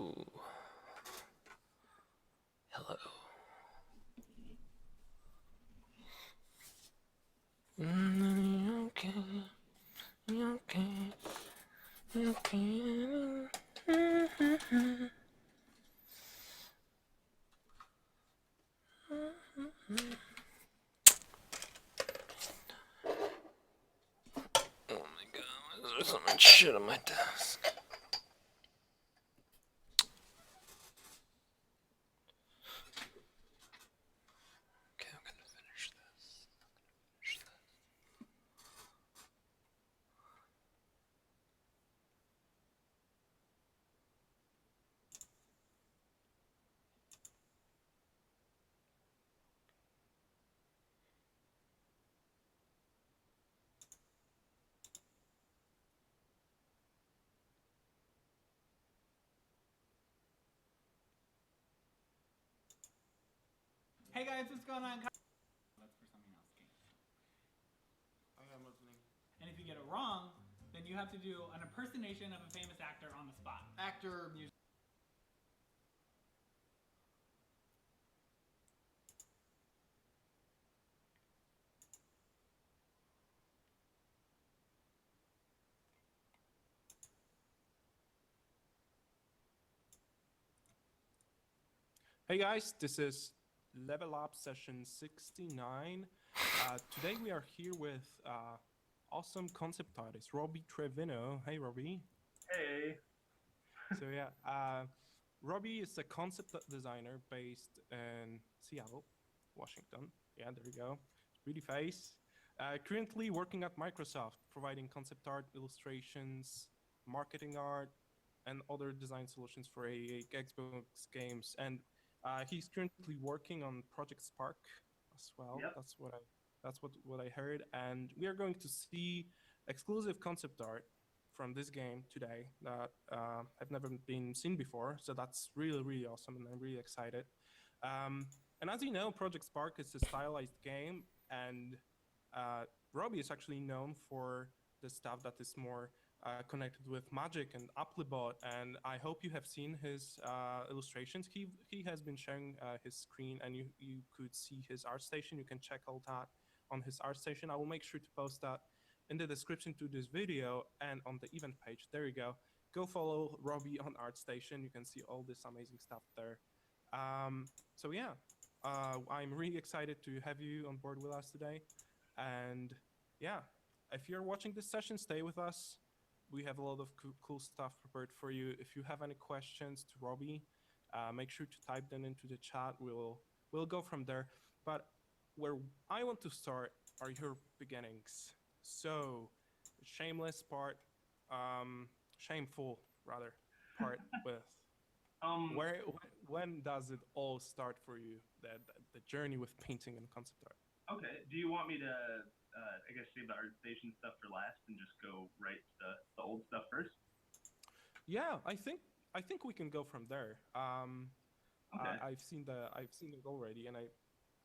Hello. Hello. Okay. Okay. Okay. Oh my god, there's so much shit on my desk. Okay, I'm gonna finish this. Hey guys, what's going on? That's for something else. I am listening. And if you get it wrong, then you have to do an impersonation of a famous actor on the spot. Actor, music. Hey guys, this is Level Up session 69. Today we are here with awesome concept artist Robbie Trevino. Hey Robbie. Hey. So yeah, Robbie is a concept designer based in Seattle, Washington. Yeah, there you go. Pretty face. Currently working at Microsoft, providing concept art, illustrations, marketing art, and other design solutions for Xbox games. And he's currently working on Project Spark as well. Yep. That's what I heard. And we are going to see exclusive concept art from this game today that have never been seen before. So that's really, really awesome, and I'm really excited. And as you know, Project Spark is a stylized game, and Robbie is actually known for the stuff that is more connected with Magic and Applebot. And I hope you have seen his illustrations. He has been sharing his screen, and you could see his art station. You can check all that on his art station. I will make sure to post that in the description to this video and on the event page. There you go. Go follow Robbie on ArtStation. You can see all this amazing stuff there. So yeah, I'm really excited to have you on board with us today. And yeah, if you're watching this session, stay with us. We have a lot of cool stuff prepared for you. If you have any questions to Robbie, make sure to type them into the chat. We'll go from there. But where I want to start are your beginnings. So, shameless part, shameful rather part with where when does it all start for you? The journey with painting and concept art. Okay. Do you want me to, I guess, save the art station stuff for last and just go right to the old stuff first? Yeah, I think we can go from there. Okay. I've seen it already, and I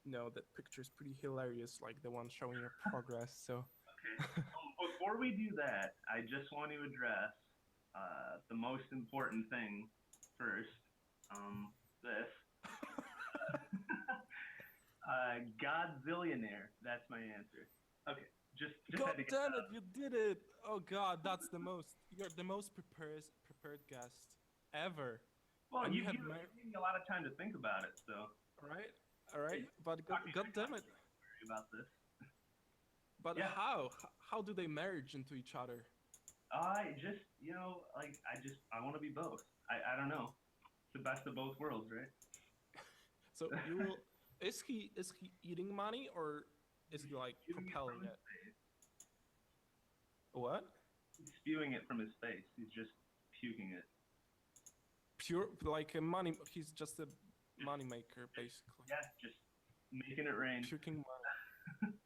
know that picture is pretty hilarious, like the one showing your progress. So Okay. Before we do that, I just want to address the most important thing first. This. Godzillionaire. That's my answer. Okay. Just God had to get damn that it, you did it! Oh God, you're the most prepared guest ever. Well, And you you have gave me a lot of time to think about it, so. all right, but God damn it. Sorry about this. But Yeah. how do they merge into each other? I just, I want to be both. I don't know. It's the best of both worlds, right? So you will is he eating money, or is he like Spewing it from propelling his it? face. What? He's spewing it from his face. He's just puking it. Pure like a money. He's just a money maker, basically. Yeah, just making it rain. Puking money.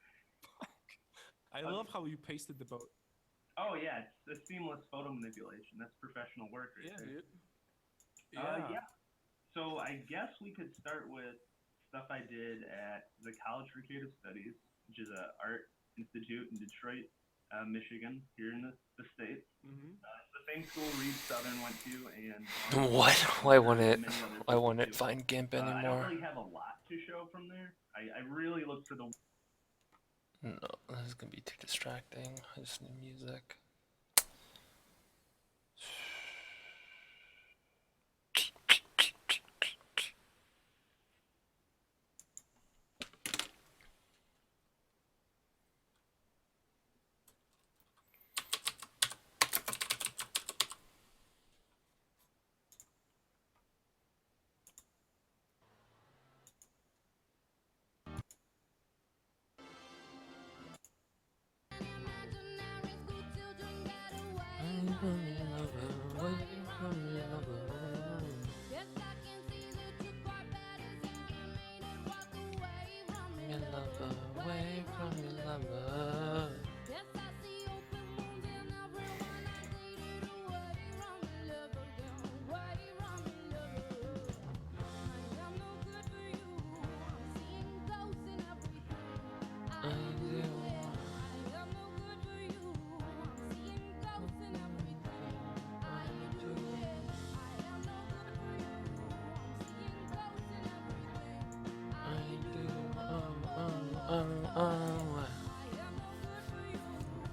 I love how you pasted the boat. Oh yeah, it's a seamless photo manipulation. That's professional work right Yeah, there. dude. Yeah. Yeah. So I guess we could start with stuff I did at the College for Creative Studies, which is a art institute in Detroit, Michigan, here in the States. Mm-hmm. It's the same school Reed Southern went to, and What? Why won't it? many other Why people won't it too. find GIMP I don't anymore? really have a lot to show from there. I really look for the. No, this is gonna be too distracting. I just need music. Away from your lover.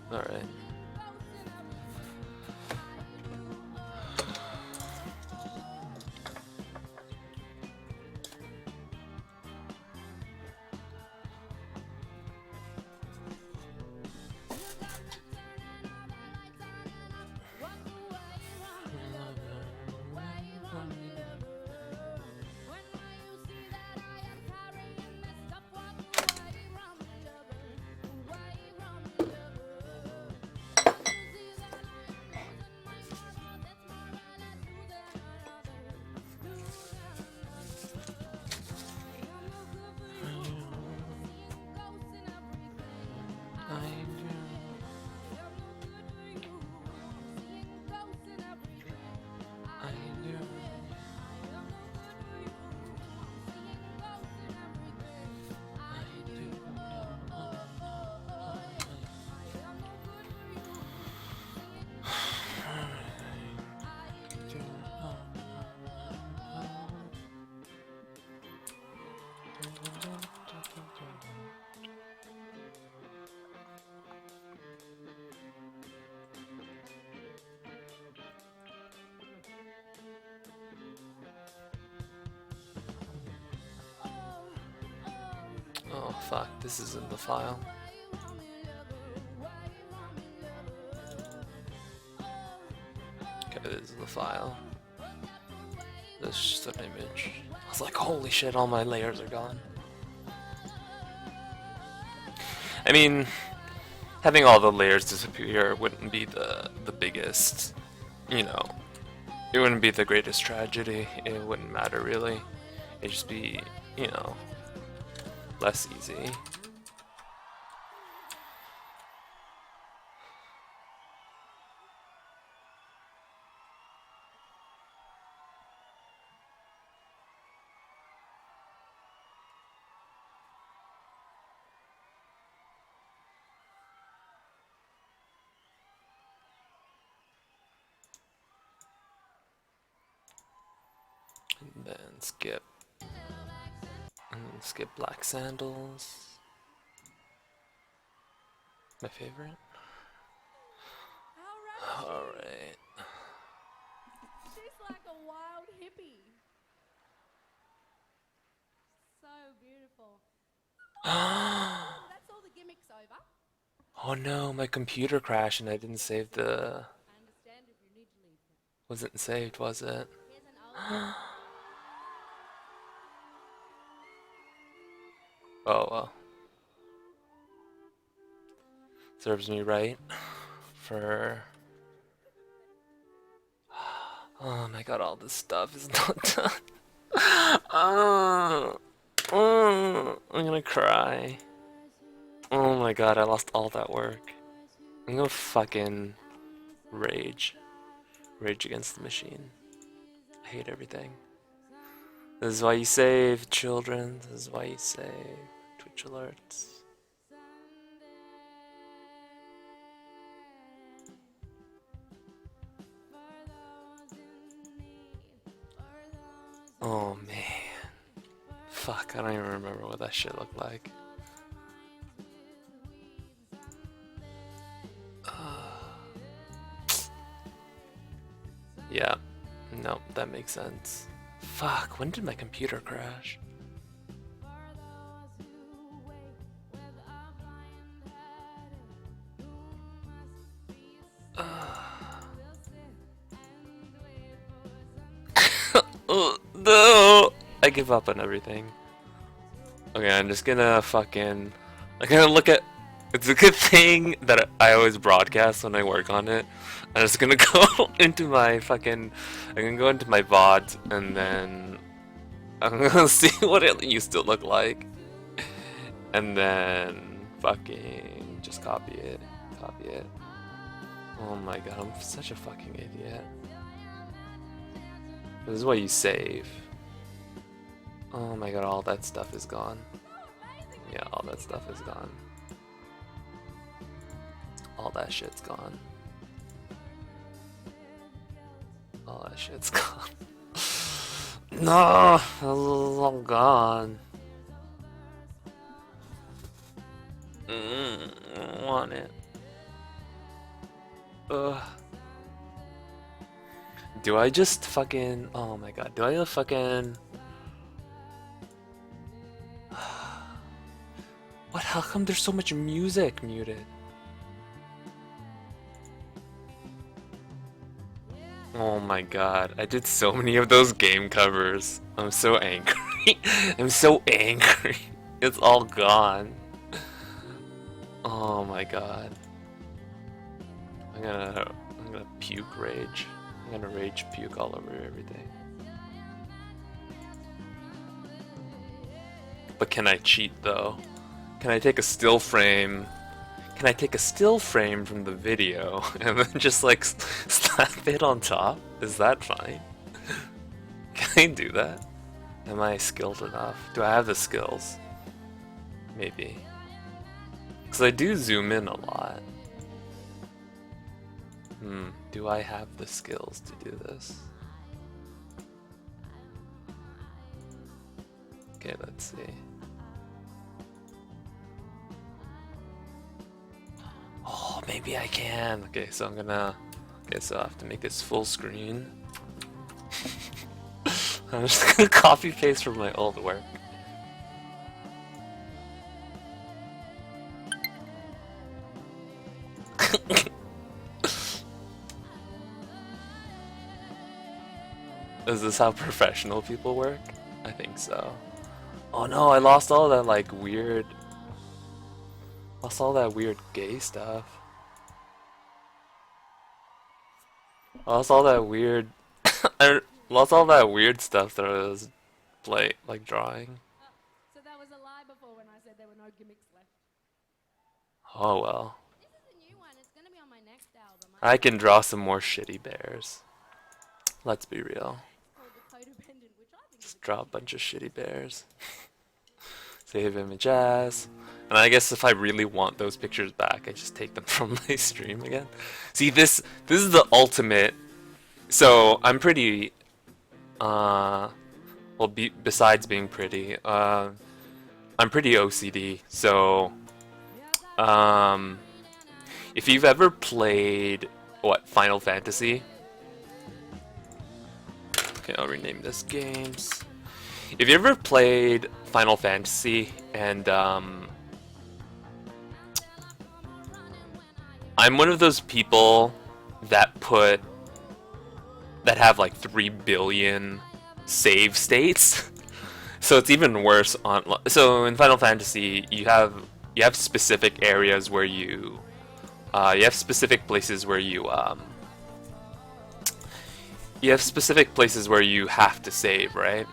All right. Oh fuck, this is in the file. Okay, this is the file. This is just an image. I was like, holy shit, all my layers are gone. I mean, having all the layers disappear wouldn't be the biggest, you know, it wouldn't be the greatest tragedy. It wouldn't matter really. It'd just be, you know, less easy. And then skip. And then skip Black Sandals. My favorite. Alright. She's like a wild hippie. So beautiful. Oh, that's all the gimmicks over. Oh no, my computer crashed and I didn't save the... I understand if you need to leave now. Wasn't saved, was it? Here's an old Oh well. Serves me right for... Oh my god, all this stuff is not done. I'm gonna cry. Oh my god, I lost all that work. I'm gonna fucking rage. Rage against the machine. I hate everything. This is why you save, children. This is why you save. Twitch alerts. Oh man. Fuck, I don't even remember what that shit looked like. Yeah. No, that makes sense. Fuck, when did my computer crash? No! I give up on everything. Okay, I'm just gonna fucking... I'm gonna look at... It's a good thing that I always broadcast when I work on it. I'm just gonna go into my fucking... I'm gonna go into my VOD and then... I'm gonna see what it used to look like. And then... Fucking... Just copy it. Copy it. Oh my god, I'm such a fucking idiot. This is what you save. Oh my god, all that stuff is gone. Yeah, all that stuff is gone. All that shit's gone. All that shit's gone. No! It's all gone. I don't want it. Ugh. Do I just fucking... Oh my god, do I fucking... What? How come there's so much music muted? Oh my god, I did so many of those game covers. I'm so angry. I'm so angry. It's all gone. Oh my god. I'm gonna puke rage. I'm gonna rage puke all over everything. But can I cheat though? Can I take a still frame? Can I take a still frame from the video and then just like slap it on top? Is that fine? Can I do that? Am I skilled enough? Do I have the skills? Maybe. Because I do zoom in a lot. Do I have the skills to do this? Okay, let's see. Oh, maybe I can. Okay, so I'm gonna... Okay, so I have to make this full screen. I'm just gonna copy paste from my old work. Is this how professional people work? I think so. Oh no, I lost all that like weird... Lost all that weird gay stuff. Lost all that weird... I lost all that weird stuff that I was like drawing. So that was a lie before when I said there were no gimmicks left. Oh well. This is a new one. It's gonna be on my next album. I can draw some more shitty bears. Let's be real. It's called The Codependent, which I think is Just draw a bunch of shitty bears. Save image as. And I guess if I really want those pictures back, I just take them from my stream again. See, this is the ultimate. So I'm pretty. Well, besides being pretty, I'm pretty OCD. So, if you've ever played Final Fantasy. Okay, I'll rename this games. If you ever played Final Fantasy and I'm one of those people that have like 3 billion save states. So it's even worse on. So in Final Fantasy, you have specific areas where you have specific places where you have specific places where you have to save, right?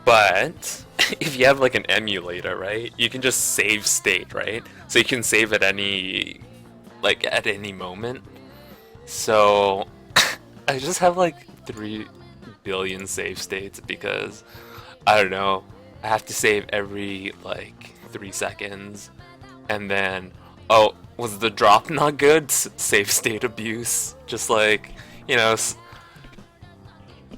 But if you have like an emulator, right, you can just save state, right? So you can save at any moment. So I just have like 3 billion save states because I don't know, I have to save every like 3 seconds, and then oh, was the drop not good? Save state abuse, just like, you know.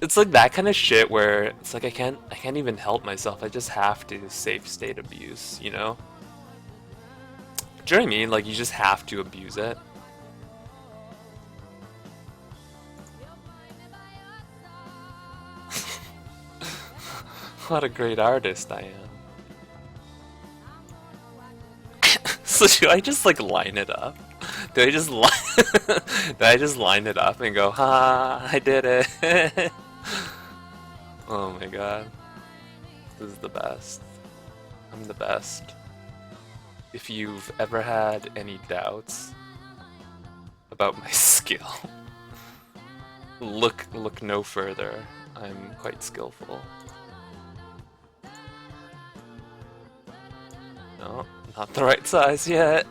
it's like that kind of shit where it's like I can't even help myself. I just have to safe state abuse, you know? Do you know what I mean? Like you just have to abuse it. What a great artist I am. So should I just like line it up? Do I just do I just line it up and go, ha, I did it. Oh my god. This is the best. I'm the best. If you've ever had any doubts about my skill, look no further. I'm quite skillful. No, not the right size yet.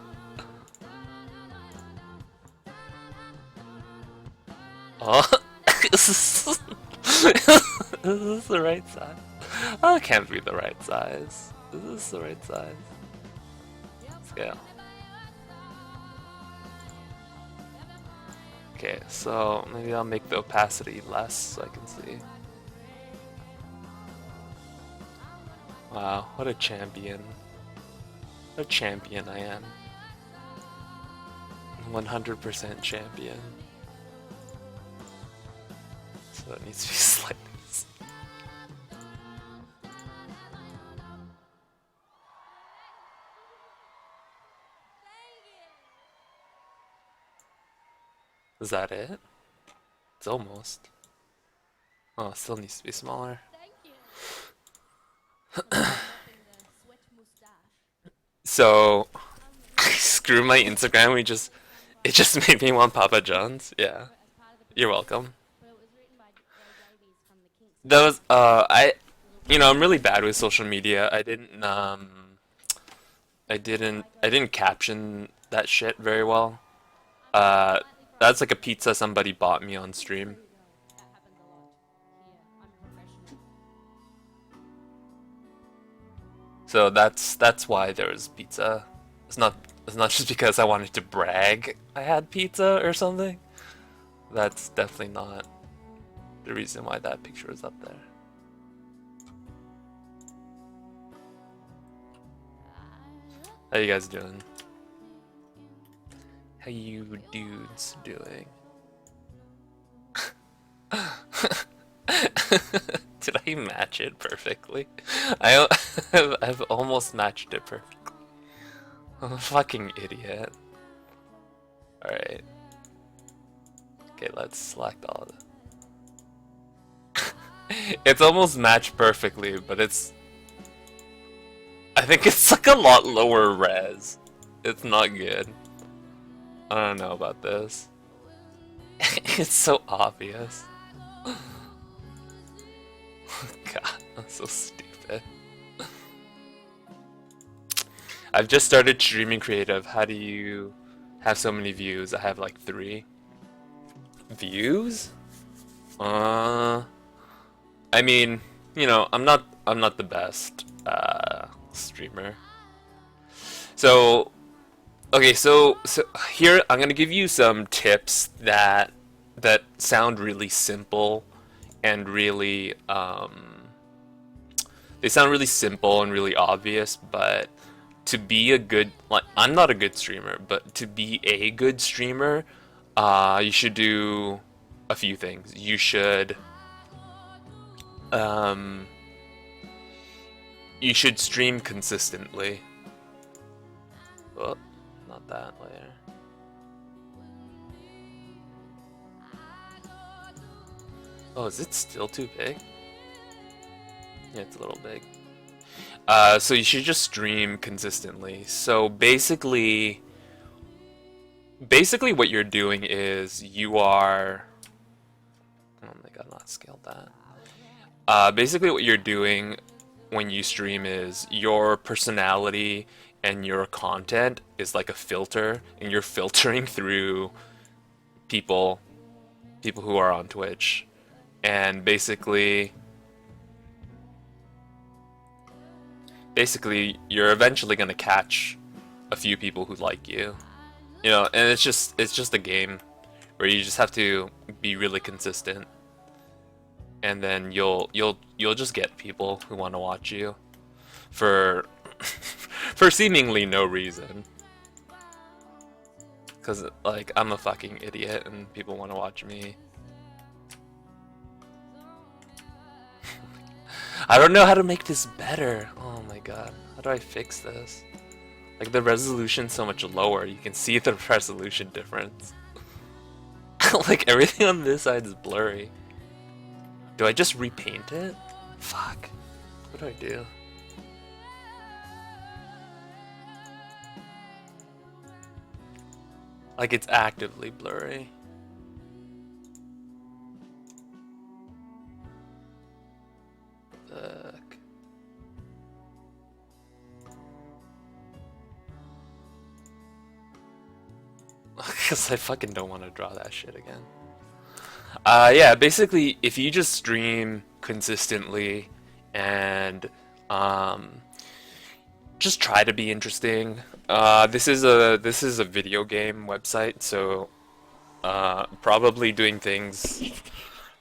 Oh, is this the right size? Oh, it can't be the right size. Is this the right size? Scale. Okay, so maybe I'll make the opacity less so I can see. Wow, what a champion. What a champion I am. 100% champion. So it needs to be slightly. Is that it? It's almost. Oh, it still needs to be smaller. So, screw my Instagram. It just made me want Papa John's. Yeah, you're welcome. That was I'm really bad with social media. I didn't caption that shit very well. That's like a pizza somebody bought me on stream. So that's why there was pizza. It's not just because I wanted to brag I had pizza or something. That's definitely not the reason why that picture is up there. How you guys doing? How you dudes doing? Did I match it perfectly? I've almost matched it perfectly. I'm a fucking idiot. Alright. Okay, let's select all of it. It's almost matched perfectly, but I think it's like a lot lower res. It's not good. I don't know about this. It's so obvious. God, I'm so stupid. I've just started streaming creative. How do you have so many views? I have like 3 views. I mean, you know, I'm not the best streamer. So, okay, so here I'm gonna give you some tips that sound really simple and really they sound really simple and really obvious, but to be a good, like, I'm not a good streamer, but to be a good streamer, you should do a few things. You should stream consistently. Oh, not that later. Oh, is it still too big? Yeah, it's a little big. So you should just stream consistently. So basically what you're doing is you are... Oh my god, not scaled that. Basically what you're doing when you stream is your personality and your content is like a filter, and you're filtering through people who are on Twitch. And basically you're eventually gonna catch a few people who like you, you know, and it's just a game where you just have to be really consistent. and then you'll just get people who want to watch you for for seemingly no reason. Cause like I'm a fucking idiot and people want to watch me. I don't know how to make this better. Oh my god, how do I fix this? Like the resolution's so much lower. You can see the resolution difference. Like everything on this side is blurry. Do I just repaint it? Fuck. What do I do? Like it's actively blurry. Fuck. Because I fucking don't want to draw that shit again. Yeah, basically, if you just stream consistently and just try to be interesting. This is a video game website, so probably doing things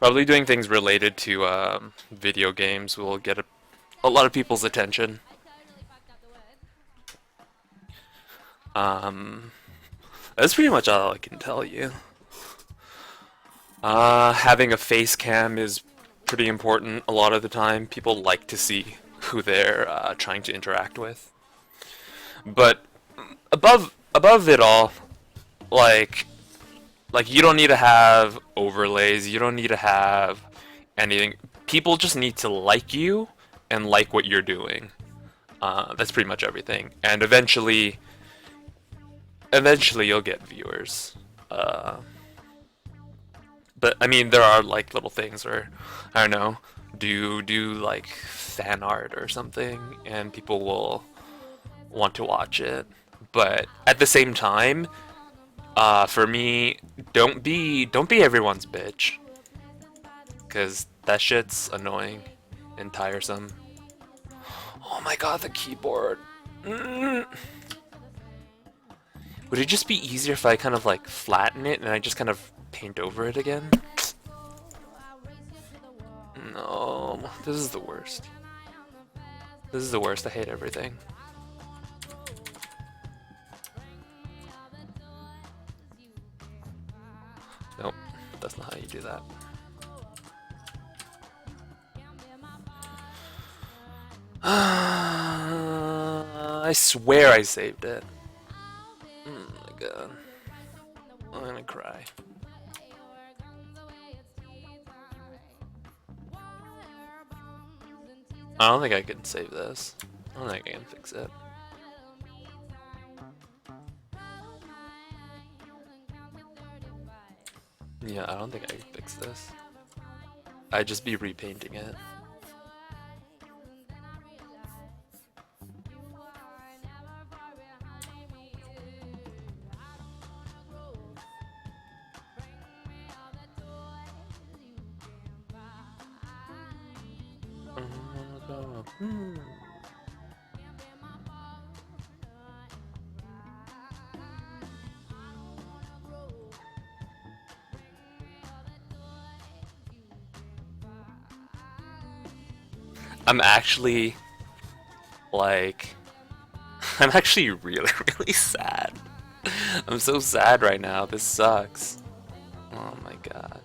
related to video games will get a lot of people's attention. That's pretty much all I can tell you. Having a face cam is pretty important a lot of the time. People like to see who they're trying to interact with. But above it all, like you don't need to have overlays, you don't need to have anything. People just need to like you and like what you're doing. That's pretty much everything. And eventually you'll get viewers. But I mean, there are like little things where, I don't know, do like fan art or something, and people will want to watch it. But at the same time, for me, don't be everyone's bitch, cause that shit's annoying and tiresome. Oh my god, the keyboard. Would it just be easier if I kind of like flatten it and I just kind of paint over it again? No, this is the worst. This is the worst. I hate everything. Nope, that's not how you do that. I swear I saved it. Oh my god. I'm gonna cry. I don't think I can save this. I don't think I can fix it. Yeah, I don't think I can fix this. I'd just be repainting it. I'm actually, like, I'm actually really, really sad. I'm so sad right now. This sucks. Oh my god.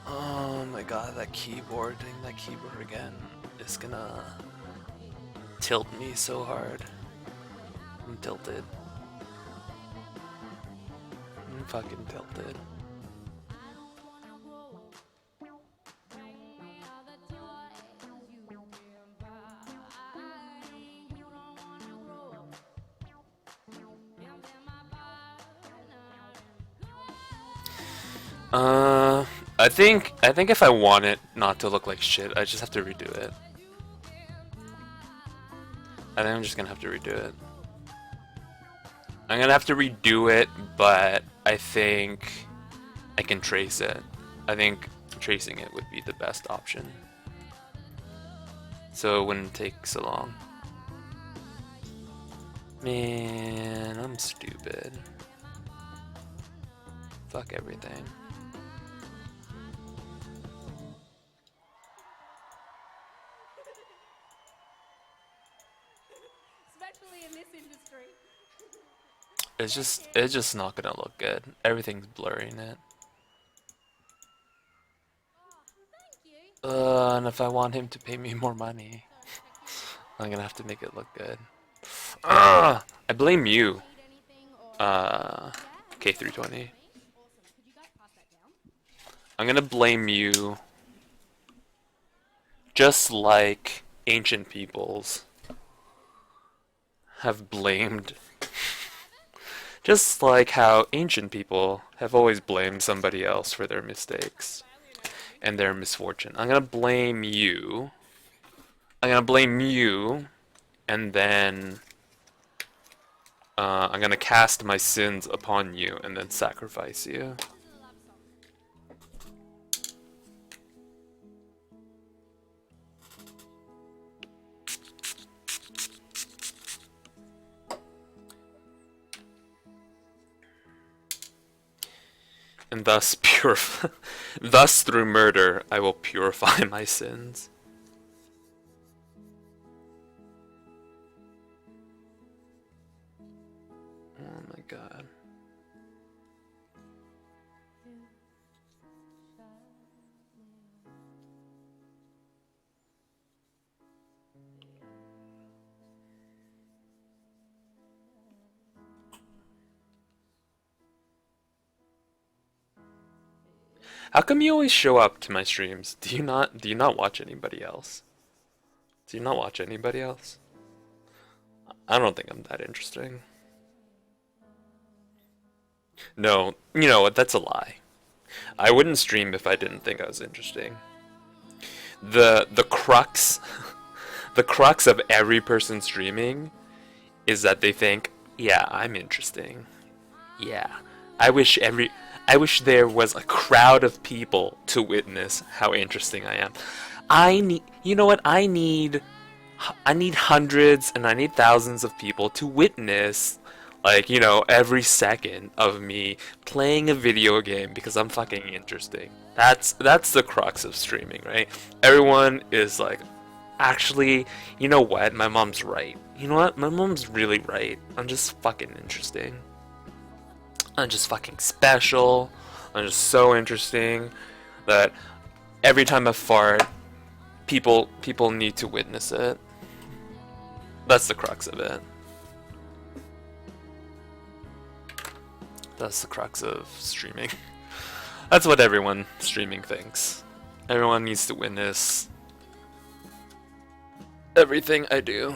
Oh my god, that keyboard, doing that keyboard again is gonna tilt me so hard. I'm tilted. I'm fucking tilted. I think if I want it not to look like shit, I just have to redo it. I think I'm just gonna have to redo it. I'm gonna have to redo it, but I think I can trace it. I think tracing it would be the best option. so it wouldn't take so long. Man, I'm stupid. Fuck everything. Especially in this industry. It's just not gonna look good. Everything's blurring it. Oh, thank you. And if I want him to pay me more money, I'm gonna have to make it look good. I blame you. Need anything or K320. awesome. Could you guys pass that down? I'm gonna blame you. Just like ancient peoples have blamed. Just like how ancient people have always blamed somebody else for their mistakes and their misfortune. I'm gonna blame you. I'm gonna blame you, and then I'm gonna cast my sins upon you and then sacrifice you. And thus thus through murder I will purify my sins. Oh my god. How come you always show up to my streams? Do you not watch anybody else? Do you not watch anybody else? I don't think I'm that interesting. No, you know what, that's a lie. I wouldn't stream if I didn't think I was interesting. The crux the crux of every person streaming is that they think, yeah, I'm interesting. Yeah. I wish there was a crowd of people to witness how interesting I am. You know what? I need hundreds and I need thousands of people to witness, like, you know, every second of me playing a video game because I'm fucking interesting. That's the crux of streaming, right? Everyone is like, actually, you know what? My mom's right. You know what? My mom's really right. I'm just fucking interesting. I'm just fucking special. I'm just so interesting that every time I fart, people need to witness it. That's the crux of it. That's the crux of streaming. That's what everyone streaming thinks. Everyone needs to witness everything I do.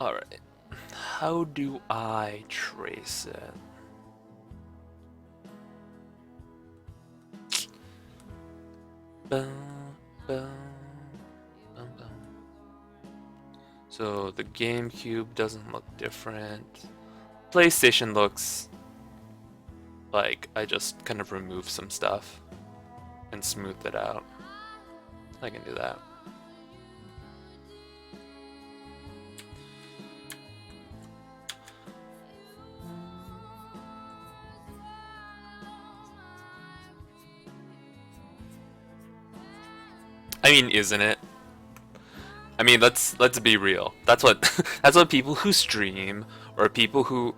Alright. How do I trace it? Bum, bum, bum, bum. So the GameCube doesn't look different. PlayStation looks like I just kind of removed some stuff and smoothed it out. I can do that. I mean, isn't it? I mean, let's be real. That's what that's what people who stream or people who,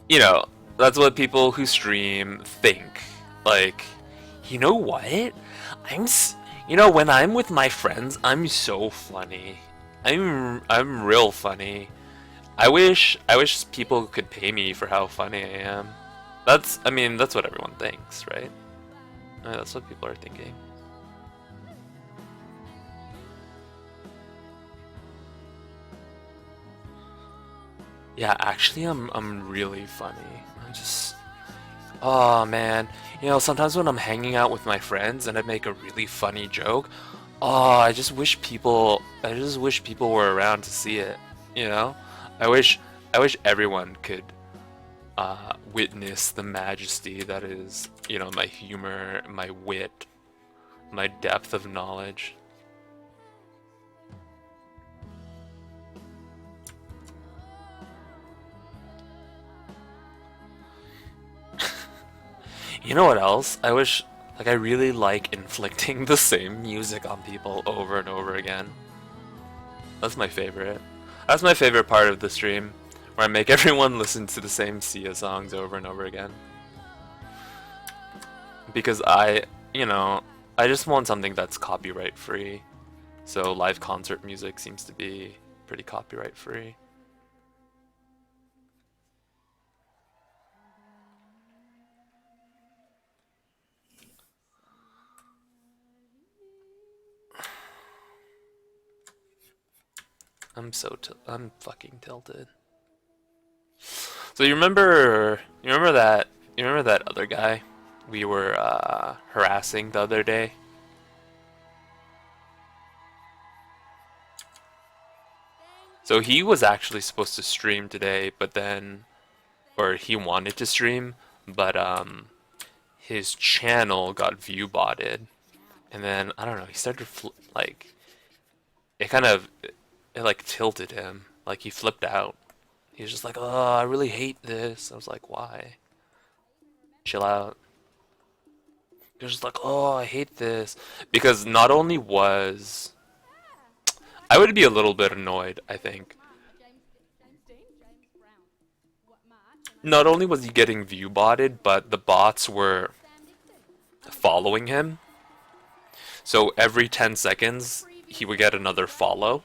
you know, that's what people who stream think. Like, you know what? You know, when I'm with my friends, I'm so funny. I'm real funny. I wish people could pay me for how funny I am. I mean, that's what everyone thinks, right? I mean, that's what people are thinking. Yeah, actually, I'm really funny. Oh man, you know, sometimes when I'm hanging out with my friends and I make a really funny joke, Oh, I just wish people were around to see it, you know? I wish everyone could witness the majesty that is, you know, my humor, my wit, my depth of knowledge. You know what else? I wish, like, I really like inflicting the same music on people over and over again. That's my favorite. That's my favorite part of the stream, where I make everyone listen to the same Sia songs over and over again. Because you know, I just want something that's copyright free. So live concert music seems to be pretty copyright free. I'm fucking tilted. So you remember that other guy we were harassing the other day? So he was actually supposed to stream today, but then, or he wanted to stream, but his channel got view botted, and then I don't know, he started like it kind of it like tilted him, like he flipped out. He was just like, "Oh, I really hate this." I was like, "Why? Chill out." He was just like, "Oh, I hate this," because not only was I would be a little bit annoyed, I think. Not only was he getting view botted, but the bots were following him. So every 10 seconds, he would get another follow,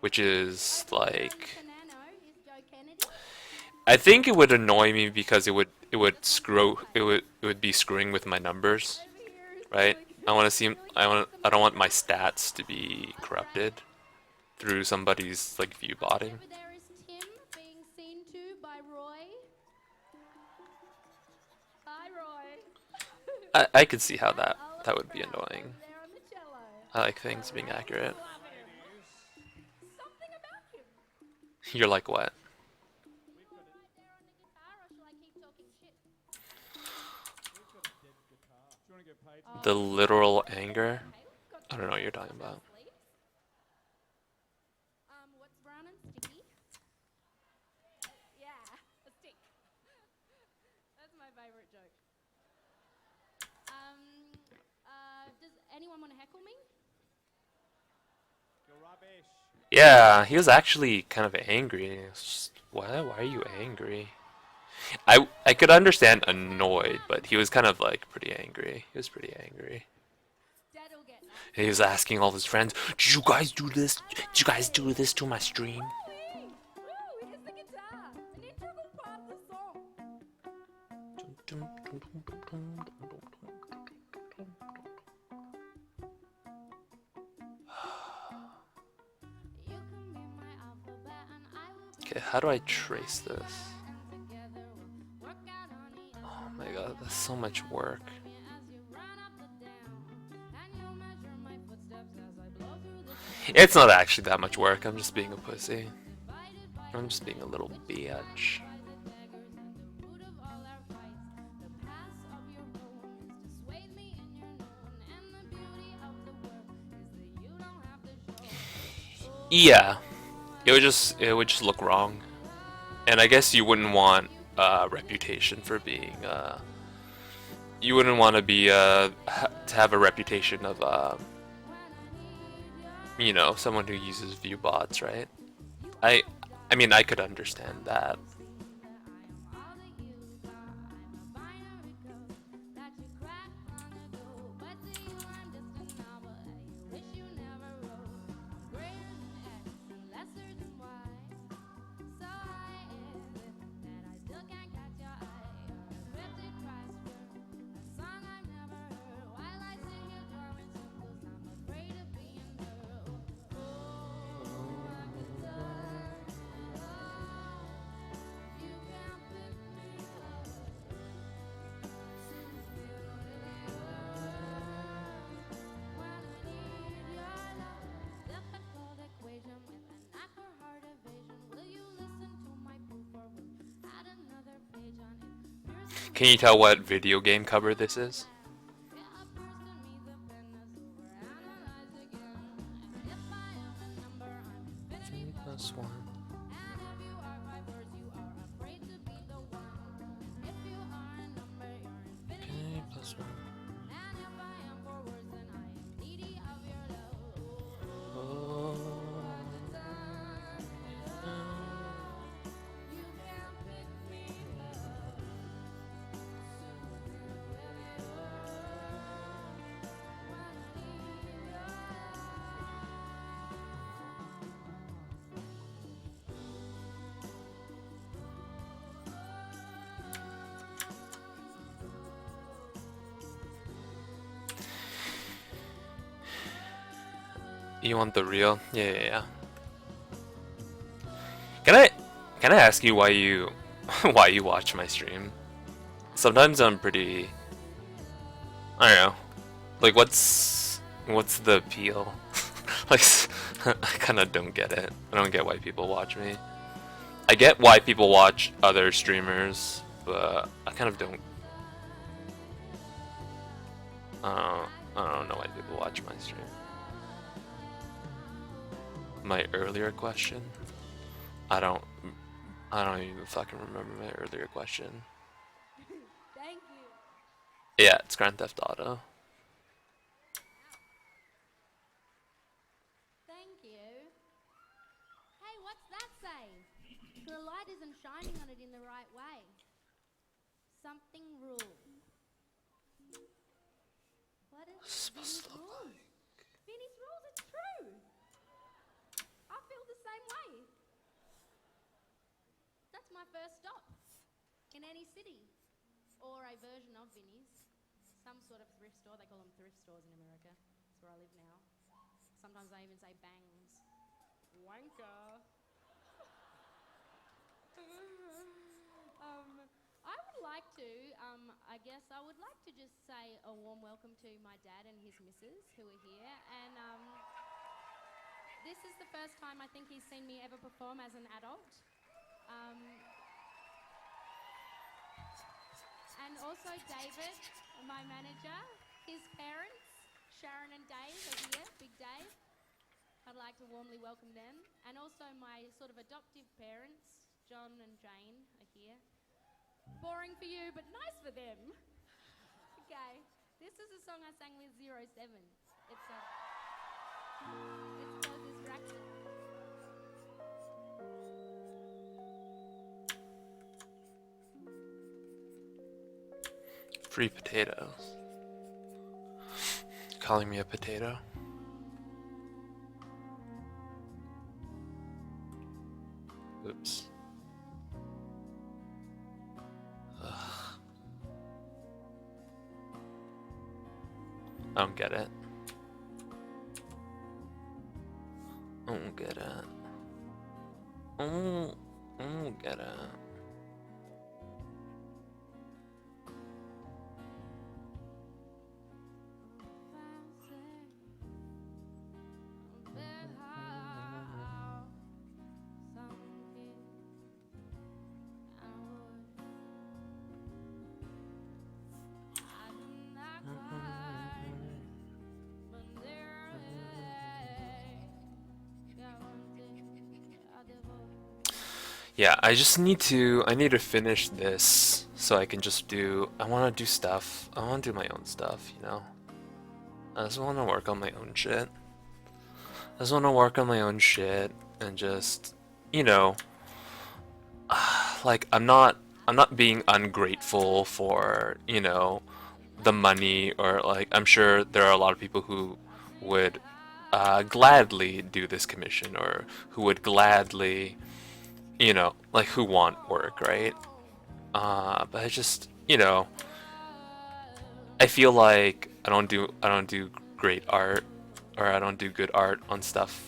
which is like, I think it would annoy me because it would be screwing with my numbers, right? I don't want my stats to be corrupted through somebody's like view botting. There is Tim being seen to by Roy. Hi, Roy. I could see how that would be annoying. There on the cello. I like things being accurate. Something about him. You're like, what? Right there on the guitar, or shall I keep talking shit? The literal anger? I don't know what you're talking about. What's brown and sticky? Yeah, a stick. That's my favorite joke. Does anyone want to heckle me? Yeah, he was actually kind of angry. It's just, why are you angry? I could understand annoyed, but he was kind of like pretty angry. He was pretty angry. Dad'll get that. He was asking all his friends, "Did you guys do this? Did you guys do this to my stream?" Woo! Here's the guitar. An integral part of the song. You can be my alphabet and I will be Okay, how do I trace this? and together we'll work out on the Oh my god, that's so much work. as you run up the dam. And you'll measure my footsteps as I blow through the It's not actually that much work. I'm just being a pussy. I'm just being a little bitch. Yeah, it would just look wrong, and I guess you wouldn't want a reputation for being you wouldn't want to be to have a reputation of you know, someone who uses view bots, right? I mean, I could understand that. Can you tell what video game cover this is? Plus one. Okay, plus one. Oh. You want the real? Yeah. Can I ask you why you why you watch my stream? Sometimes I'm pretty, I don't know. Like what's the appeal? Like I kind of don't get it. I don't get why people watch me. I get why people watch other streamers, but I kind of don't. I don't know why people watch my stream. My earlier question? I don't even fucking remember my earlier question. Thank you. Yeah, it's Grand Theft Auto. Thank you. Hey, what's that say? The light isn't shining on it in the right way. Something rule. What is Supposed Vinny's to look rules? Vinny's rules, it's true. I feel the same way. That's my first stop. In any city. Or a version of Vinny's. Some sort of thrift store. They call them thrift stores in America. That's where I live now. Sometimes I even say bangs. Wanker. I would like to, I guess I would like to just say a warm welcome to my dad and his missus who are here. And this is the first time I think he's seen me ever perform as an adult. And also David, my manager, his parents, Sharon and Dave are here, Big Dave. I'd like to warmly welcome them. And also my sort of adoptive parents, John and Jane, are here. Boring for you, but nice for them. Okay, this is a song I sang with 07. It's so distracted. Free potatoes. Calling me a potato? Oops. Ugh. I don't get it. I don't get it. I don't get it. Yeah, I need to finish this so I can just I want to do stuff. I want to do my own stuff, you know? I just want to work on my own shit. I just want to work on my own shit and just, you know, like I'm not being ungrateful for, you know, the money, or like I'm sure there are a lot of people who would gladly do this commission, or who would gladly, you know, like who want work, right? But I just, you know, I feel like I don't do great art, or I don't do good art on stuff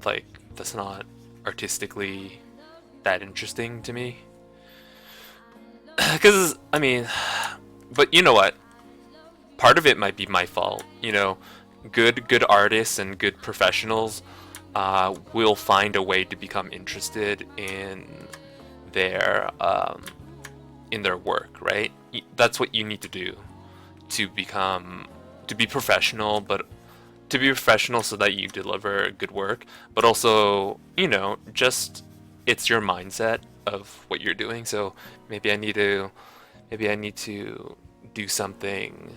like that's not artistically that interesting to me. Because I mean, but you know what? Part of it might be my fault. You know, good artists and good professionals will find a way to become interested in their in their work, right? That's what you need to do to be professional, but to be professional so that you deliver good work, but also, you know, just it's your mindset of what you're doing. So maybe I need to do something.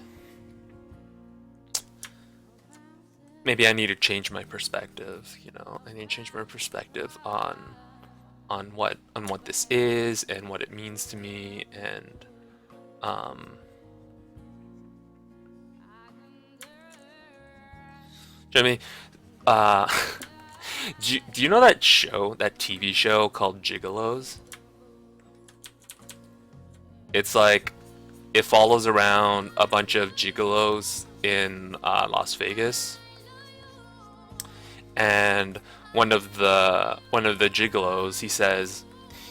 Maybe I need to change my perspective, you know. I need to change my perspective on what this is and what it means to me, and Jimmy, do you know that show, that TV show called Gigolos? It's like, it follows around a bunch of gigolos in Las Vegas, and one of the gigolos, he says,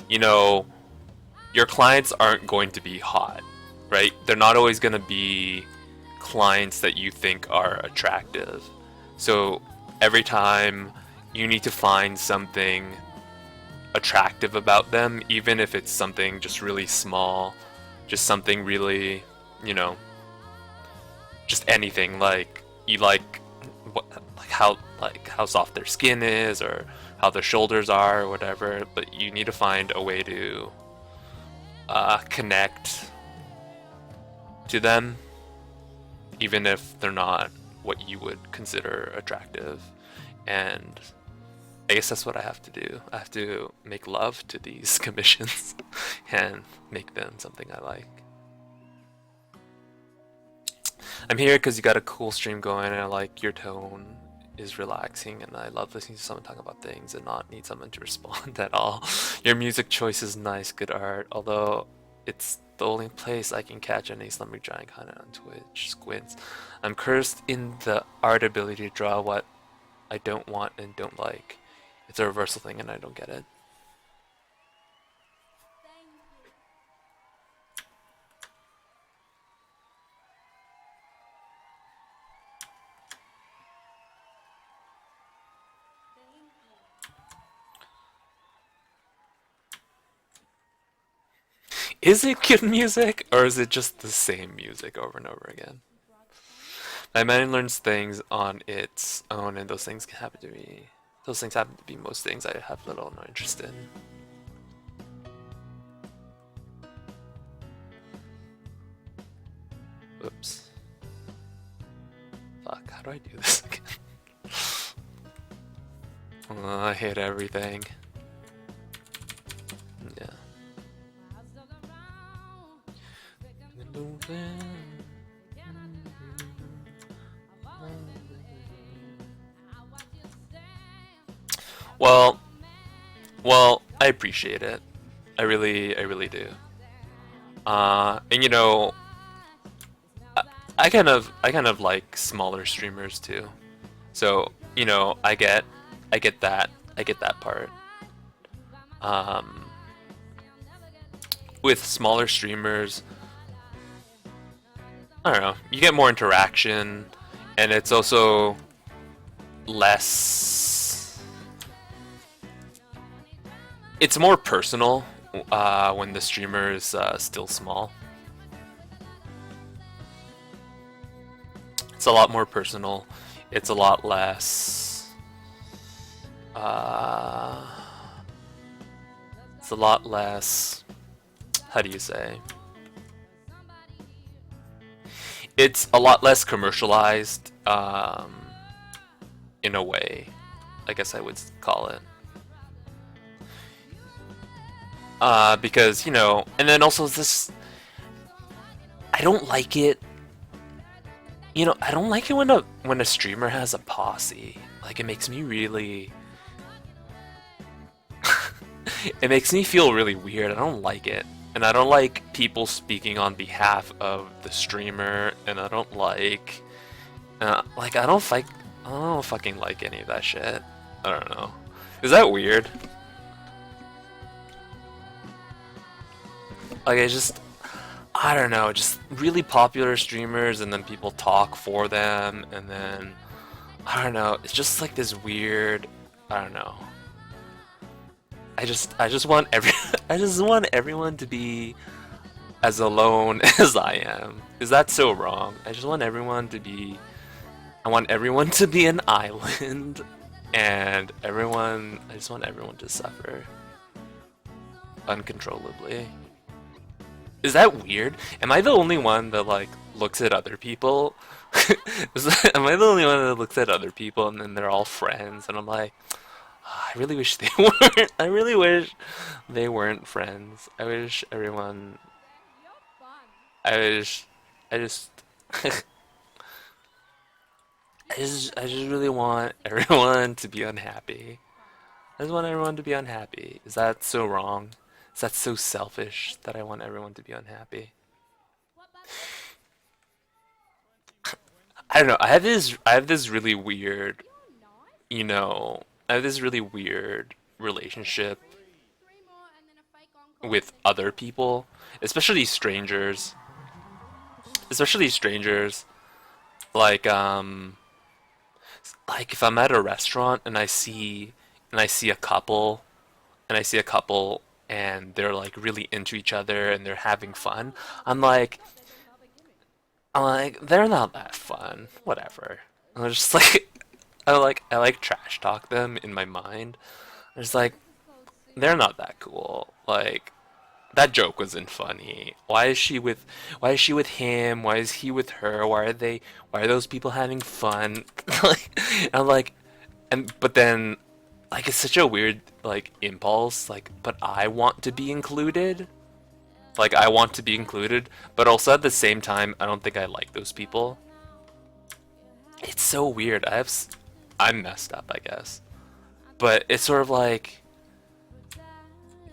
you know, your clients aren't going to be hot, right? They're not always going to be clients that you think are attractive. So every time you need to find something attractive about them, even if it's something just really small, just something really, you know, just anything, like you like how soft their skin is, or how their shoulders are, or whatever. But you need to find a way to connect to them, even if they're not what you would consider attractive. And I guess that's what I have to do. I have to make love to these commissions and make them something I like. I'm here because you got a cool stream going, and I like your tone is relaxing, and I love listening to someone talk about things and not need someone to respond at all. Your music choice is nice, good art, although it's the only place I can catch any Slumber Giant content on Twitch. Squints. I'm cursed in the art ability to draw what I don't want and don't like. It's a reversal thing and I don't get it. Is it good music, or is it just the same music over and over again? My mind learns things on its own, and those things happen to be most things I have little or no interest in. Oops. Fuck, how do I do this again? I hate everything. Yeah. Well, I appreciate it. I really do. And you know, I kind of like smaller streamers too. So, you know, I get that part. With smaller streamers, I don't know, you get more interaction, and it's also less, it's more personal when the streamer is still small. It's a lot more personal. It's a lot less how do you say? It's a lot less commercialized, in a way, I guess I would call it. Because, you know, and then also this, I don't like it. You know, I don't like it when a streamer has a posse. Like, it makes me really it makes me feel really weird. I don't like it. And I don't like people speaking on behalf of the streamer, and I don't like I don't fucking like any of that shit. I don't know. Is that weird? Like, I don't know, just really popular streamers, and then people talk for them, and then I don't know, it's just like this weird, I don't know. I just want everyone to be as alone as I am. Is that so wrong? I just want everyone to be. I want everyone to be an island, and everyone. I just want everyone to suffer uncontrollably. Is that weird? Am I the only one that like looks at other people? Am I the only one that looks at other people and then they're all friends and I'm like, "Ah, I really wish they weren't. I really wish they weren't friends. I wish everyone. You're fun. I wish. I just. I just really want everyone to be unhappy. I just want everyone to be unhappy. Is that so wrong? Is that so selfish that I want everyone to be unhappy? What button? I don't know. I have this really weird, you know, I have this really weird relationship 3 more and then a fake encore. with other people, especially strangers. Especially strangers. Like if I'm at a restaurant and I see a couple and they're like really into each other and they're having fun, I'm like they're not that fun. Whatever. I'm just like I like trash talk them in my mind. I'm just like they're not that cool. Like that joke wasn't funny. Why is she with him? Why is he with her? Why are those people having fun? Like I'm like but then like it's such a weird like impulse like but I want to be included. Like I want to be included, but also at the same time I don't think I like those people. It's so weird. I'm messed up, I guess. But it's sort of like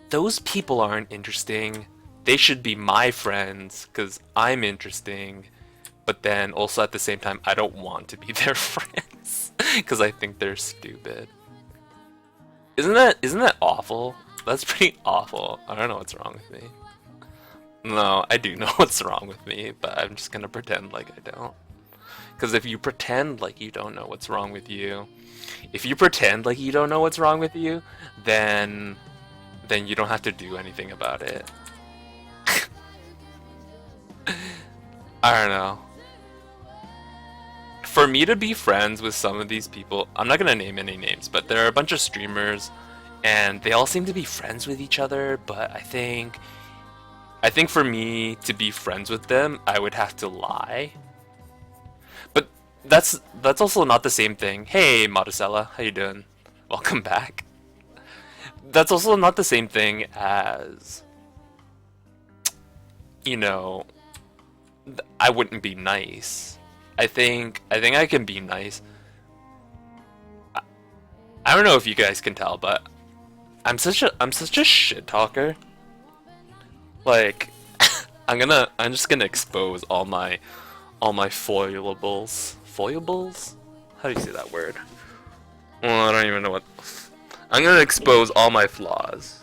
those people aren't interesting. They should be my friends because I'm interesting. But then also at the same time, I don't want to be their friends because I think they're stupid. Isn't that awful? That's pretty awful. I don't know what's wrong with me. No, I do know what's wrong with me, but I'm just gonna pretend like I don't. Because if you pretend like you don't know what's wrong with you, then you don't have to do anything about it. I don't know. For me to be friends with some of these people, I'm not gonna name any names, but there are a bunch of streamers, and they all seem to be friends with each other. But I think for me to be friends with them, I would have to lie. But that's also not the same thing. Hey, Maricela, how you doing? Welcome back. That's also not the same thing as, you know, I wouldn't be nice. I think I can be nice. I don't know if you guys can tell, but I'm such a shit talker. Like I'm just gonna expose all my foilables. Foilables? How do you say that word? Well, I don't even know what. I'm gonna expose all my flaws.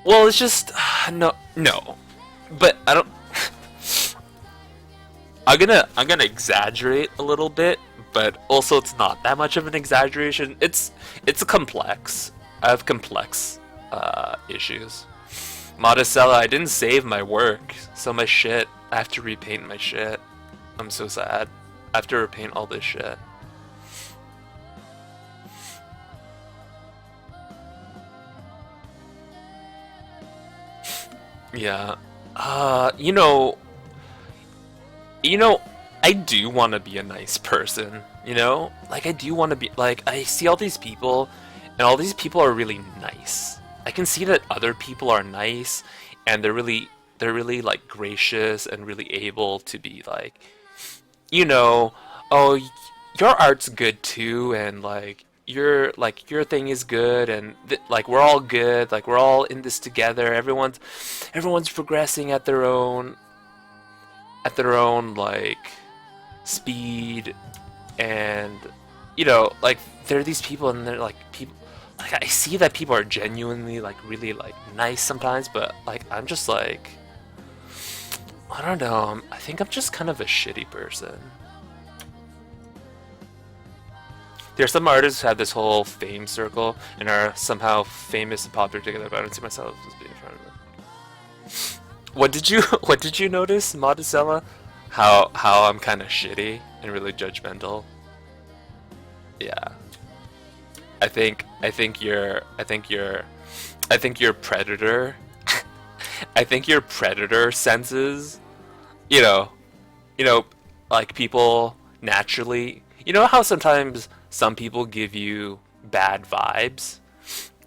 Well, it's just no. But I don't. I'm gonna exaggerate a little bit, but also it's not that much of an exaggeration. It's complex. I have complex issues. Maricela, I didn't save my work, so my shit. I have to repaint my shit. I'm so sad. I have to repaint all this shit. Yeah. You know, I do want to be a nice person, you know? Like, I do want to be, like, I see all these people, and all these people are really nice. I can see that other people are nice, and they're really, like, gracious and really able to be, like, you know, oh, your art's good too, and, like, your thing is good, and like we're all good, like we're all in this together. Everyone's progressing at their own like speed, and you know, like there are these people, and they're like people. Like I see that people are genuinely like really like nice sometimes, but like I'm just like I don't know. I think I'm just kind of a shitty person. There's some artists who have this whole fame circle and are somehow famous and popular together, but I don't see myself as being in front of them. What did you notice, Modicella? How I'm kind of shitty and really judgmental. Yeah. I think you're predator. I think your predator senses, you know, like people naturally, you know how sometimes some people give you bad vibes?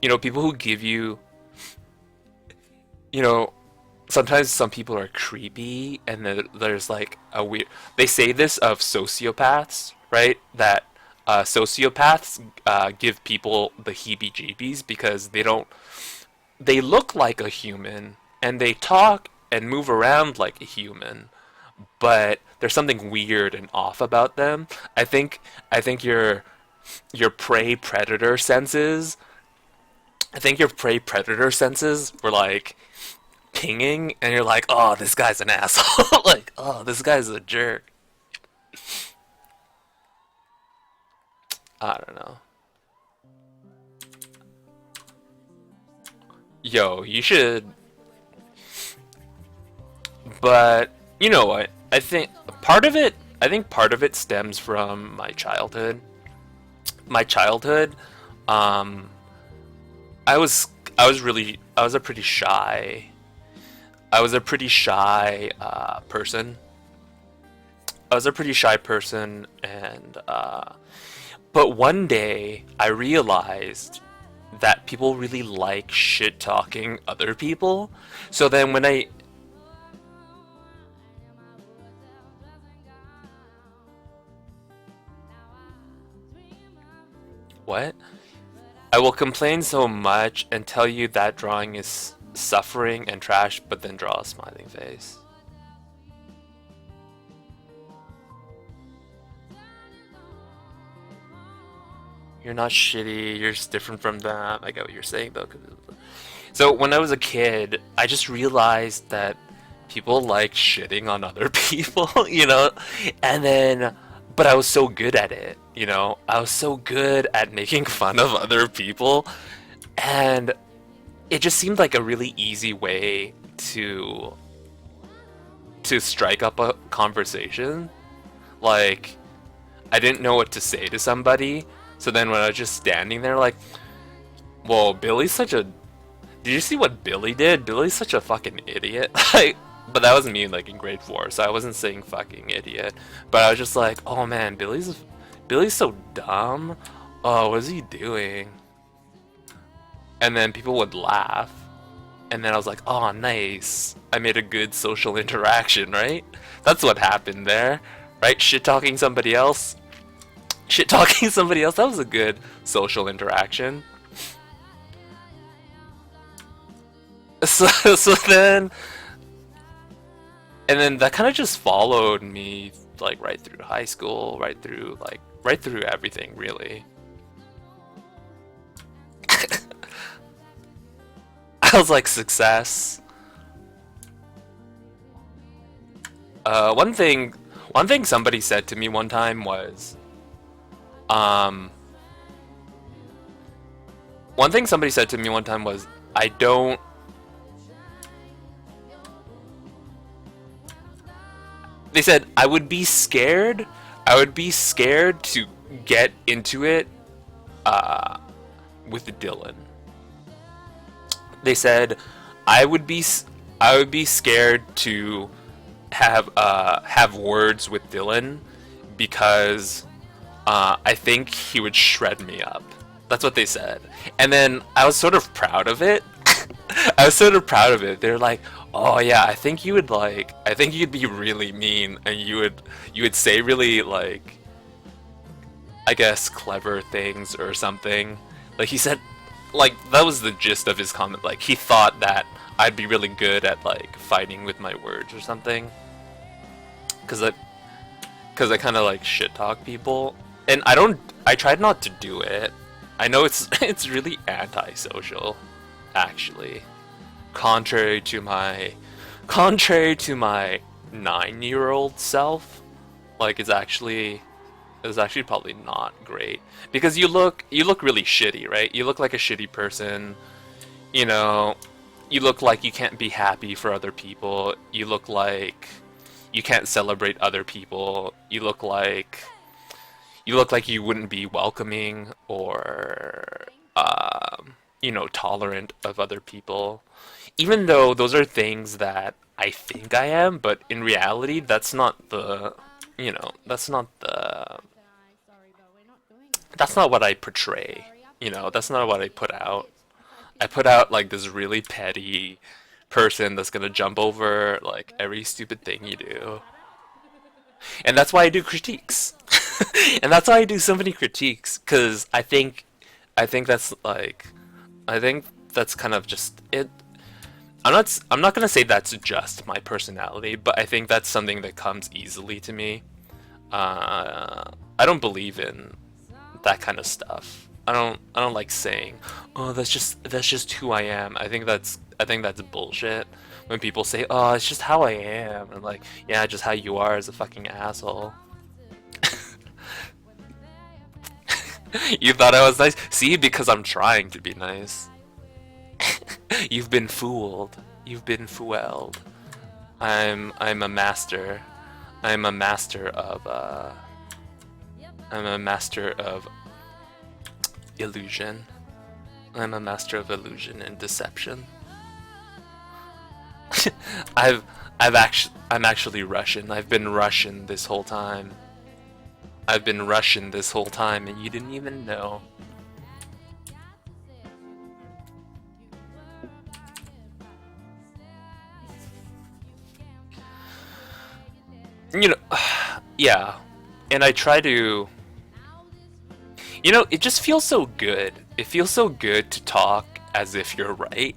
You know, people who give you, you know, sometimes some people are creepy, and then there's like a weird, they say this of sociopaths, right? That sociopaths give people the heebie-jeebies because they look like a human, and they talk and move around like a human, but there's something weird and off about them. I think your prey predator senses. I think your prey predator senses were like pinging, and you're like, oh, this guy's an asshole. Like, oh, this guy's a jerk. I don't know. Yo, you should. But you know what? I think part of it stems from my childhood. My childhood, I was a pretty shy. I was a pretty shy person. I was a pretty shy person, and but one day I realized that people really like shit talking other people. So then when I What? I will complain so much and tell you that drawing is suffering and trash, but then draw a smiling face. You're not shitty, you're just different from them. I get what you're saying though. So when I was a kid, I just realized that people like shitting on other people, you know? And then, but I was so good at it, you know? I was so good at making fun of other people, and it just seemed like a really easy way to strike up a conversation. Like, I didn't know what to say to somebody, so then when I was just standing there like, whoa, Billy's such a... Did you see what Billy did? Billy's such a fucking idiot. Like, but that wasn't me like in grade 4, so I wasn't saying fucking idiot. But I was just like, oh man, Billy's so dumb. Oh, what is he doing? And then people would laugh. And then I was like, oh, nice. I made a good social interaction, right? That's what happened there, right? Shit-talking somebody else. Shit-talking somebody else, that was a good social interaction. So then... And then that kind of just followed me, like, right through high school, right through everything, really. I was like, success. One thing somebody said to me one time was, I don't... They said, I would be scared to get into it with Dylan. They said, I would be scared to have words with Dylan because I think he would shred me up. That's what they said. And then I was sort of proud of it. They're like, oh yeah, I think you'd be really mean, and you would say really, like, I guess, clever things or something. Like, he said, like, that was the gist of his comment. Like, he thought that I'd be really good at, like, fighting with my words or something. Cause I kind of, like, shit talk people, and I tried not to do it. I know it's really antisocial, actually. Contrary to my 9-year-old self, like, it's actually is actually probably not great because you look really shitty, right? You look like a shitty person. You know, you look like you can't be happy for other people. You look like you can't celebrate other people. You look like you wouldn't be welcoming or you know, tolerant of other people. Even though those are things that I think I am, but in reality that's not the, you know, that's not what I portray. You know, that's not what I put out. I put out like this really petty person that's gonna jump over like every stupid thing you do. And that's why I do critiques. And that's why I do so many critiques, cuz I think that's like, I think that's kind of just it. I'm not gonna say that's just my personality, but I think that's something that comes easily to me. I don't believe in that kind of stuff. I don't like saying, oh, that's just who I am. I think that's bullshit. When people say, oh, it's just how I am, and like, yeah, just how you are as a fucking asshole. You thought I was nice? See, because I'm trying to be nice. You've been fooled. You've been fooled. I'm a master. I'm a master of illusion. I'm a master of illusion and deception. I'm actually Russian. I've been Russian this whole time. I've been Russian this whole time and you didn't even know. You know, yeah. And I try to, you know, it just feels so good. It feels so good to talk as if you're right.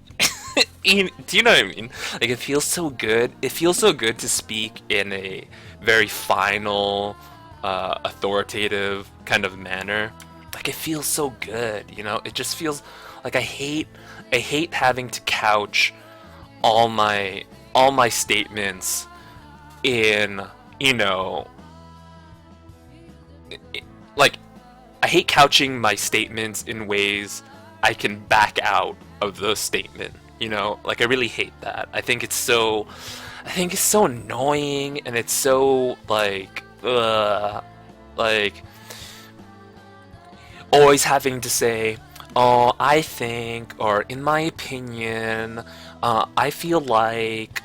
Do you know what I mean? Like, it feels so good. It feels so good to speak in a very final, authoritative kind of manner. Like, it feels so good, you know? It just feels like I hate having to couch all my statements in, you know, like, I hate couching my statements in ways I can back out of the statement, you know? Like, I really hate that. I think it's so annoying, and it's so, like, always having to say, oh, I think, or in my opinion, I feel like,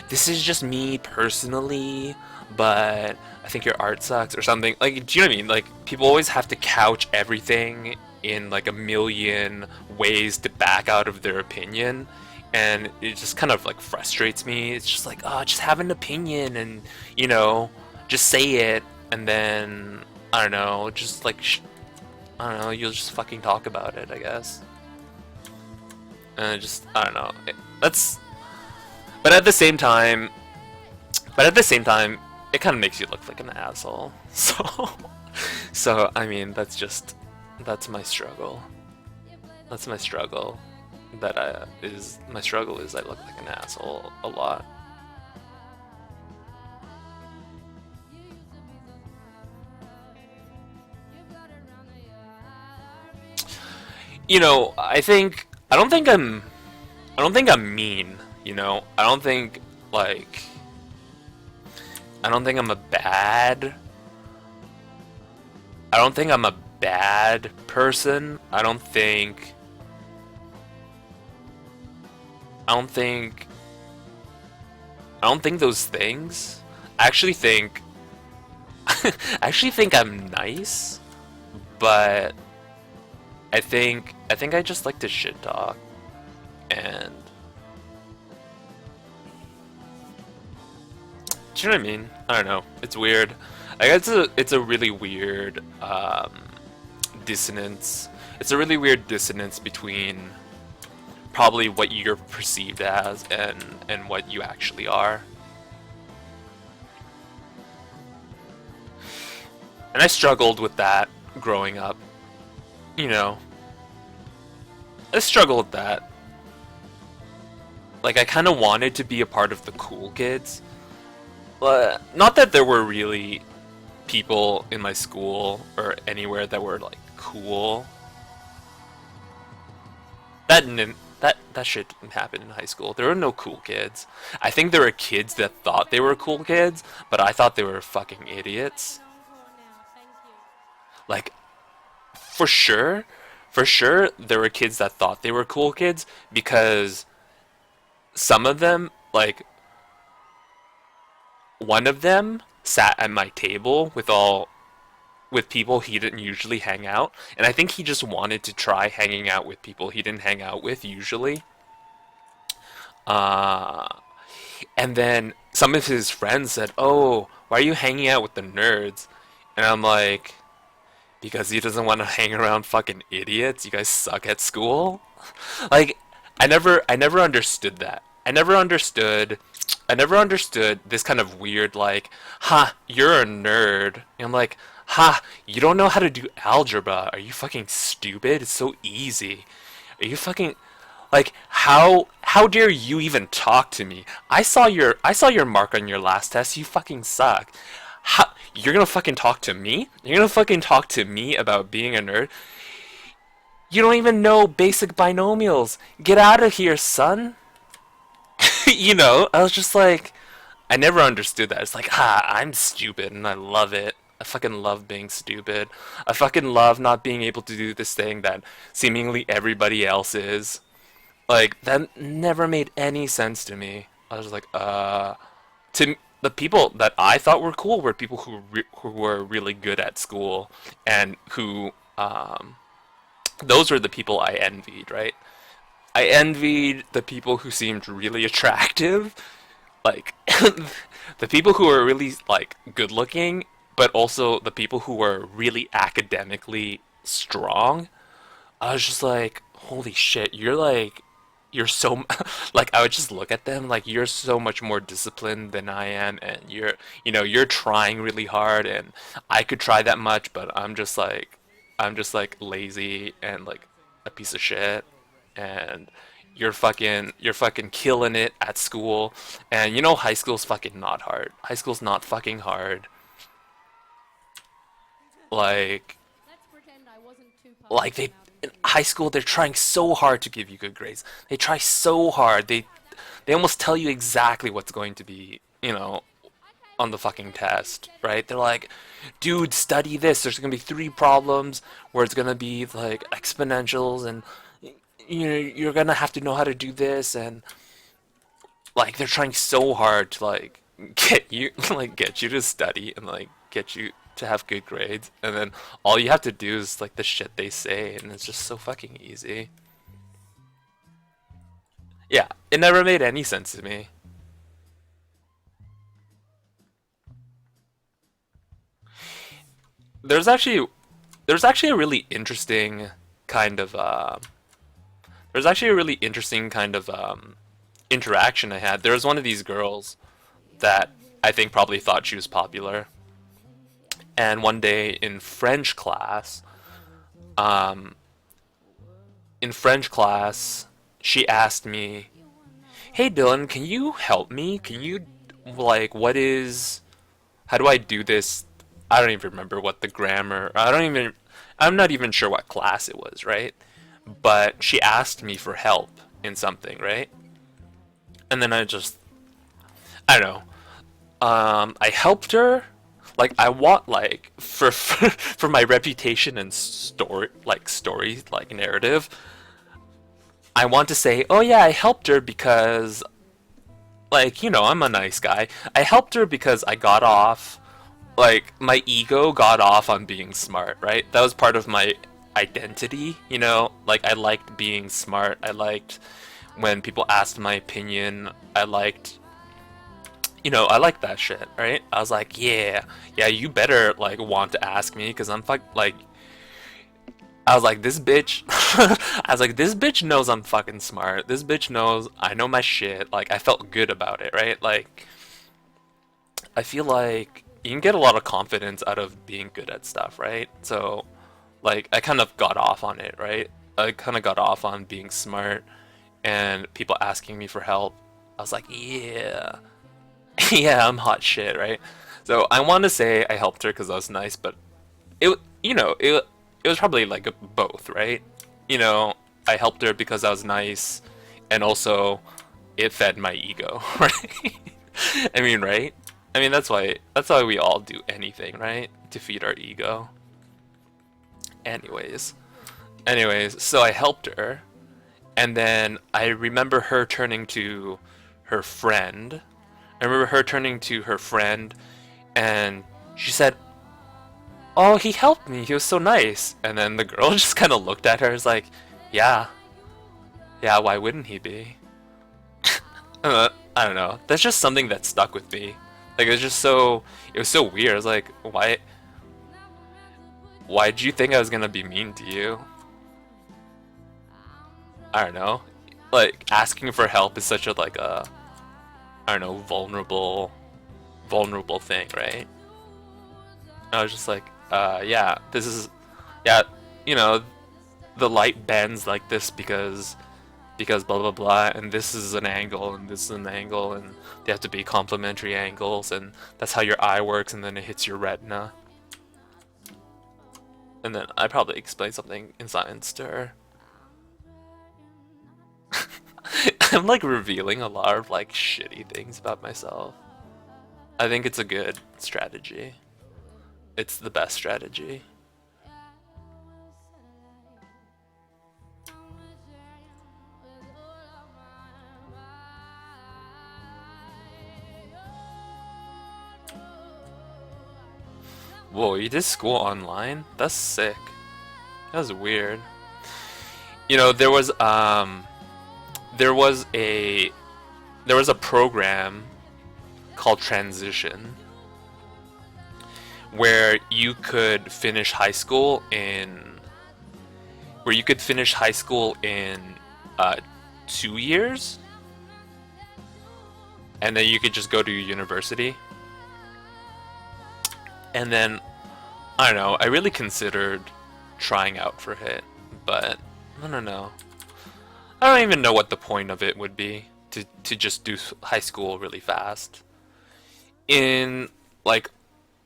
this is just me personally, but I think your art sucks or something. Like, do you know what I mean? Like, people always have to couch everything in like a million ways to back out of their opinion, and it just kind of like frustrates me. It's just like, oh, just have an opinion and, you know, just say it, and then, I don't know, just like, I don't know, you'll just fucking talk about it, I guess. And I don't know. But at the same time, it kind of makes you look like an asshole. So I mean, that's my struggle. That's my struggle. My struggle is I look like an asshole a lot. You know, I don't think I'm mean, you know? I don't think I'm a bad person. I don't think those things. I actually think I'm nice, but I think I just like to shit talk, and do you know what I mean? I don't know. It's weird. I guess it's a really weird dissonance. It's a really weird dissonance between probably what you're perceived as and what you actually are. And I struggled with that growing up. You know, I struggled with that. Like, I kind of wanted to be a part of the cool kids. But not that there were really people in my school or anywhere that were like cool. That shit didn't happen in high school. There were no cool kids. I think there were kids that thought they were cool kids, but I thought they were fucking idiots. Encore now. Thank you. Like, for sure, there were kids that thought they were cool kids because some of them, like, one of them sat at my table with people he didn't usually hang out, and I think he just wanted to try hanging out with people he didn't hang out with usually. And then some of his friends said, "Oh, why are you hanging out with the nerds?" And I'm like, because he doesn't want to hang around fucking idiots. You guys suck at school. Like, I never understood that. I never understood this kind of weird, like, ha, you're a nerd. And I'm like, ha, you don't know how to do algebra. Are you fucking stupid? It's so easy. Are you fucking, like, how dare you even talk to me? I saw your mark on your last test. You fucking suck. How, you're gonna fucking talk to me? You're gonna fucking talk to me about being a nerd? You don't even know basic binomials. Get out of here, son. You know, I was just like, I never understood that. It's like, I'm stupid and I love it. I fucking love being stupid. I fucking love not being able to do this thing that seemingly everybody else is. Like, that never made any sense to me. I was like, the people that I thought were cool were people who were really good at school and who, those were the people I envied, right? I envied the people who seemed really attractive, like the people who were really like good looking, but also the people who were really academically strong. I was just like, holy shit, you're so like, I would just look at them like, you're so much more disciplined than I am, and you're trying really hard, and I could try that much, but I'm just like lazy and like a piece of shit. And you're fucking killing it at school, and you know high school's fucking not hard. High school's not fucking hard. Like Let's pretend I wasn't too they in high school they're trying so hard to give you good grades. They try so hard. They almost tell you exactly what's going to be, on the fucking test, right? They're like, dude, study this. There's gonna be 3 problems where it's gonna be like exponentials, and you're gonna have to know how to do this, and like they're trying so hard to like get you to study and like get you to have good grades, and then all you have to do is like the shit they say, and it's just so fucking easy. Yeah, it never made any sense to me. There's actually a really interesting kind of interaction I had. There was one of these girls that I think probably thought she was popular, and one day in French class, she asked me, "Hey Dylan, can you help me? Can you, like, how do I do this?" I don't even remember what the grammar, I'm not even sure what class it was, right? But she asked me for help in something, right? And then I don't know. I helped her. Like, I want, like, for my reputation and story narrative, I want to say, oh yeah, I helped her because, like, I'm a nice guy. I helped her because I got off, like, my ego got off on being smart, right? That was part of my identity, like, I liked being smart. I liked when people asked my opinion. I liked that shit, right? I was like, yeah, you better, like, want to ask me, because I was like, this bitch, this bitch knows I'm fucking smart. This bitch knows I know my shit. Like, I felt good about it, right? Like, I feel like you can get a lot of confidence out of being good at stuff, right? So, like, I kind of got off on it, right? I kind of got off on being smart, and people asking me for help. I was like, yeah, yeah, I'm hot shit, right? So I want to say I helped her because I was nice, but it was probably like both, right? You know, I helped her because I was nice, and also it fed my ego, right? I mean, right? I mean, that's why we all do anything, right? To feed our ego. Anyways, so I helped her, and then I remember her turning to her friend. And she said, "Oh, he helped me. He was so nice." And then the girl just kind of looked at her, as like, "Yeah, why wouldn't he be?" I don't know. That's just something that stuck with me. Like it was so weird. I was like, why did you think I was gonna be mean to you? I don't know. Like asking for help is such a I don't know, vulnerable thing, right? I was just like, yeah, you know, the light bends like this because blah blah blah, and this is an angle and this is an angle, and they have to be complementary angles, and that's how your eye works, and then it hits your retina. And then I probably explained something in science to her. I'm like revealing a lot of like shitty things about myself. I think it's a good strategy. It's the best strategy. Whoa, you did school online? That's sick. That was weird. You know, there was a program called Transition where you could finish high school in 2 years, and then you could just go to university. And then I don't know, I really considered trying out for it, but I don't know. I don't even know what the point of it would be to just do high school really fast. In like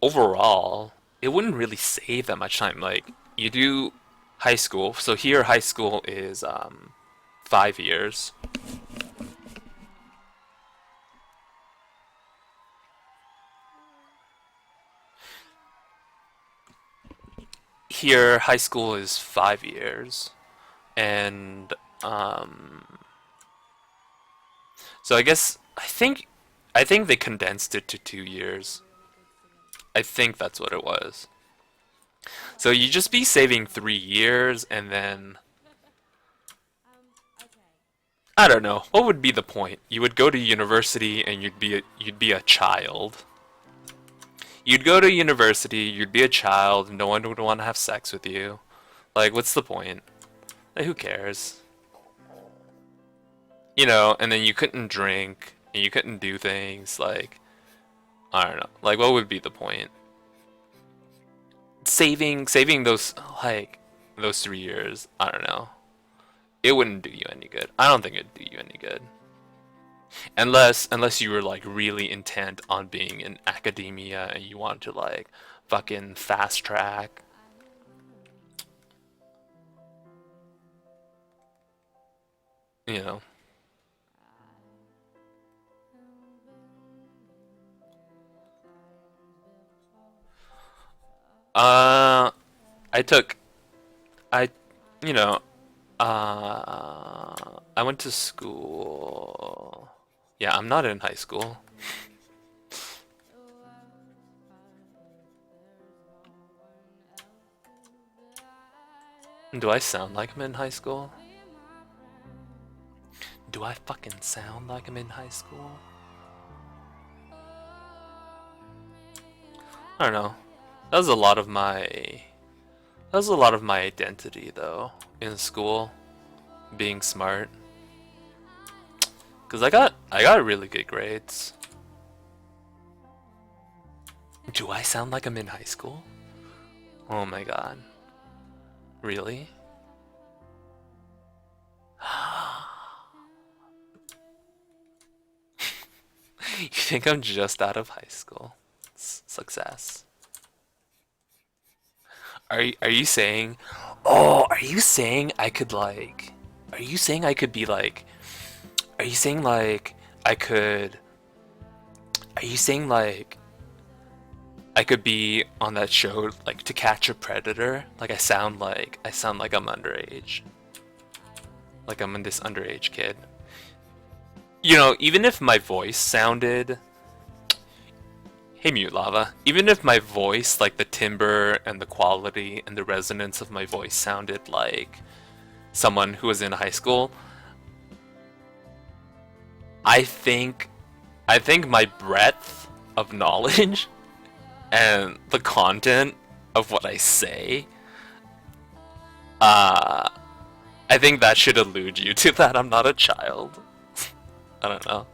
overall, it wouldn't really save that much time. Like you do high school, so here high school is 5 years. Here high school is 5 years, and so I think they condensed it to 2 years. I think that's what it was. So you just be saving 3 years, and then I don't know. What would be the point? You would go to university and you'd be a child. You'd go to university, you'd be a child, no one would want to have sex with you. Like, what's the point? Like, who cares? You know, and then you couldn't drink, and you couldn't do things, like, I don't know. Like, what would be the point? Saving those, like, those 3 years, I don't know. It wouldn't do you any good. I don't think it'd do you any good. Unless you were like really intent on being in academia and you want to like fucking fast track. You know. I you know, I went to school. Yeah, I'm not in high school. Do I sound like I'm in high school? Do I fucking sound like I'm in high school? I don't know. That was a lot of my identity though in school, being smart. Cause I got really good grades. Do I sound like I'm in high school? Oh my god. Really? You think I'm just out of high school? success. Are you saying, oh, are you saying I could like, are you saying I could be like, are you saying like I could, are you saying like I could be on that show like To Catch a Predator? Like I sound like I'm underage. Like I'm this underage kid. You know, even if my voice sounded, hey Mute Lava, even if my voice, like the timbre and the quality and the resonance of my voice sounded like someone who was in high school, I think my breadth of knowledge and the content of what I say, I think that should allude you to that I'm not a child. I don't know.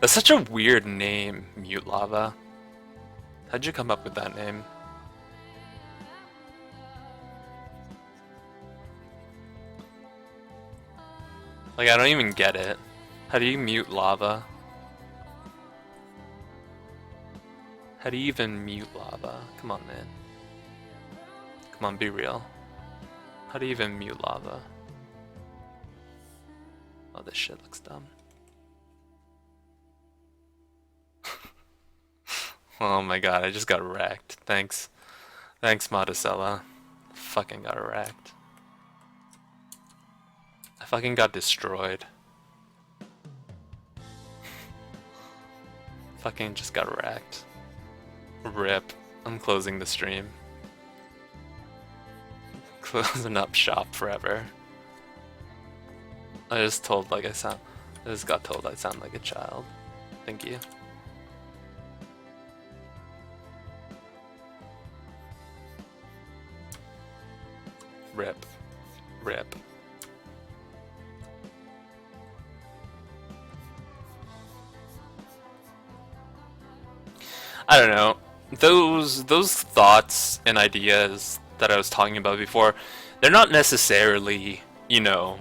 That's such a weird name, Mute Lava. How'd you come up with that name? Like, I don't even get it. How do you mute lava? How do you even mute lava? Come on, man. Come on, be real. How do you even mute lava? Oh, this shit looks dumb. Oh my god, I just got wrecked. Thanks. Thanks, Modicella. Fucking got wrecked. I fucking got destroyed. Fucking just got wrecked. RIP. I'm closing the stream. Closing up shop forever. I just got told I sound like a child. Thank you. RIP. RIP. I don't know. Those thoughts and ideas that I was talking about before, they're not necessarily, you know,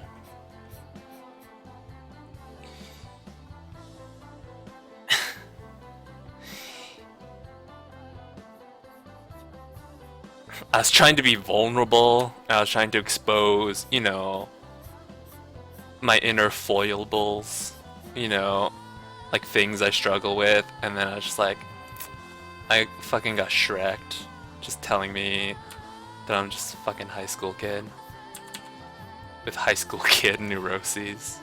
I was trying to be vulnerable. I was trying to expose, you know, my inner foibles, you know, like things I struggle with, and then I was just like, I fucking got shreked, just telling me that I'm just a fucking high school kid with high school kid neuroses.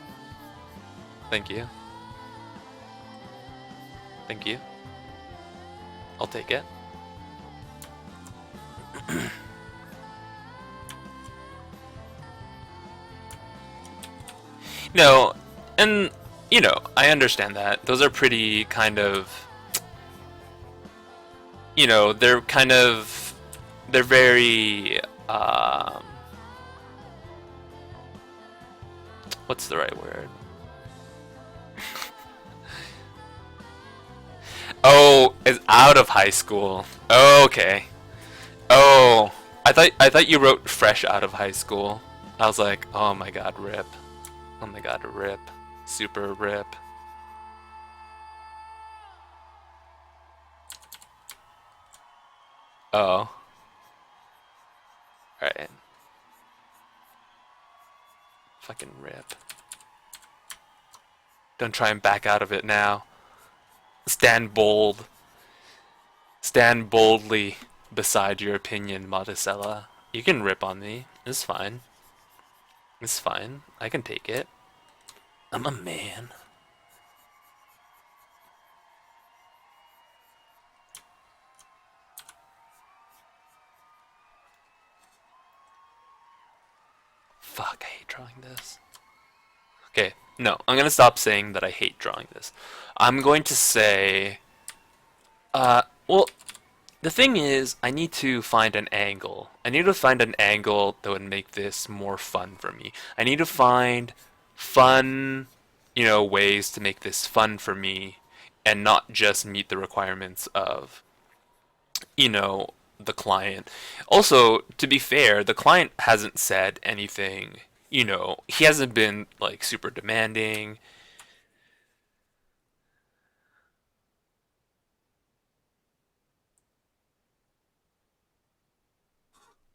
Thank you. Thank you. I'll take it. No, and you know, I understand that. Those are pretty kind of, you know, they're very, what's the right word? Oh, it's out of high school. Oh, okay. Oh, I thought you wrote fresh out of high school. I was like, oh my god, RIP. Oh my god, RIP. Super RIP. Oh. Alright. Fucking RIP. Don't try and back out of it now. Stand bold. Stand boldly beside your opinion, Modicella. You can rip on me. It's fine. It's fine. I can take it. I'm a man. Fuck, I hate drawing this. Okay, no, I'm gonna stop saying that I hate drawing this. I'm going to say, well, the thing is, I need to find an angle. I need to find an angle that would make this more fun for me. I need to find fun, you know, ways to make this fun for me and not just meet the requirements of, you know, the client. Also, to be fair, the client hasn't said anything, you know, he hasn't been like super demanding.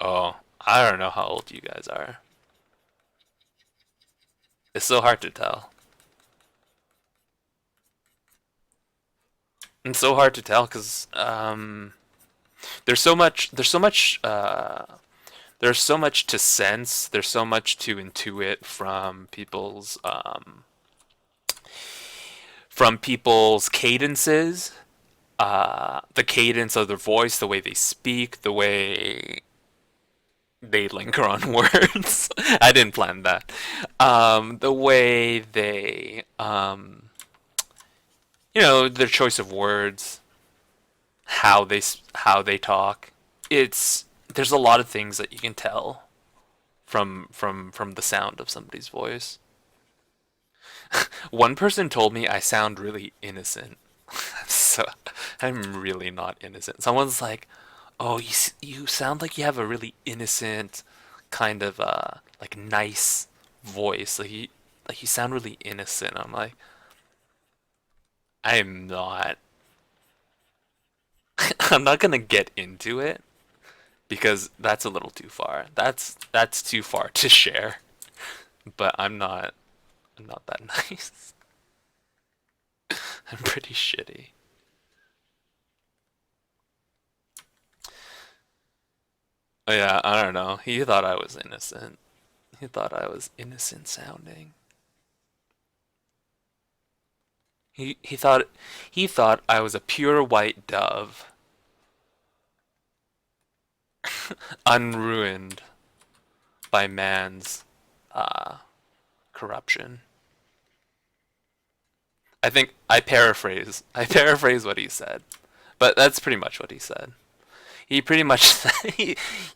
Oh, I don't know how old you guys are. It's so hard to tell. It's so hard to tell because there's so much to sense. There's so much to intuit from people's cadences, the cadence of their voice, the way they speak, the way they linger on words. I didn't plan that. The way they, you know, their choice of words, how they talk. There's a lot of things that you can tell from the sound of somebody's voice. One person told me I sound really innocent. So I'm really not innocent. Someone's like, "Oh, you sound like you have a really innocent kind of like nice voice. Like you sound really innocent." I'm like, I'm not. I'm not gonna get into it because that's a little too far. That's too far to share. But I'm not that nice. I'm pretty shitty. Oh, yeah, I don't know. He thought I was innocent. He thought I was innocent sounding. He thought I was a pure white dove, unruined by man's corruption. I think I paraphrase what he said, but that's pretty much what he said. He pretty much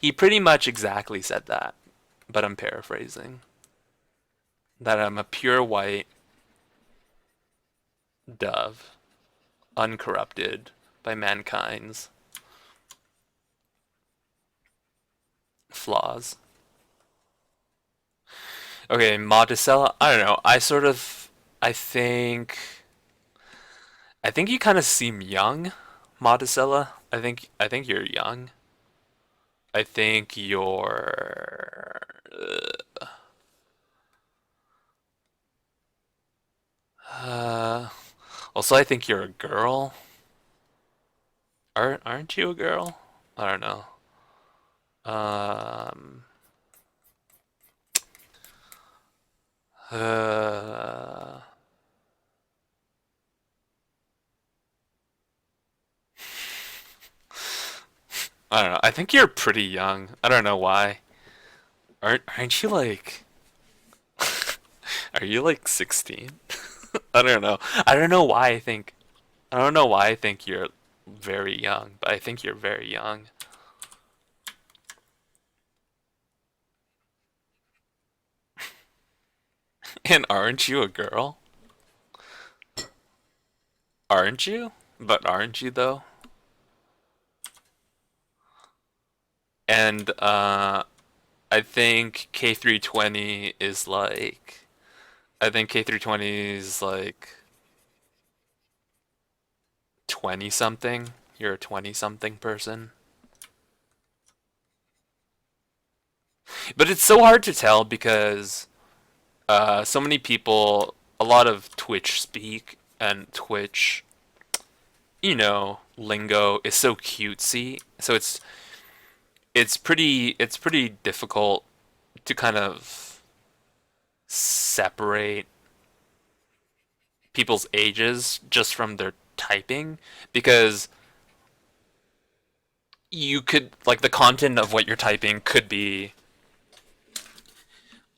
he pretty much exactly said that, but I'm paraphrasing. That I'm a pure white dove, uncorrupted by mankind's flaws. Okay, Monticello, I don't know. I think you kind of seem young, Monticello. I think you're young. I think you're uh also I think you're a girl. Aren't you a girl? I don't know. Um uh I don't know. I think you're pretty young. I don't know why. Aren't you like are you like 16? I don't know. I don't know why I don't know why I think you're very young, but I think you're very young. And aren't you a girl? Aren't you? But aren't you though? And I think K320 is like I think K320 is like 20 something. You're a 20 something person. But it's so hard to tell because so many people, a lot of Twitch speak and Twitch, you know, lingo is so cutesy. So it's pretty difficult to kind of separate people's ages just from their typing because you could like the content of what you're typing could be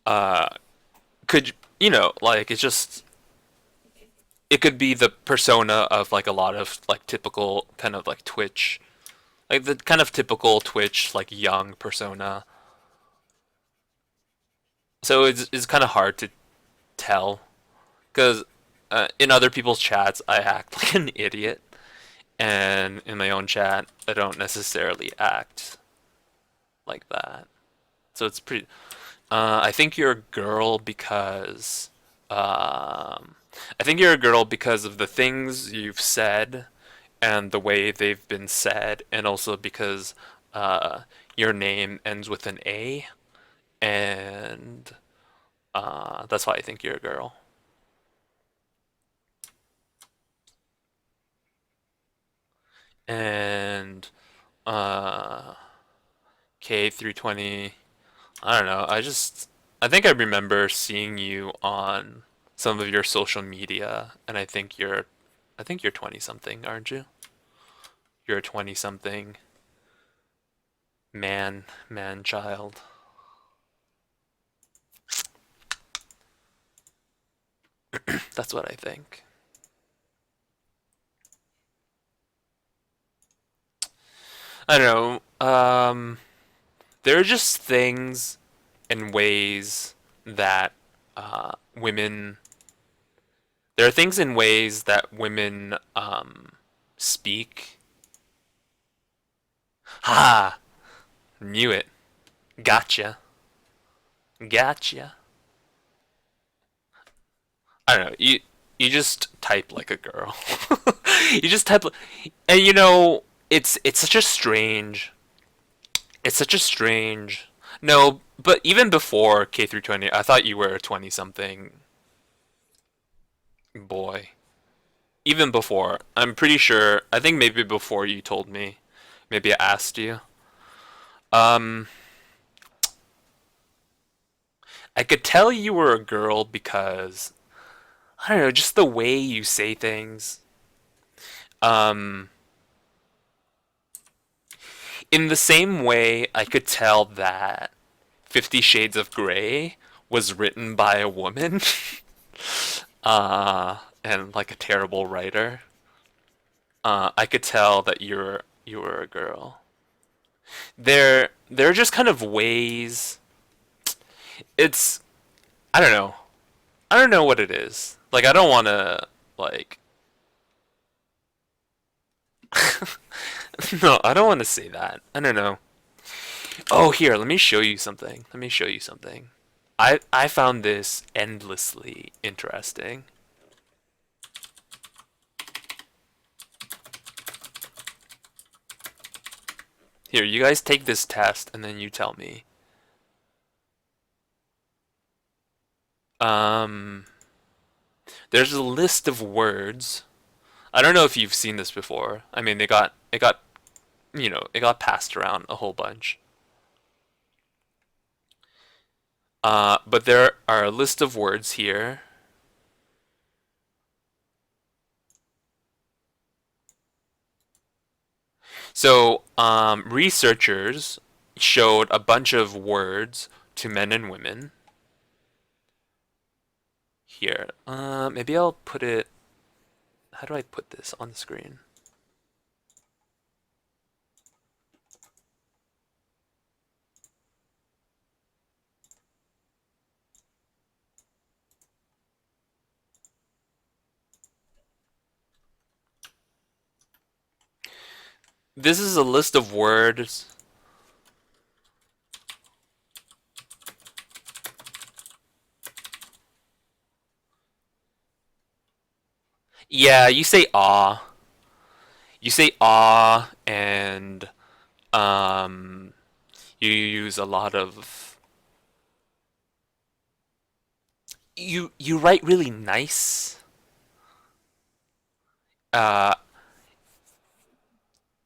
uh could you know like it could be the persona of like a lot of like typical kind of like Twitch like the kind of typical Twitch like young persona. So it's kind of hard to tell because in other people's chats I act like an idiot and in my own chat, I don't necessarily act like that. So it's pretty. I think you're a girl because. I think you're a girl because of the things you've said and the way they've been said, and also because your name ends with an A, and that's why I think you're a girl. And K320, I don't know. I think I remember seeing you on some of your social media, and I think you're 20 something, aren't you? You're a 20 something man child. That's what I think. I don't know. There are just things and ways that women. There are things and ways that women speak. Ha! Knew it. Gotcha. Gotcha. I don't know. You just type like a girl. You just type, and you know, it's such a strange. It's such a strange. No, but even before K320, I thought you were a 20 something boy. Even before, I'm pretty sure. I think maybe before you told me. Maybe I asked you. Um, I could tell you were a girl because I don't know, just the way you say things. Um, in the same way, I could tell that 50 Shades of Grey was written by a woman, and like a terrible writer. I could tell that you were a girl. There are just kind of ways. It's I don't know. I don't know what it is. Like I don't want to like. No, I don't want to say that. I don't know. Oh, here, let me show you something. Let me show you something. I found this endlessly interesting. Here, you guys take this test and then you tell me. There's a list of words. I don't know if you've seen this before. I mean, it got passed around a whole bunch. But there are a list of words here. So, researchers showed a bunch of words to men and women. Here, maybe I'll put it. How do I put this on the screen? This is a list of words. Yeah, you say ah. You say ah, and you use a lot of. You write really nice. Uh,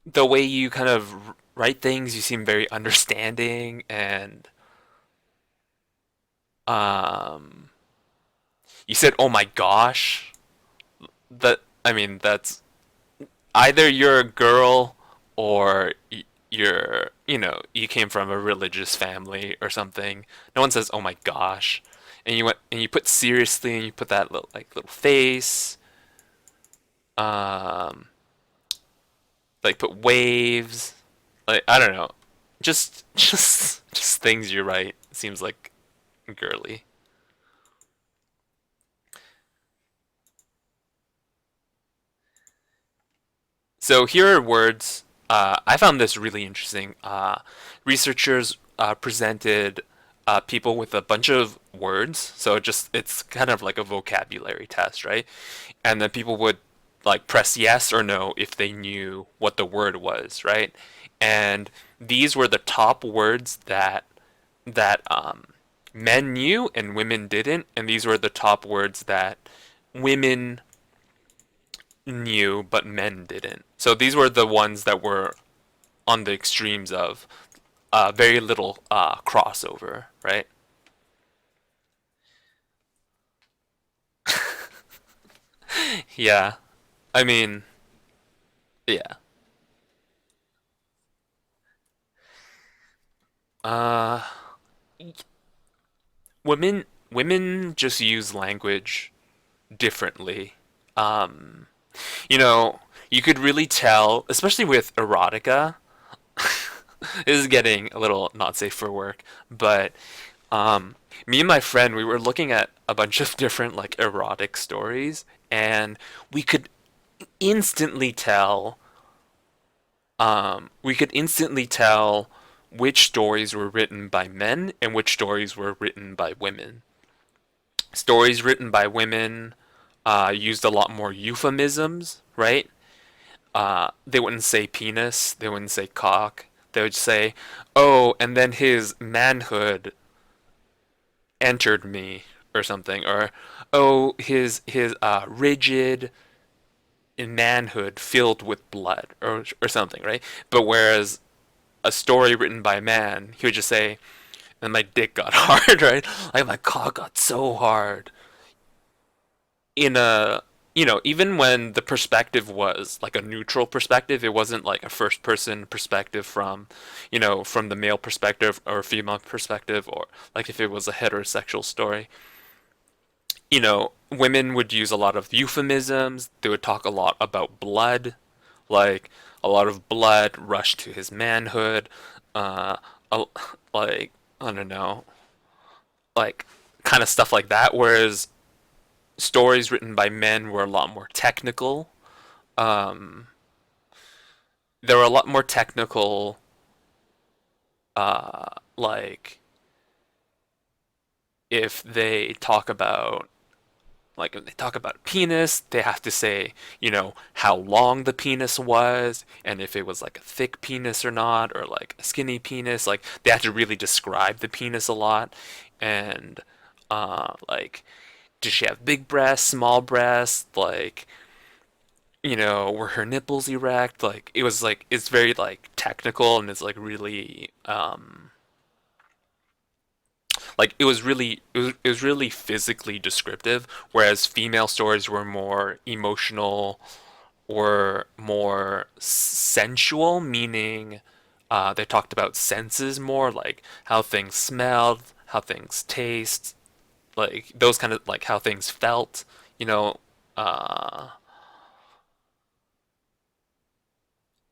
the way you kind of write things, you seem very understanding, and um, you said, "Oh my gosh." That I mean, that's either you're a girl or you're, you came from a religious family or something. No one says, "Oh my gosh," and you put seriously, and you put that little face. Um, like put waves. Like I don't know, just things you write seems like girly. So here are words. I found this really interesting. Researchers presented people with a bunch of words, so it's kind of like a vocabulary test, right? And then people would like press yes or no if they knew what the word was, right? And these were the top words that men knew and women didn't, and these were the top words that women knew but men didn't. So these were the ones that were on the extremes of very little crossover, right? Yeah, I mean, yeah. Uh, women just use language differently. Um, you know, you could really tell, especially with erotica. This is getting a little not safe for work, but um, me and my friend, we were looking at a bunch of different like erotic stories, and we could instantly tell, we could instantly tell which stories were written by men and which stories were written by women. Stories written by women used a lot more euphemisms, right? They wouldn't say penis, they wouldn't say cock. They would say, "Oh, and then his manhood entered me," or something, or "Oh, his rigid manhood filled with blood," or something, right? But whereas a story written by a man, he would just say, "And my dick got hard," right? Like my cock got so hard. In a Even when the perspective was like a neutral perspective, it wasn't like a first person perspective from from the male perspective or female perspective, or like if it was a heterosexual story. Women would use a lot of euphemisms. They would talk a lot about blood, like a lot of blood rushed to his manhood, uh a- like I don't know, like kind of stuff like that, whereas stories written by men were a lot more technical. Um, there were a lot more technical, like if they talk about if they talk about penis, they have to say, how long the penis was, and if it was like a thick penis or not, or like a skinny penis. Like they have to really describe the penis a lot, and like, did she have big breasts, small breasts, like were her nipples erect? Like it was like it's very like technical, and it's like really like it was really physically descriptive, whereas female stories were more emotional or more sensual, meaning they talked about senses more, like how things smelled, how things taste, like those kind of like how things felt, you know, uh,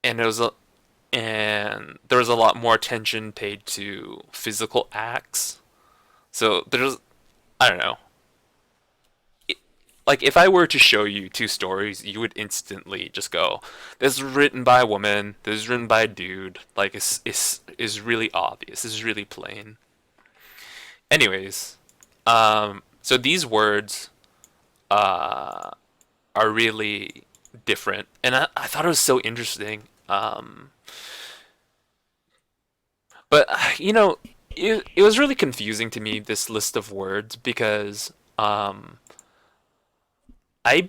and there was a lot more attention paid to physical acts. So there's, I don't know, it, like if I were to show you two stories, you would instantly just go, "This is written by a woman. This is written by a dude." Like it's really obvious. It's really plain. Anyways, so these words uh are really different, and I thought it was so interesting. But it was really confusing to me, this list of words, because I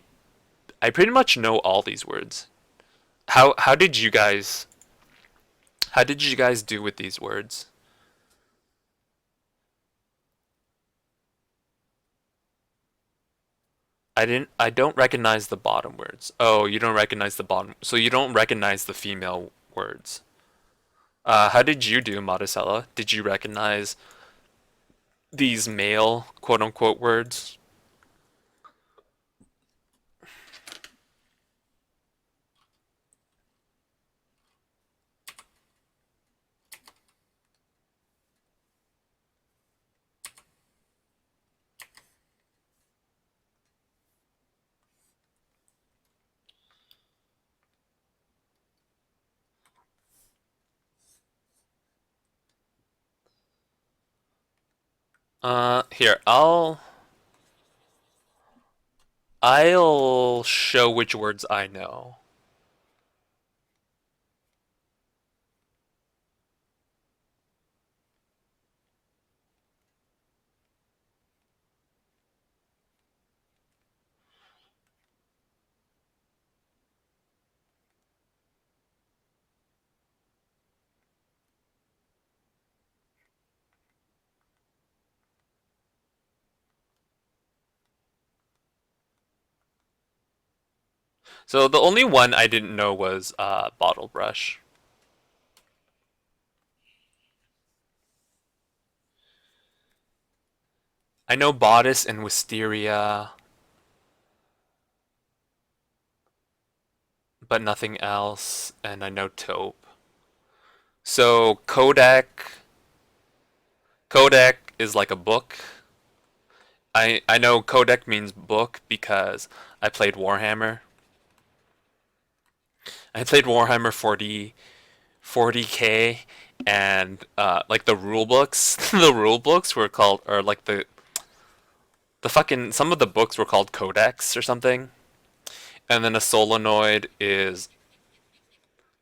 I pretty much know all these words. How did you guys do with these words? I don't recognize the bottom words. Oh, you don't recognize the bottom. So you don't recognize the female words. How did you do, Maricela? Did you recognize these male quote unquote words? Here, I'll show which words I know. So the only one I didn't know was bottle brush. I know bodice and wisteria, but nothing else, and I know taupe. So Codec is like a book. I know codec means book because I played Warhammer. I played Warhammer 40K, and like the rule books, the rule books were called, or like the fucking, some of the books were called codex or something. And then a solenoid is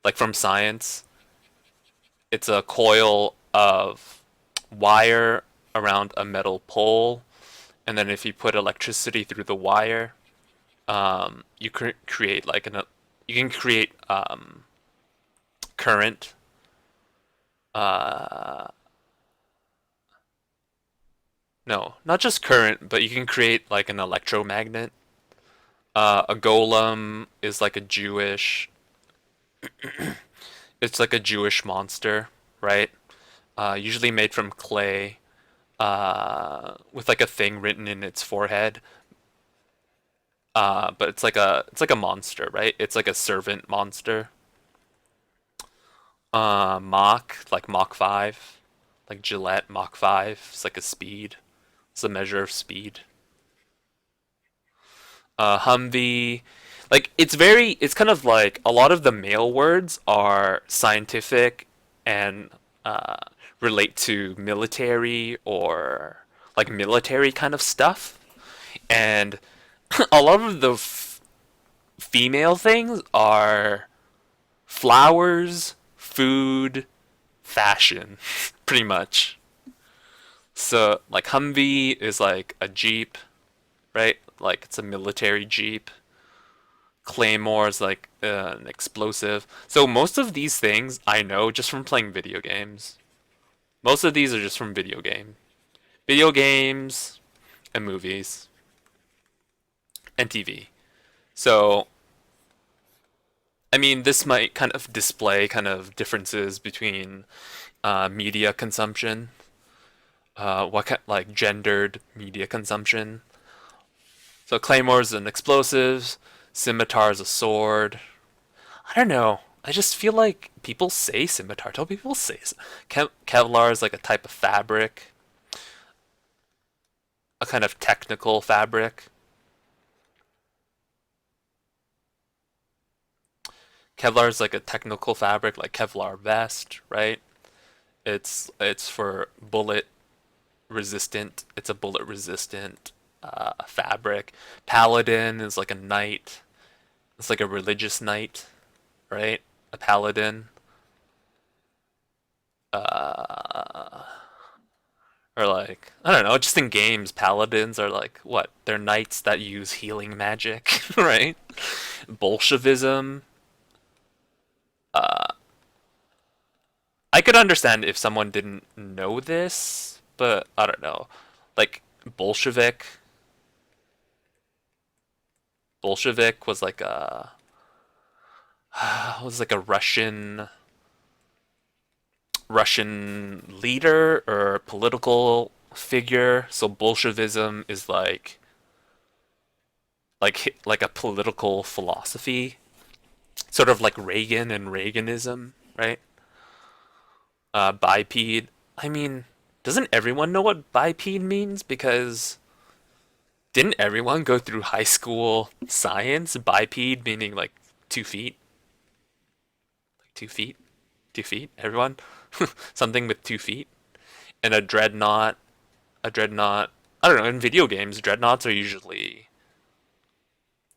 like from science. It's a coil of wire around a metal pole, and then if you put electricity through the wire, you create like you can create current. No, not just current, but you can create like an electromagnet. A golem is like a Jewish. It's like a Jewish monster, right? Usually made from clay, with like a thing written in its forehead. But it's like a monster, right? It's like a servant monster. Mach 5, like Gillette Mach 5. It's like a speed. It's a measure of speed. Humvee, like it's kind of like a lot of the male words are scientific and relate to military or like military kind of stuff, and a lot of the female things are flowers, food, fashion, pretty much. So like Humvee is like a Jeep, right? Like it's a military Jeep. Claymore is like an explosive. So most of these things I know just from playing video games. Most of these are just from video games, and movies, and TV. So I mean, this might kind of display kind of differences between media consumption, what kind, like gendered media consumption. So Claymore is an explosive, scimitar is a sword. I don't know. I just feel like people say scimitar. Don't people say Kevlar is like a type of fabric, a kind of technical fabric. Kevlar is like a technical fabric, like Kevlar vest, right? It's for bullet resistant. It's a bullet resistant fabric. Paladin is like a knight. It's like a religious knight, right? A paladin. Or like, I don't know, just in games, paladins are like, what? They're knights that use healing magic, right? Bolshevism. I could understand if someone didn't know this, but I don't know. Like, Bolshevik was like a Russian leader or political figure. So Bolshevism is like a political philosophy, sort of like Reagan and Reaganism, right? Bipede. I mean, doesn't everyone know what biped means? Because didn't everyone go through high school science? Bipede meaning like 2 feet, like 2 feet, 2 feet. Everyone, something with 2 feet, and a dreadnought. a dreadnought. I don't know. In video games, dreadnoughts are usually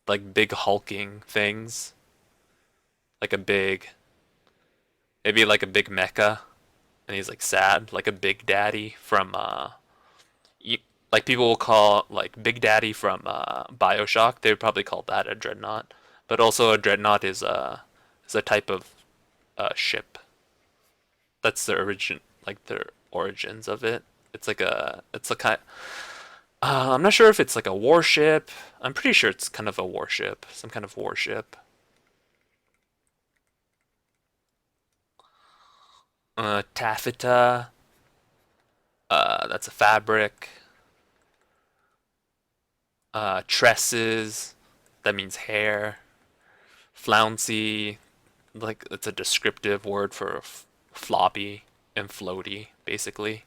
like big hulking things, like a big, maybe like a big mecha, and he's like sad, like a Big Daddy from like people will call like Big Daddy from BioShock. They would probably call that a dreadnought, but also a dreadnought is a type of ship. That's the origin, like the origins of it. It's a kind. I'm not sure if it's like a warship. I'm pretty sure it's kind of a warship, some kind of warship. Taffeta. That's a fabric. Tresses. That means hair. Flouncy. Like it's a descriptive word for floppy and floaty, basically.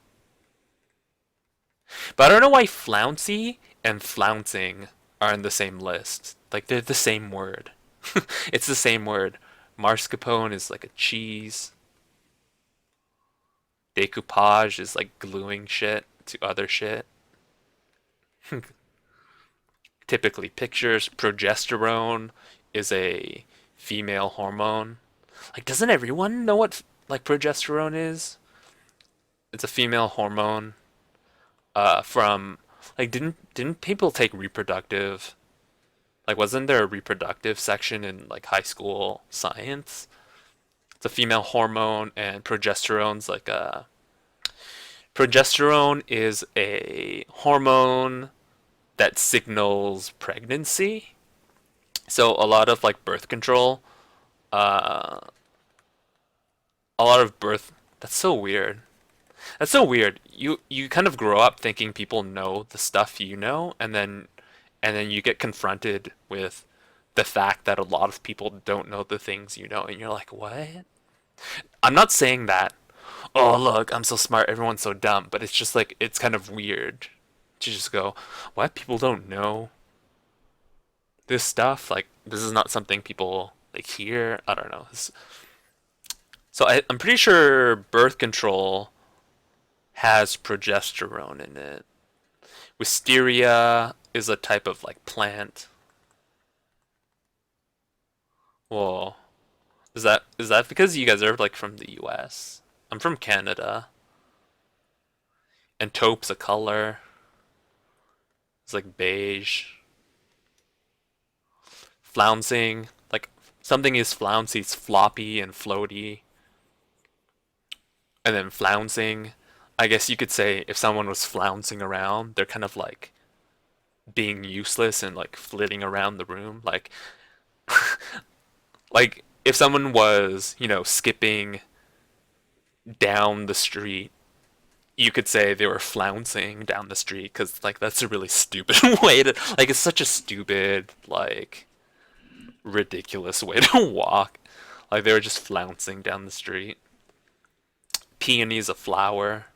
But I don't know why flouncy and flouncing are in the same list. Like they're the same word. It's the same word. Mascarpone is like a cheese. Decoupage is like gluing shit to other shit. Typically pictures. Progesterone is a female hormone. Like, doesn't everyone know what like progesterone is? It's a female hormone. From like didn't people take reproductive? Like, wasn't there a reproductive section in like high school science? It's a female hormone, and progesterone's like a progesterone is a hormone that signals pregnancy. So a lot of like birth control, uh, a lot of birth. That's so weird. That's so weird. You kind of grow up thinking people know the stuff you know, and then you get confronted with the fact that a lot of people don't know the things you know, and you're like, what? I'm not saying that, oh look, I'm so smart, everyone's so dumb, but it's just like it's kind of weird to just go, what? People don't know this stuff? Like this is not something people like hear. I don't know. So I'm pretty sure birth control has progesterone in it. Wisteria is a type of like plant. Whoa. Is that because you guys are like from the US? I'm from Canada. And taupe's a color. It's like beige. Flouncing, like something is flouncy, it's floppy and floaty. And then flouncing, I guess you could say if someone was flouncing around, they're kind of like being useless and like flitting around the room. Like if someone was, skipping down the street, you could say they were flouncing down the street because like that's a really stupid way to like it's such a stupid like ridiculous way to walk. Like they were just flouncing down the street. Peony's a flower.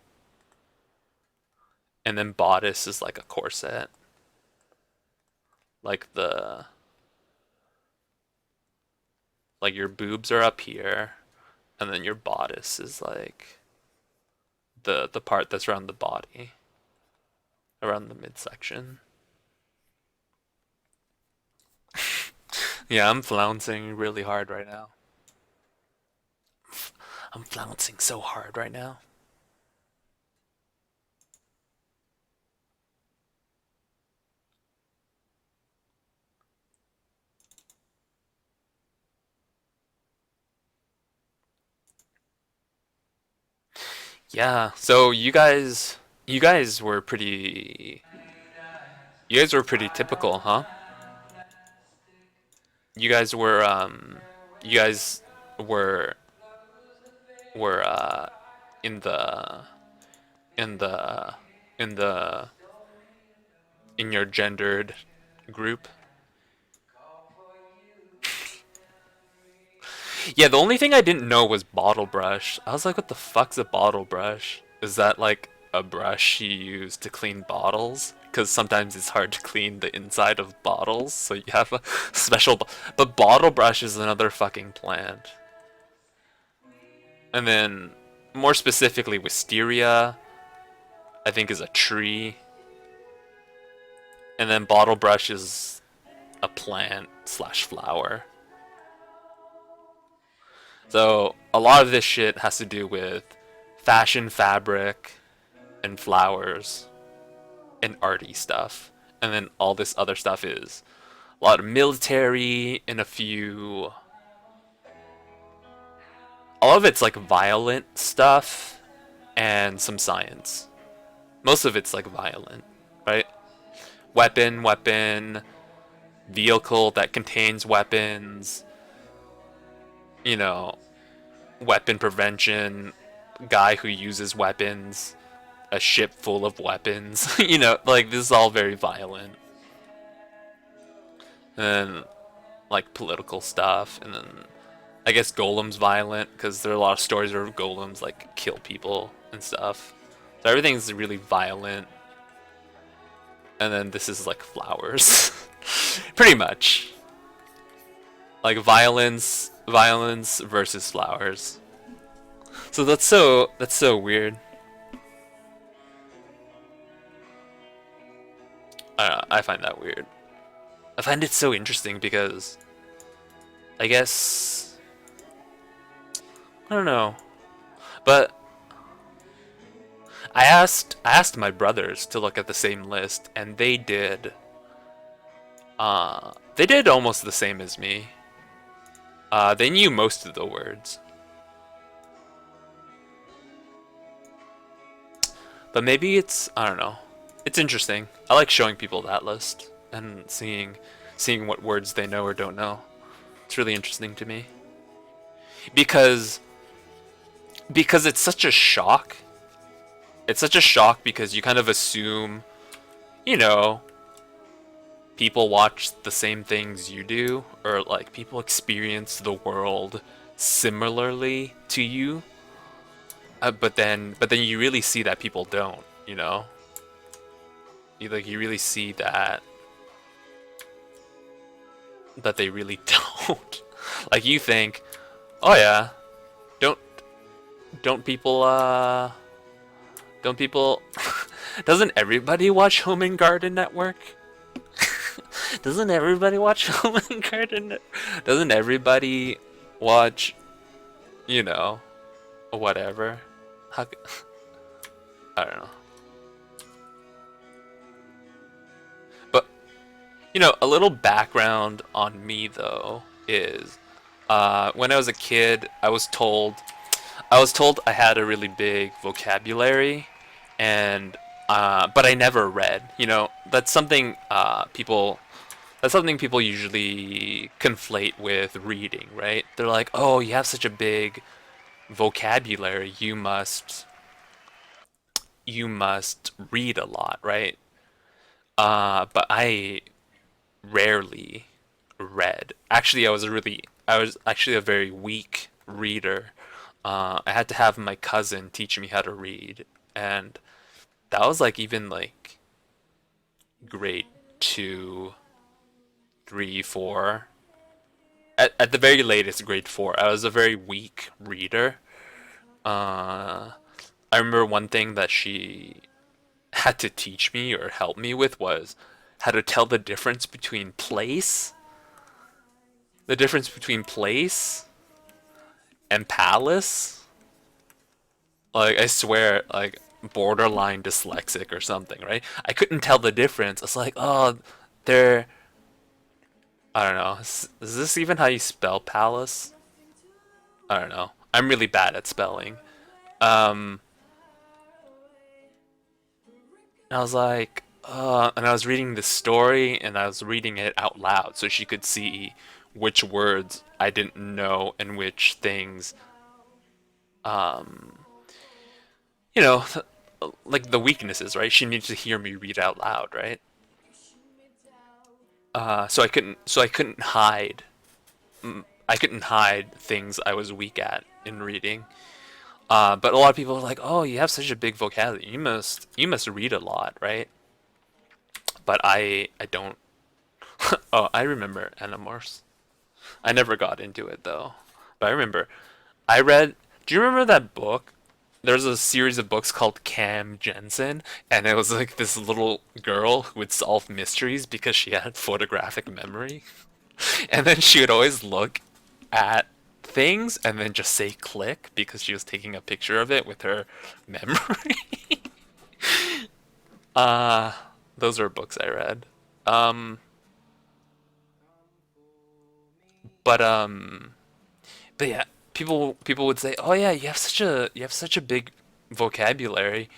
And then bodice is like a corset. Like your boobs are up here, and then your bodice is like the part that's around the body, around the midsection. Yeah, I'm flouncing really hard right now. I'm flouncing so hard right now. Yeah, so you guys were pretty typical, huh? You guys were you guys were were in the in the in the in your gendered group. Yeah, the only thing I didn't know was bottle brush. I was like, what the fuck's a bottle brush? Is that like a brush you use to clean bottles? Because sometimes it's hard to clean the inside of bottles, so you have a special. But bottle brush is another fucking plant. And then, more specifically, wisteria. I think, is a tree. And then bottle brush is a plant slash flower. So a lot of this shit has to do with fashion, fabric, and flowers, and arty stuff. And then all this other stuff is a lot of military and a few... All of it's like violent stuff and some science. Most of it's like violent, right? Weapon, vehicle that contains weapons, you know, weapon prevention, guy who uses weapons, a ship full of weapons, you know, like this is all very violent. And then, like, political stuff, and then I guess Golem's violent, because there are a lot of stories where Golems, like, kill people and stuff. So everything's really violent. And then this is, like, flowers. Pretty much. Like, violence versus flowers. So that's so weird. I don't know, I find that weird. I find it so interesting because I guess I don't know. But I asked my brothers to look at the same list, and they did almost the same as me. They knew most of the words. But maybe it's, I don't know. It's interesting. I like showing people that list and seeing what words they know or don't know. It's really interesting to me. Because it's such a shock. It's such a shock because you kind of assume, you know, people watch the same things you do, or like people experience the world similarly to you. But then you really see that people don't, you know? You really see that they really don't. Like, you think, oh yeah, don't people doesn't everybody watch Home and Garden Network? Doesn't everybody watch Home and Garden Network? Doesn't everybody watch, you know, whatever? I don't know. But, you know, a little background on me though is when I was a kid, I was told I had a really big vocabulary, and but I never read. You know, that's something people usually conflate with reading, right? They're like, "Oh, you have such a big vocabulary, you must read a lot, right?" But I rarely read. Actually, I was actually a very weak reader. I had to have my cousin teach me how to read, and that was like even like grade 2, 3, 4. At the very latest, grade 4. I was a very weak reader. I remember one thing that she had to teach me or help me with was how to tell the difference between place. The difference between place and palace. Like, I swear, like, borderline dyslexic or something, right? I couldn't tell the difference. It's like, oh, they're... I don't know. Is this even how you spell palace? I don't know. I'm really bad at spelling. And I was like, and I was reading this story, and I was reading it out loud so she could see which words I didn't know and which things, you know, like the weaknesses, right? She needed to hear me read out loud, right? So I couldn't hide. I couldn't hide things I was weak at in reading. But a lot of people are like, "Oh, you have such a big vocabulary. You must read a lot, right?" But I don't. Oh, I remember Animorphs. I never got into it though. But I remember I read. Do you remember that book there's a series of books called Cam Jensen, and it was like this little girl who would solve mysteries because she had photographic memory. And then she would always look at things and then just say click because she was taking a picture of it with her memory. uh those are books I read. Um but but yeah, people would say, "Oh yeah, you have such a big vocabulary."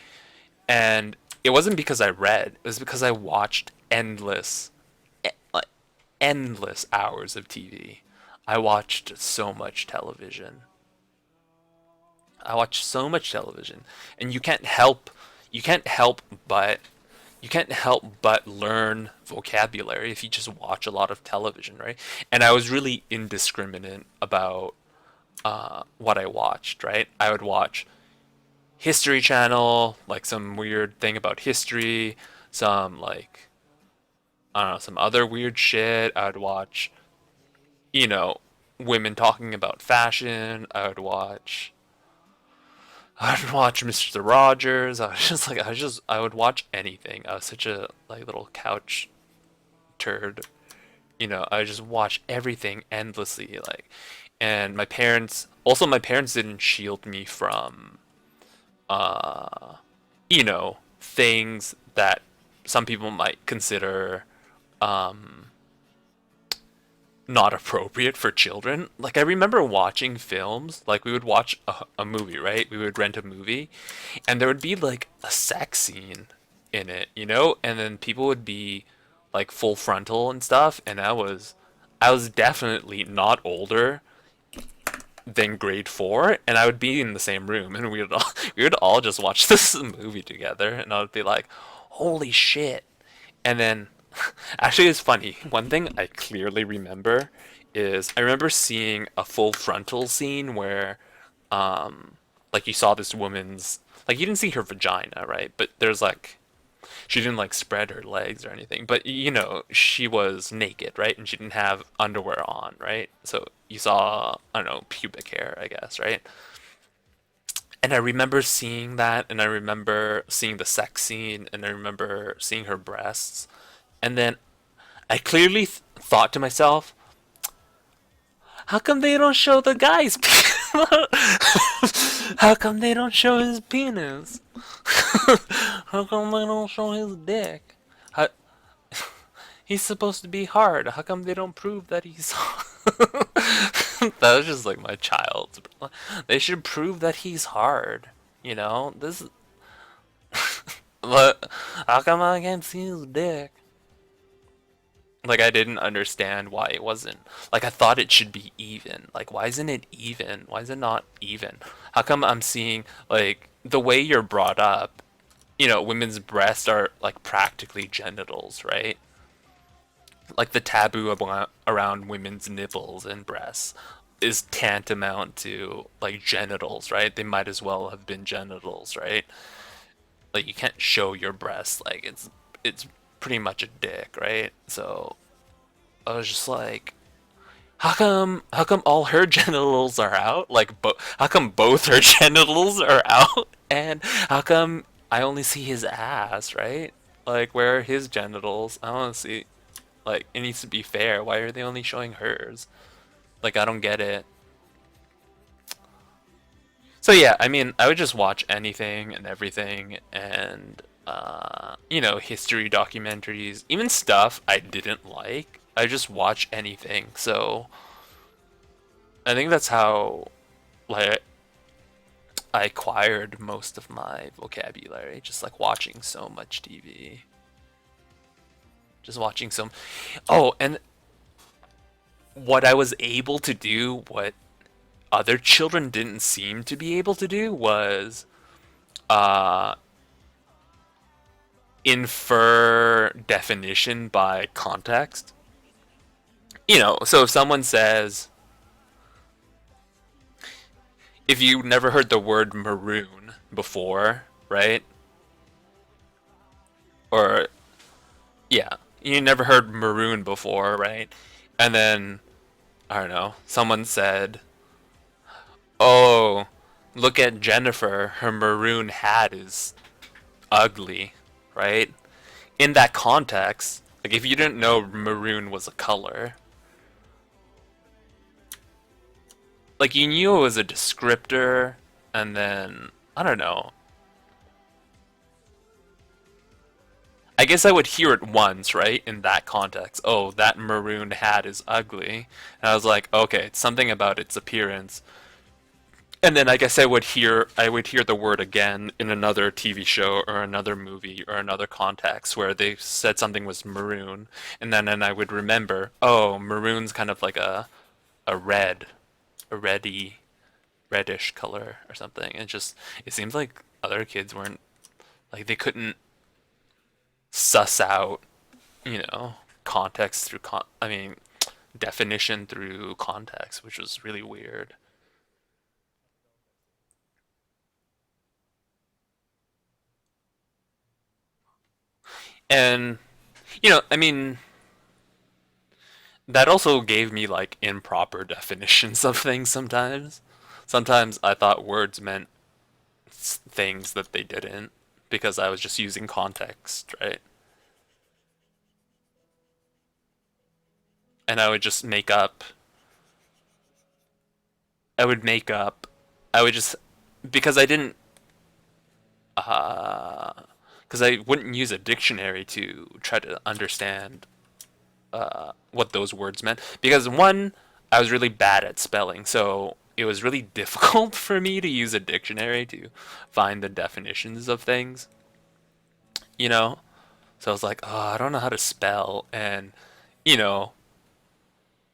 And it wasn't because I read, it was because I watched like endless hours of TV. I watched so much television. I watched so much television, and you can't help but you can't help but learn vocabulary if you just watch a lot of television, right? And I was really indiscriminate about what I watched, right? I would watch History Channel, like some weird thing about history, some like I don't know, some other weird shit. I would watch, you know, women talking about fashion. I would watch Mr. Rogers. I would watch anything. I was such a like little couch turd. I would just watch everything endlessly, like, and my parents didn't shield me from uh things that some people might consider um not appropriate for children. Like I remember watching films, like we would watch a movie, right? We would rent a movie and there would be like a sex scene in it, and then people would be like full frontal and stuff, and I was definitely not older than grade 4, and I would be in the same room and we would all just watch this movie together, and I would be like, "Holy shit." And then actually, it's funny. One thing I clearly remember is I remember seeing a full frontal scene where, like you saw this woman's, like you didn't see her vagina, right? But there's like, she didn't like spread her legs or anything, but she was naked, right? And she didn't have underwear on, right? So you saw, I don't know, pubic hair, I guess, right? And I remember seeing that, and I remember seeing the sex scene, and I remember seeing her breasts. And then I clearly thought to myself, how come they don't show the guy's penis? How come they don't show his penis? How come they don't show his dick? How, he's supposed to be hard. How come they don't prove that he's That was just like my child's. They should prove that he's hard. This. But how come I can't see his dick? Like I didn't understand why it wasn't. Like I thought it should be even. Like why isn't it even? Why is it not even? How come I'm seeing like the way you're brought up, women's breasts are like practically genitals, right? Like the taboo around women's nipples and breasts is tantamount to like genitals, right? They might as well have been genitals, right? Like you can't show your breasts, like it's pretty much a dick, right? So I was just like, how come all her genitals are out? Like how come both her genitals are out? And how come I only see his ass, right? Like where are his genitals? I want to see, like, it needs to be fair. Why are they only showing hers? Like I don't get it. So yeah, I mean, I would just watch anything and everything, and history documentaries, even stuff I didn't like. I just watch anything. So I think that's how, like, I acquired most of my vocabulary, just like watching so much TV. Just watching some. Oh, and what I was able to do, what other children didn't seem to be able to do, was infer definition by context. So if someone says, if you never heard the word maroon before, right? Or, yeah, you never heard maroon before, right? And then, I don't know, someone said, oh, look at Jennifer, her maroon hat is ugly, right? In that context, like if you didn't know maroon was a color, like you knew it was a descriptor, and then I don't know. I guess I would hear it once, right? In that context. Oh, that maroon hat is ugly. And I was like, okay, it's something about its appearance. And then I guess I would hear the word again in another TV show or another movie or another context where they said something was maroon, and then I would remember, oh, maroon's kind of like a reddish color or something. And it seems like other kids weren't like they couldn't suss out, context through definition through context, which was really weird. And that also gave me like improper definitions of things sometimes. Sometimes I thought words meant things that they didn't because I was just using context, right? And I would just make up. I would make up. I would just because I didn't because I wouldn't use a dictionary to try to understand what those words meant. Because one, I was really bad at spelling, so it was really difficult for me to use a dictionary to find the definitions of things. So I was like, oh, I don't know how to spell, and you know,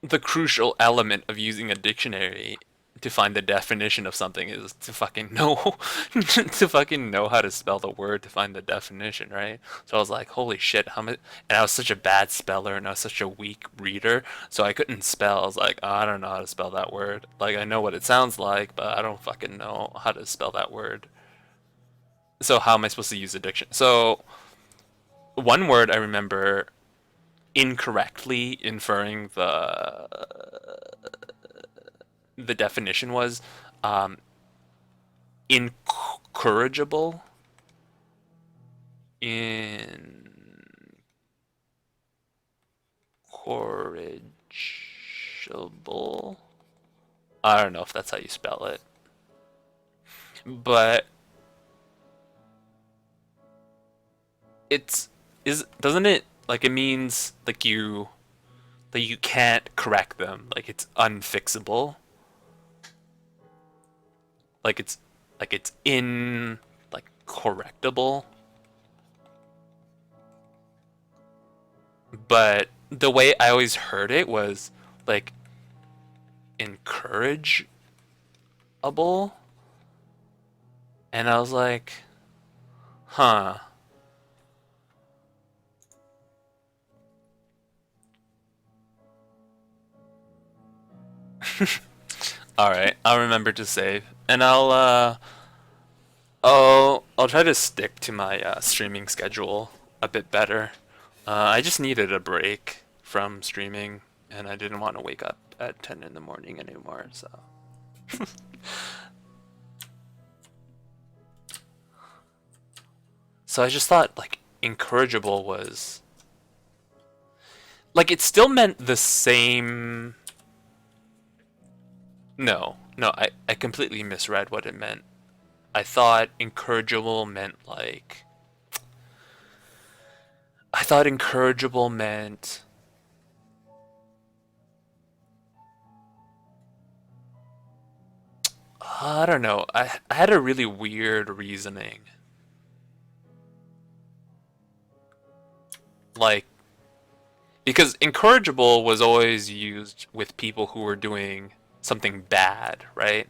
the crucial element of using a dictionary to find the definition of something is to fucking know to fucking know how to spell the word to find the definition, right? So I was like, holy shit, how much? And I was such a bad speller and I was such a weak reader, so I couldn't spell. I was like, oh, I don't know how to spell that word. Like I know what it sounds like, but I don't fucking know how to spell that word. So how am I supposed to use a dictionary? So one word I remember incorrectly inferring the definition was incorrigible. Incorrigible. I don't know if that's how you spell it, but doesn't it, like, it means like you can't correct them, like it's unfixable, like it's in like correctable. But the way I always heard it was like encourageable, and I was like, huh. Alright, I'll remember to save. And I'll try to stick to my streaming schedule a bit better. I just needed a break from streaming, and I didn't want to wake up at 10 in the morning anymore, so. So I just thought, like, incorrigible was... like, it still meant the same... No, I completely misread what it meant. I thought incorrigible meant like... I thought incorrigible meant... I don't know. I had a really weird reasoning. Like, because incorrigible was always used with people who were doing something bad, right?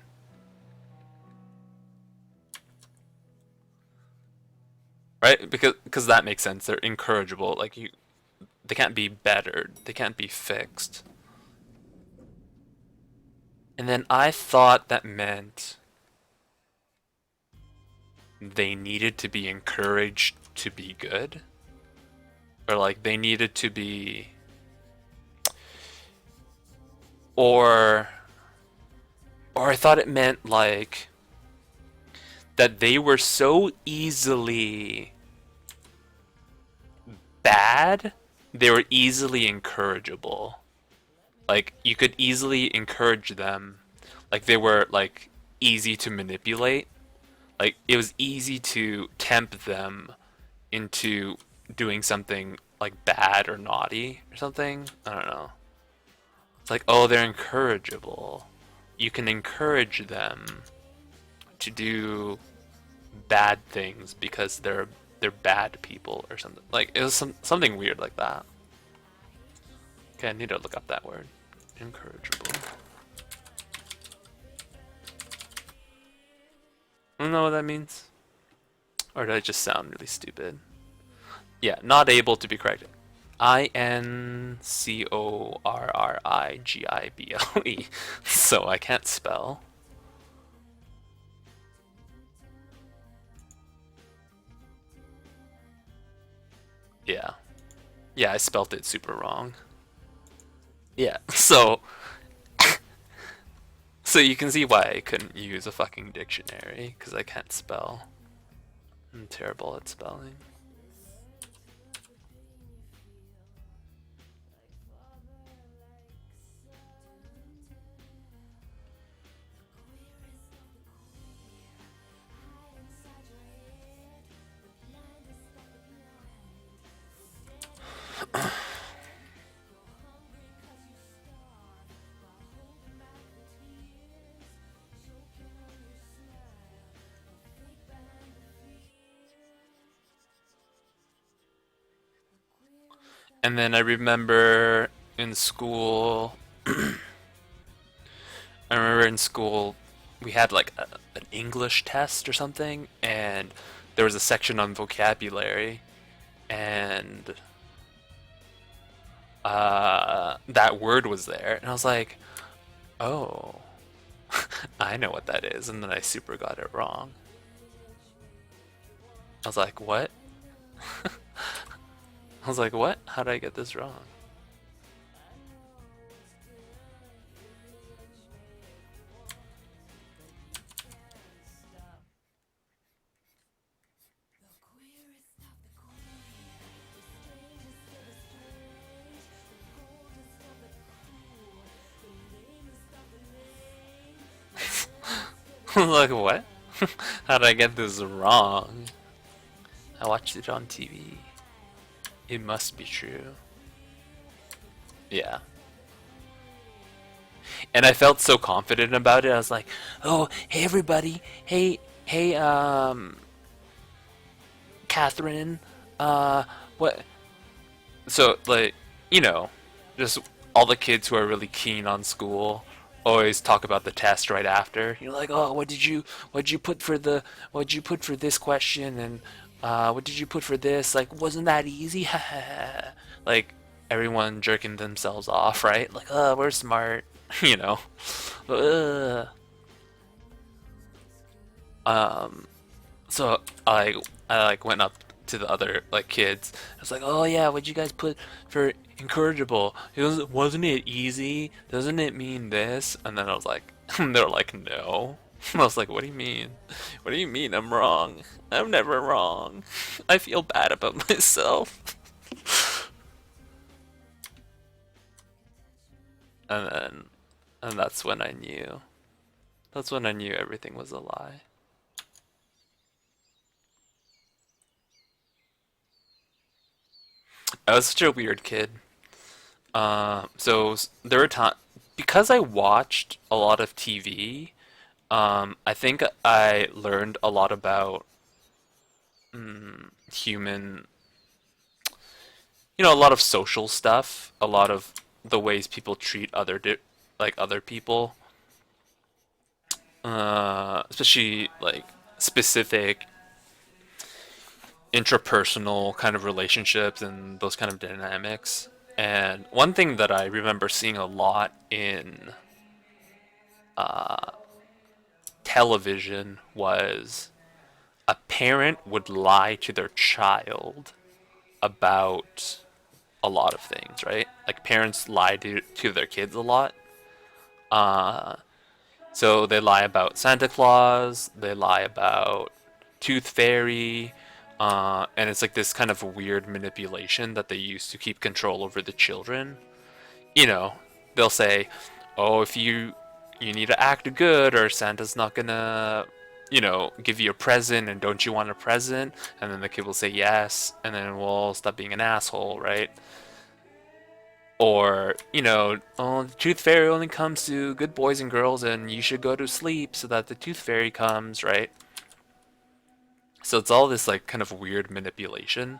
Right? Because that makes sense. They're incorrigible. Like they can't be bettered. They can't be fixed. And then I thought that meant they needed to be encouraged to be good, or like they needed to be, or I thought it meant like that they were so easily bad, they were easily encourageable. Like, you could easily encourage them. Like, they were, like, easy to manipulate. Like, it was easy to tempt them into doing something, like, bad or naughty or something. I don't know. It's like, oh, they're encourageable. You can encourage them to do bad things because they're bad people or something. Like, it was something weird like that. Okay, I need to look up that word. Incorrigible. I don't know what that means. Or did I just sound really stupid? Yeah, not able to be corrected. Incorrigible. So I can't spell. Yeah. Yeah, I spelt it super wrong. Yeah, so so you can see why I couldn't use a fucking dictionary, because I can't spell. I'm terrible at spelling. And then I remember in school, we had like an English test or something, and there was a section on vocabulary, and that word was there, and I was like, oh, I know what that is, and then I super got it wrong. I was like, what? I was like, what? How did I get this wrong? I was like, what? How did I get this wrong? I watched it on TV. It must be true. Yeah. And I felt so confident about it. I was like, "Oh, hey everybody. Hey, Catherine. What?" So, like, you know, just all the kids who are really keen on school always talk about the test right after. You're like, "Oh, what'd you put for this question, and what did you put for this? Like, wasn't that easy?" Like, everyone jerking themselves off, right? Like, "Oh, we're smart," you know. Ugh. So I like went up to the other like kids. I was like, "Oh yeah, what'd you guys put for incorrigible? Wasn't it easy? Doesn't it mean this?" And then I was like, they were like, "No." I was like, "What do you mean? What do you mean I'm wrong? I'm never wrong. I feel bad about myself." And that's when I knew. That's when I knew everything was a lie. I was such a weird kid. There were times because I watched a lot of TV. I think I learned a lot about human, a lot of social stuff, a lot of the ways people treat other people, especially like specific intrapersonal kind of relationships and those kind of dynamics. And one thing that I remember seeing a lot in television was a parent would lie to their child about a lot of things, right? Like parents lie to their kids a lot. So they lie about Santa Claus, they lie about Tooth Fairy, and it's like this kind of weird manipulation that they use to keep control over the children. You know, they'll say, oh, if you need to act good or Santa's not gonna, give you a present, and don't you want a present? And then the kid will say yes, and then we'll stop being an asshole, right? Or, oh, the Tooth Fairy only comes to good boys and girls, and you should go to sleep so that the Tooth Fairy comes, right? So it's all this like kind of weird manipulation.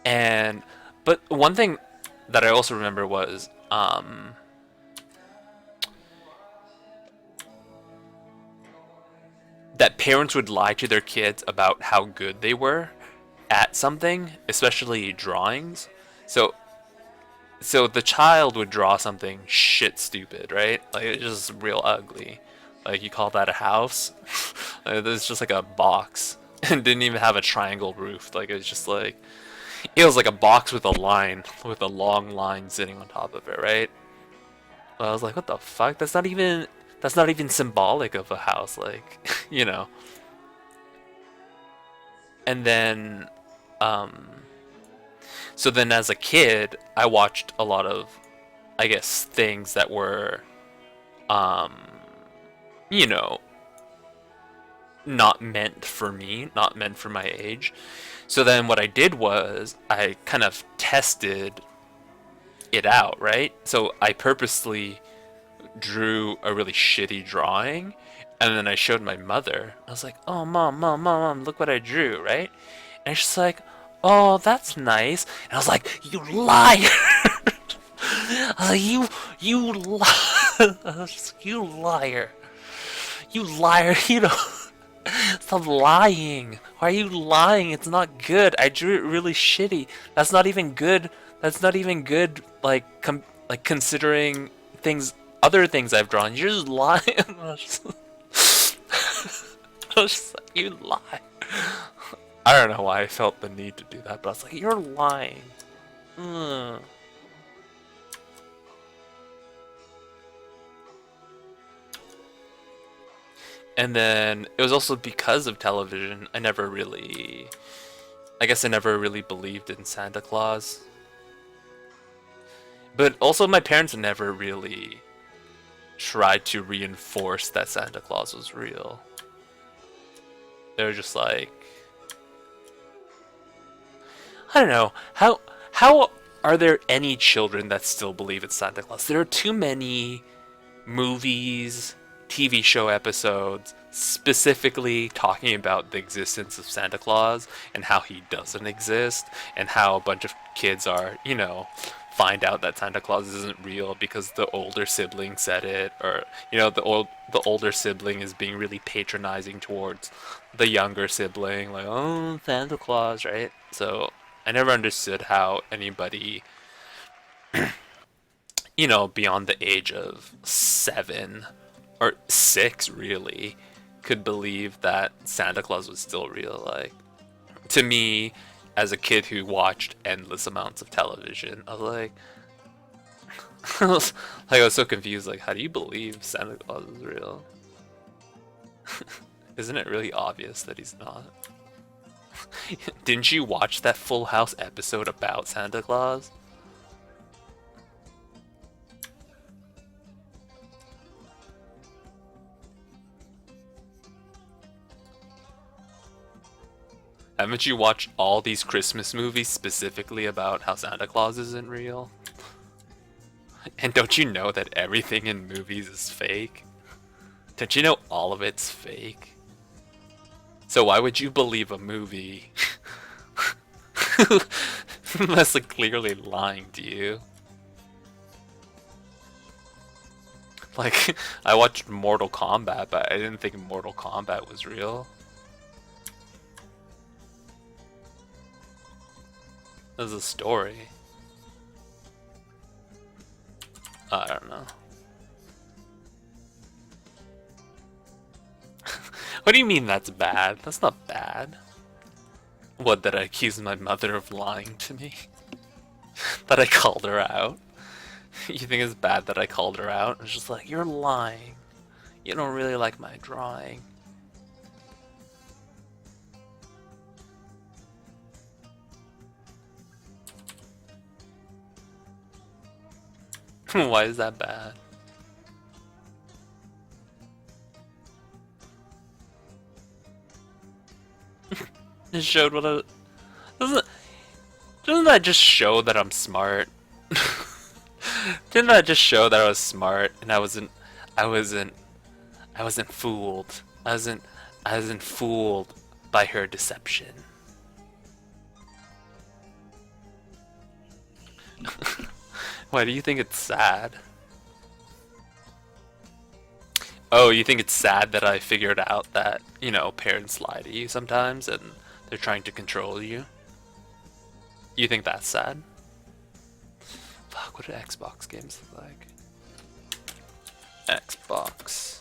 But one thing that I also remember was that parents would lie to their kids about how good they were at something, especially drawings. So the child would draw something shit stupid, right? Like it's just real ugly. Like you call that a house? It's just like a box and didn't even have a triangle roof. Like it was like a box with a line, with a long line sitting on top of it, right? I was like, what the fuck? That's not even symbolic of a house, like, And then, so then as a kid, I watched a lot of, I guess, things that were, not meant for me, not meant for my age. So then what I did was I kind of tested it out, right? So I purposely drew a really shitty drawing, and then I showed my mother. I was like, oh, mom, look what I drew, right? And she's like, oh, that's nice. And I was like, you liar! I was like, you liar. You liar, stop lying. Why are you lying? It's not good. I drew it really shitty. That's not even good. That's not even good, like, considering other things I've drawn. You're just lying. I was just like, you lie. I don't know why I felt the need to do that, but I was like, you're lying. And then it was also because of television, I never really believed in Santa Claus. But also my parents never really tried to reinforce that Santa Claus was real. They were just like, I don't know, how are there any children that still believe in Santa Claus? There are too many movies, TV show episodes specifically talking about the existence of Santa Claus and how he doesn't exist, and how a bunch of kids are, find out that Santa Claus isn't real because the older sibling said it, or the older sibling is being really patronizing towards the younger sibling, like, oh, Santa Claus, right? So I never understood how anybody beyond the age of 7 or 6 really could believe that Santa Claus was still real. Like, to me, as a kid who watched endless amounts of television, I was like, I was so confused. Like, how do you believe Santa Claus is real? Isn't it really obvious that he's not? Didn't you watch that Full House episode about Santa Claus? Haven't you watched all these Christmas movies specifically about how Santa Claus isn't real? And don't you know that everything in movies is fake? Don't you know all of it's fake? So why would you believe a movie that's like clearly lying to you? Like, I watched Mortal Kombat, but I didn't think Mortal Kombat was real. There's a story. I don't know. What do you mean that's bad? That's not bad. What, that I accused my mother of lying to me? That I called her out? You think it's bad that I called her out? It's just like, you're lying. You don't really like my drawing. Why is that bad? It showed what I... Doesn't that just show that I'm smart? Didn't that just show that I was smart and I wasn't fooled. I wasn't fooled by her deception. Why do you think it's sad? Oh, you think it's sad that I figured out that, you know, parents lie to you sometimes and they're trying to control you? You think that's sad? Fuck, what do Xbox games look like? Xbox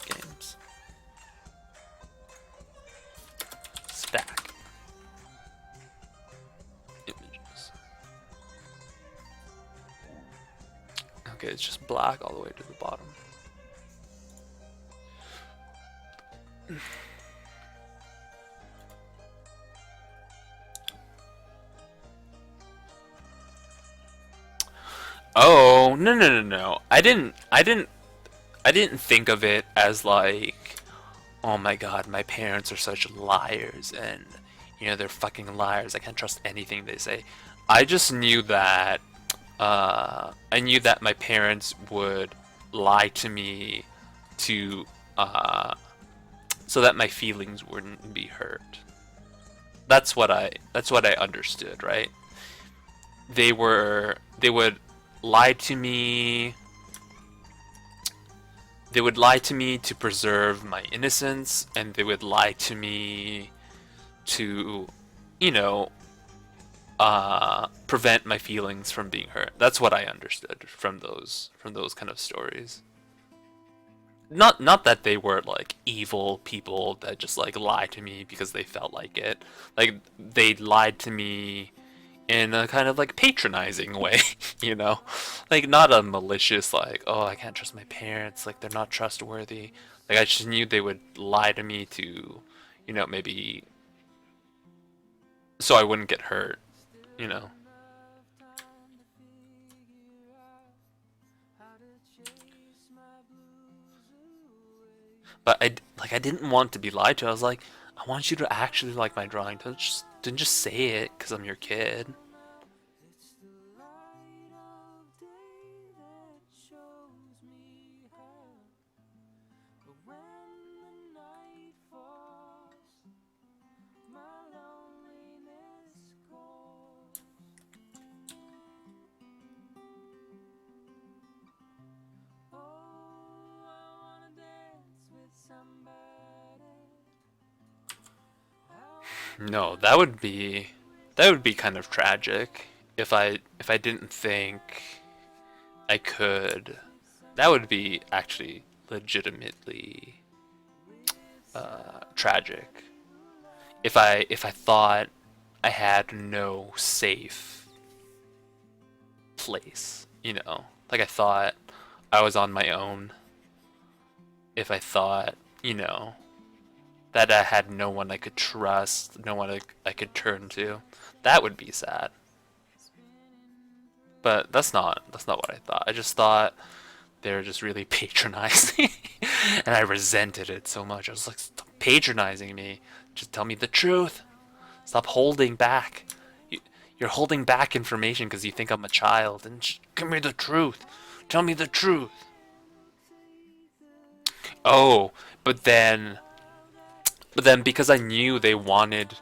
games. Stack. Images. Okay, it's just black all the way to the bottom. Oh, no. I didn't think of it as like, oh my god, my parents are such liars and, you know, they're fucking liars. I can't trust anything they say. I just knew that, my parents would lie to me to, so that my feelings wouldn't be hurt. That's what I understood, right? They would lie to me. They would lie to me to preserve my innocence, and they would lie to me to, you know, prevent my feelings from being hurt. That's what I understood from those kind of stories. Not that they were like evil people that just like lied to me because they felt like it. Like they lied to me in a kind of like patronizing way, you know? Like not a malicious like, oh, I can't trust my parents, like they're not trustworthy. Like I just knew they would lie to me to, you know, maybe so I wouldn't get hurt, you know? But I didn't want to be lied to. I was like, I want you to actually like my drawing. Didn't just say it because I'm your kid. No, that would be kind of tragic if I didn't think I could. That would be actually legitimately tragic. If I thought I had no safe place, you know, like I thought I was on my own. If I thought, you know, that I had no one I could trust, no one I could turn to, that would be sad. But that's not what I thought. I just thought they were just really patronizing, and I resented it so much. I was like, stop patronizing me. Just tell me the truth. Stop holding back. You're holding back information because you think I'm a child, and just give me the truth. Tell me the truth. Oh, but then because I knew they wanted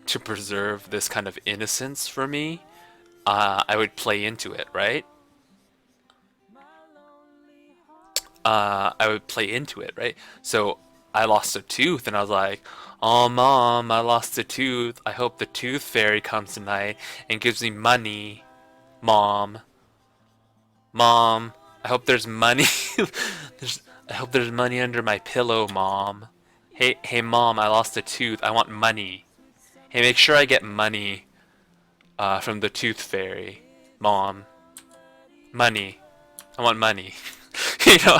to preserve this kind of innocence for me, I would play into it, right? I would play into it, right? So I lost a tooth, and I was like, oh, Mom, I lost a tooth. I hope the tooth fairy comes tonight and gives me money. Mom, I hope there's money. I hope there's money under my pillow, Mom. Hey, Mom, I lost a tooth. I want money. Hey, make sure I get money from the tooth fairy. Mom, money. I want money. You know,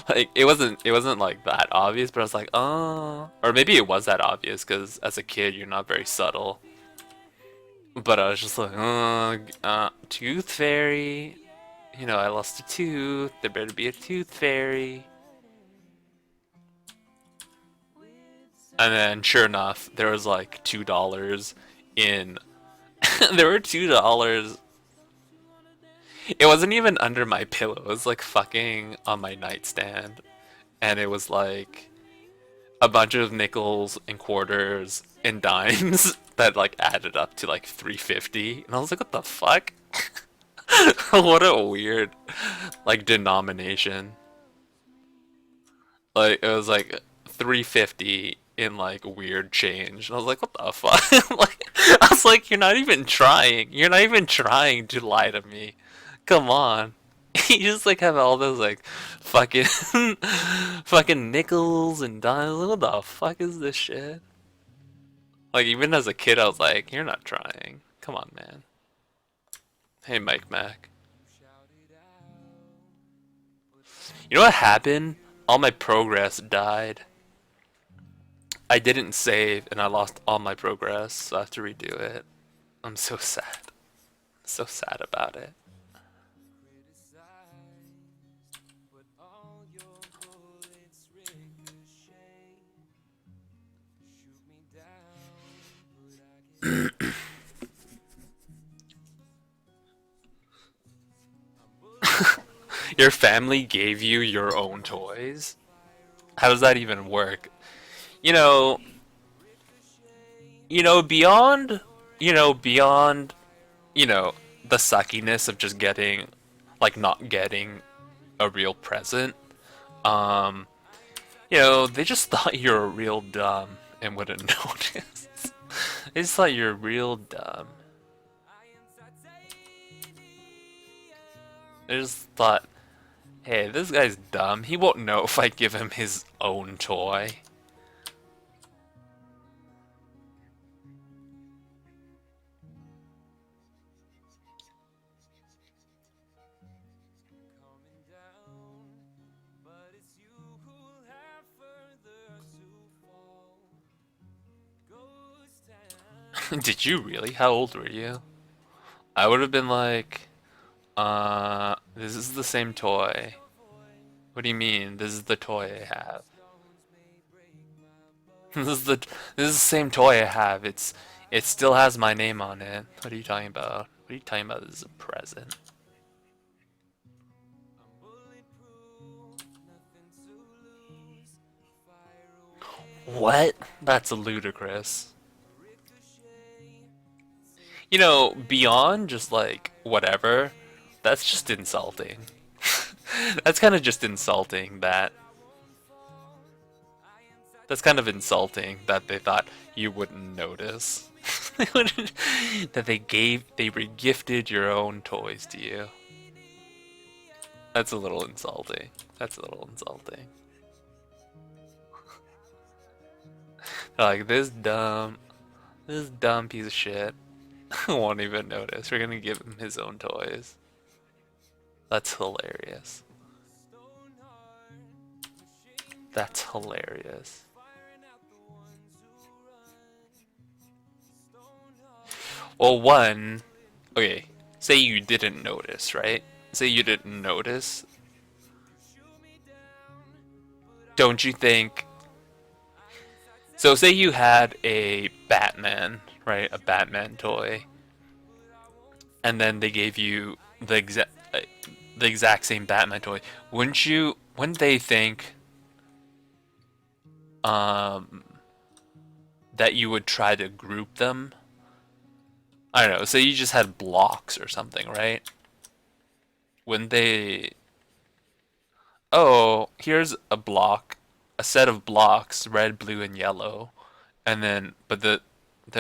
like it wasn't like that obvious, but I was like, oh, or maybe it was that obvious because as a kid you're not very subtle. But I was just like, tooth fairy. You know, I lost a tooth. There better be a tooth fairy. And then, sure enough, there was like $2 in. There were $2. It wasn't even under my pillow. It was like fucking on my nightstand, and it was like a bunch of nickels and quarters and dimes that like added up to like 350, and I was like, what the fuck? What a weird like denomination. Like it was like 350 in like weird change. And I was like, what the fuck? Like I was like, you're not even trying. You're not even trying to lie to me. Come on. You just like have all those like fucking fucking nickels and dimes. What the fuck is this shit? Like even as a kid I was like, you're not trying. Come on, man. Hey Mike Mac. You know what happened? All my progress died. I didn't save and I lost all my progress, so I have to redo it. I'm so sad. So sad about it. Your family gave you your own toys? How does that even work? Beyond, the suckiness of just getting, like, not getting a real present. They just thought you were real dumb and wouldn't notice. They just thought you're real dumb. They just thought, hey, this guy's dumb. He won't know if I give him his own toy. Did you really? How old were you? I would have been like, this is the same toy. What do you mean? This is the toy I have. This is the same toy I have. It still has my name on it. What are you talking about? What are you talking about? This is a present. What? That's ludicrous. Beyond just like whatever, that's just insulting. That's kind of just insulting that. That's kind of insulting that they thought you wouldn't notice. That they re-gifted your own toys to you. That's a little insulting. That's a little insulting. Like this dumb piece of shit won't even notice. We're gonna give him his own toys. That's hilarious. That's hilarious. Well, okay, say you didn't notice, right? Say you didn't notice. Don't you think? So say you had a Batman, right? A Batman toy. And then they gave you the exact same Batman toy. Wouldn't they think that you would try to group them? I don't know, say you just had blocks or something, right? Wouldn't they... Oh, here's a block, a set of blocks, red, blue, and yellow. And then, but they're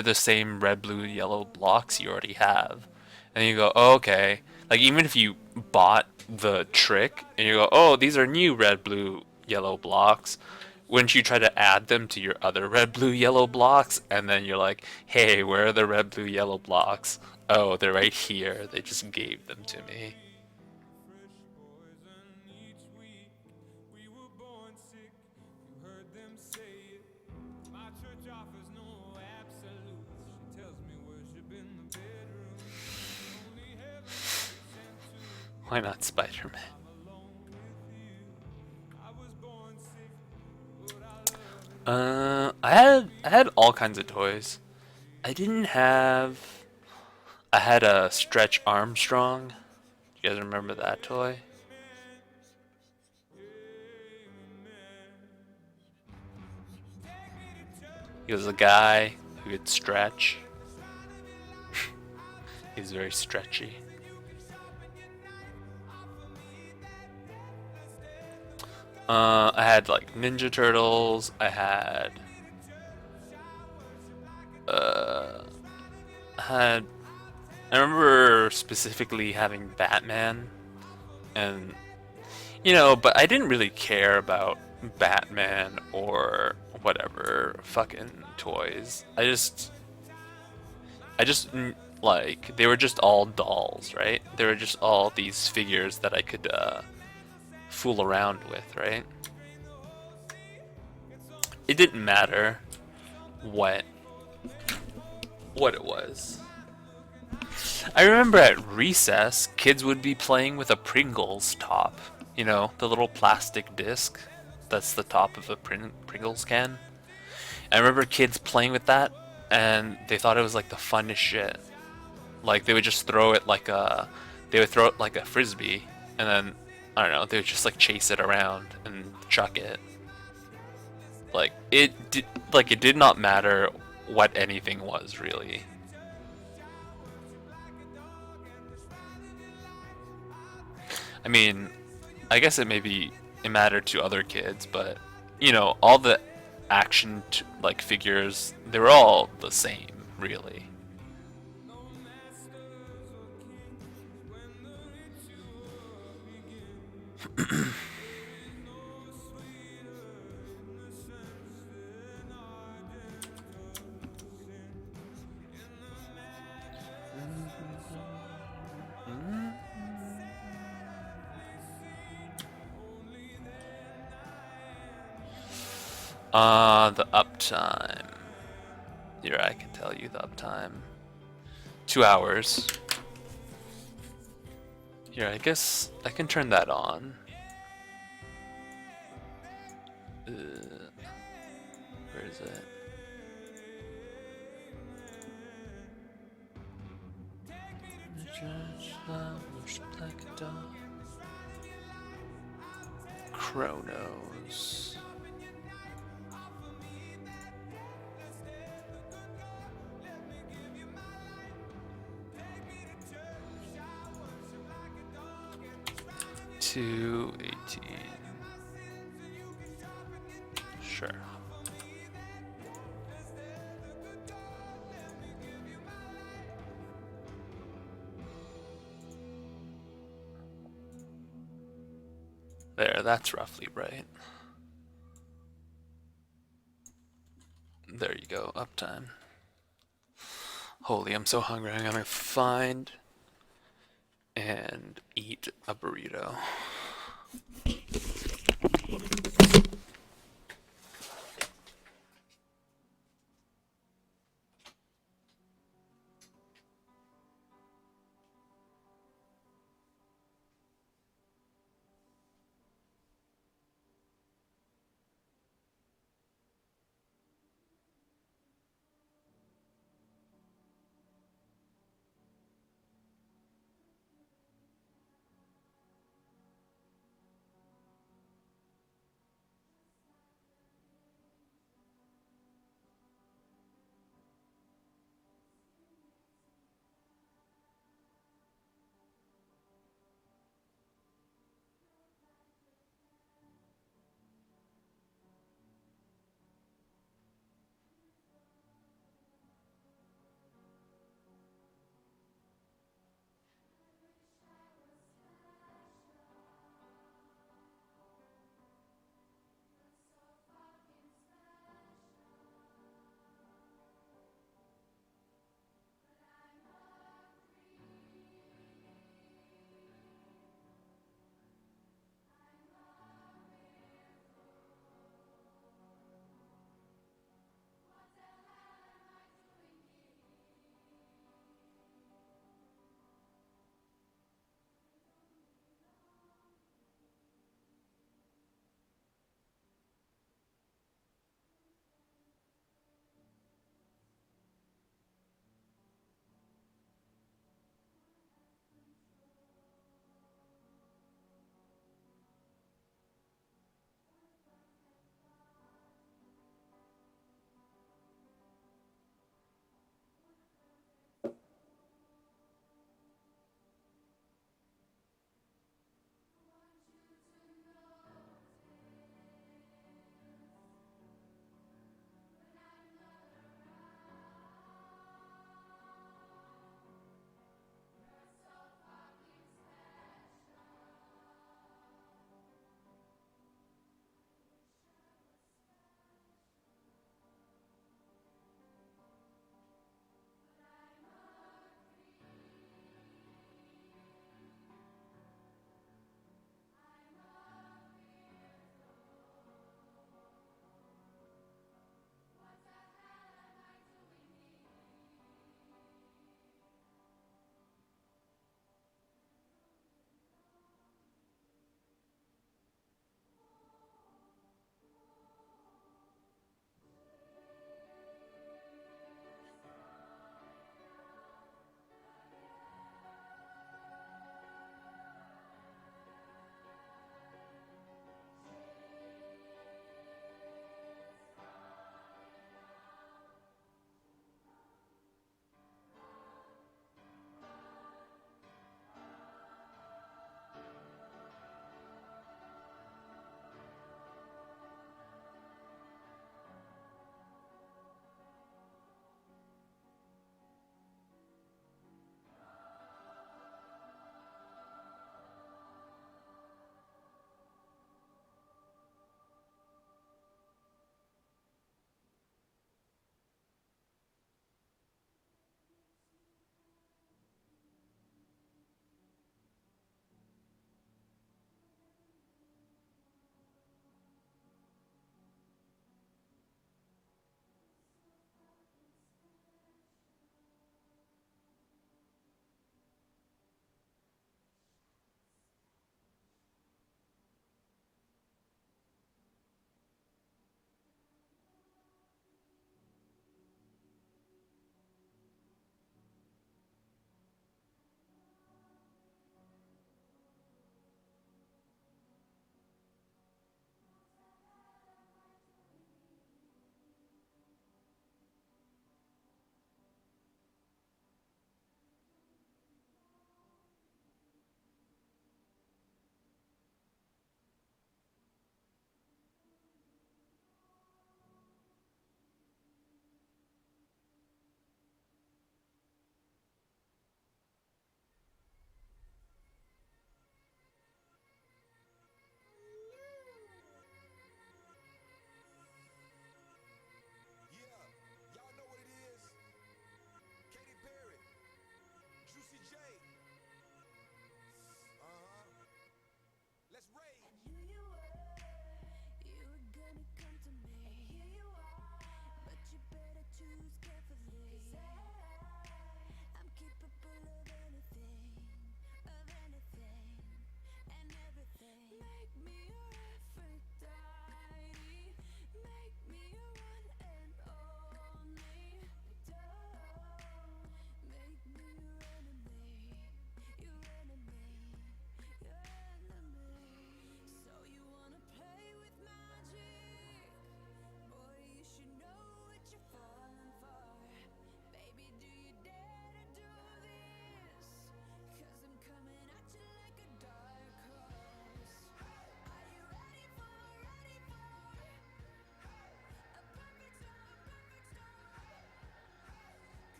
the same red, blue, yellow blocks you already have. And you go, oh, okay. Like, even if you bought the trick, and you go, oh, these are new red, blue, yellow blocks. wouldn't you try to add them to your other red, blue, yellow blocks? And then you're like, hey, where are the red, blue, yellow blocks? Oh, they're right here. They just gave them to me. Why not Spider-Man? I had all kinds of toys. I didn't have. I had a Stretch Armstrong. You guys remember that toy? He was a guy who could stretch. He's very stretchy. I had like Ninja Turtles. I had. I remember specifically having Batman, and but I didn't really care about Batman or whatever fucking toys. Like they were just all dolls, right? They were just all these figures that I could fool around with, right? It didn't matter what it was. I remember at recess, kids would be playing with a Pringles top. You know, the little plastic disc that's the top of a Pringles can. I remember kids playing with that, and they thought it was like the funnest shit. Like they would just throw it like a frisbee, and then I don't know, they would just like chase it around and chuck it. Like it did not matter what anything was really. I mean, I guess it mattered to other kids, but all the action like figures, they were all the same, really. The uptime. Here, I can tell you the uptime. 2 hours. Here, I guess I can turn that on. Where is it? Chronos. $2.18. Sure. There, that's roughly right. There you go, uptime. Holy, I'm so hungry. I'm gonna find and eat a burrito.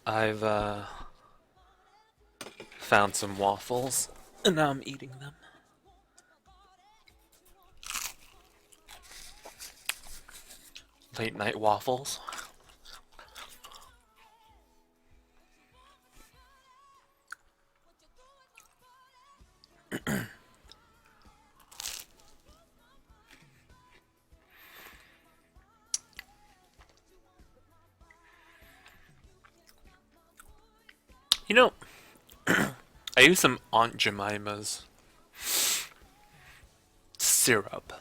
I've found some waffles and now I'm eating them. Late night waffles. You know, I used some Aunt Jemima's syrup.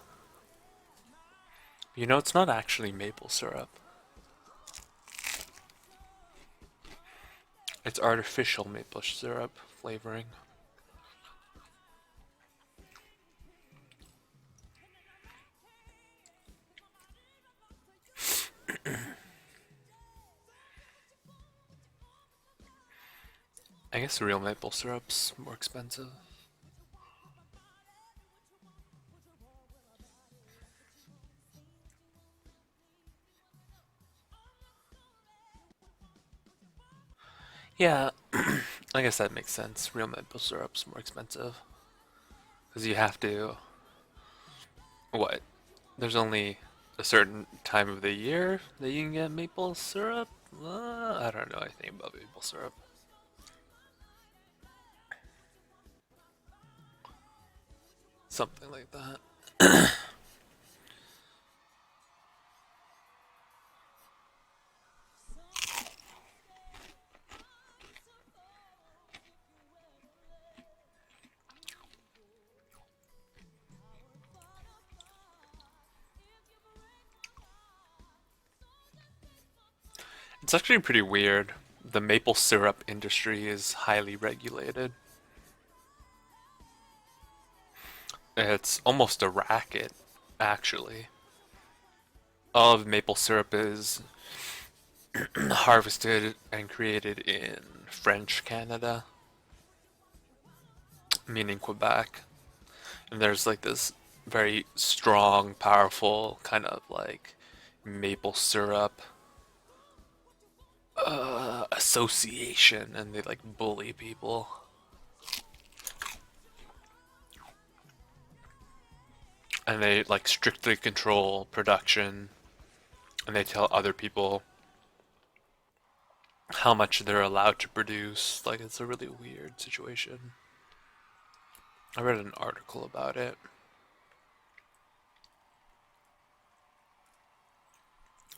You know, it's not actually maple syrup. It's artificial maple syrup flavoring. I guess real maple syrup's more expensive. Yeah, I guess that makes sense. Real maple syrup's more expensive. Because you have to. What? There's only a certain time of the year that you can get maple syrup? I don't know anything about maple syrup. Something like that. It's actually pretty weird. The maple syrup industry is highly regulated. It's almost a racket, actually. All of maple syrup is harvested and created in French Canada, meaning Quebec. And there's like this very strong, powerful kind of like maple syrup association, and they like bully people. And they like strictly control production. and they tell other people how much they're allowed to produce. Like, it's a really weird situation. I read an article about it.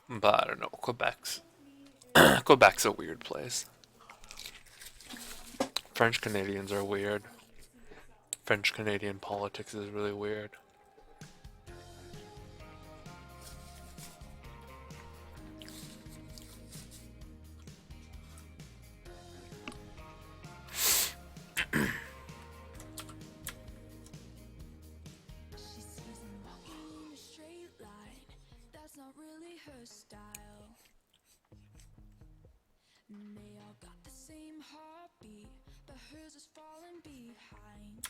But I don't know, Quebec's a weird place. French Canadians are weird. French Canadian politics is really weird. She sees him walking in a straight line. That's not really her style. And they all got the same heartbeat, but hers is falling behind.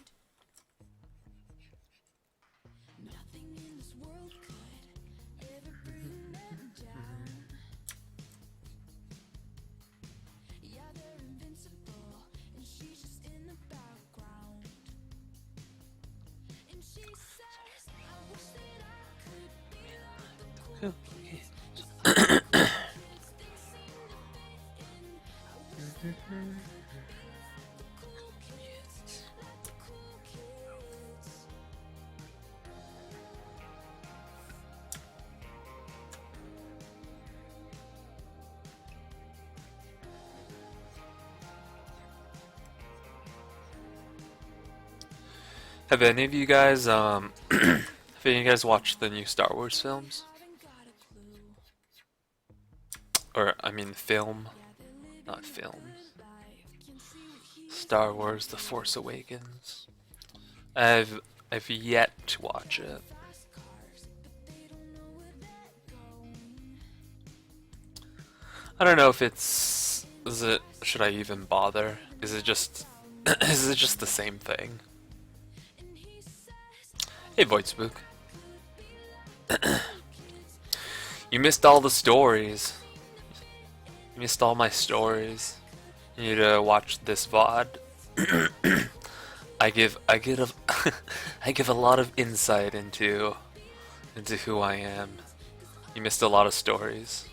Nothing in this world could ever bring them down. Yeah, they're invincible, and she's just in the background. And she says, I wish that I could be like the cool kids. Just all the cool kids, they seem to fit in. I wish that I could be the cool kids, like the cool kids. Have any of you guys, have any of you guys watched the new Star Wars films? Haven't got a clue. Or, I mean, film, Yeah, they're living not a films. good life. Can see what he's Star Wars: The Force Awakens. I've yet to watch it. fast cars, but they don't know where they're going. I don't know if should I even bother? Is it just the same thing? And he says, Hey, Voidspook. You missed all the stories. You missed all my stories. You need to watch this VOD. I give a lot of insight into who I am. You missed a lot of stories.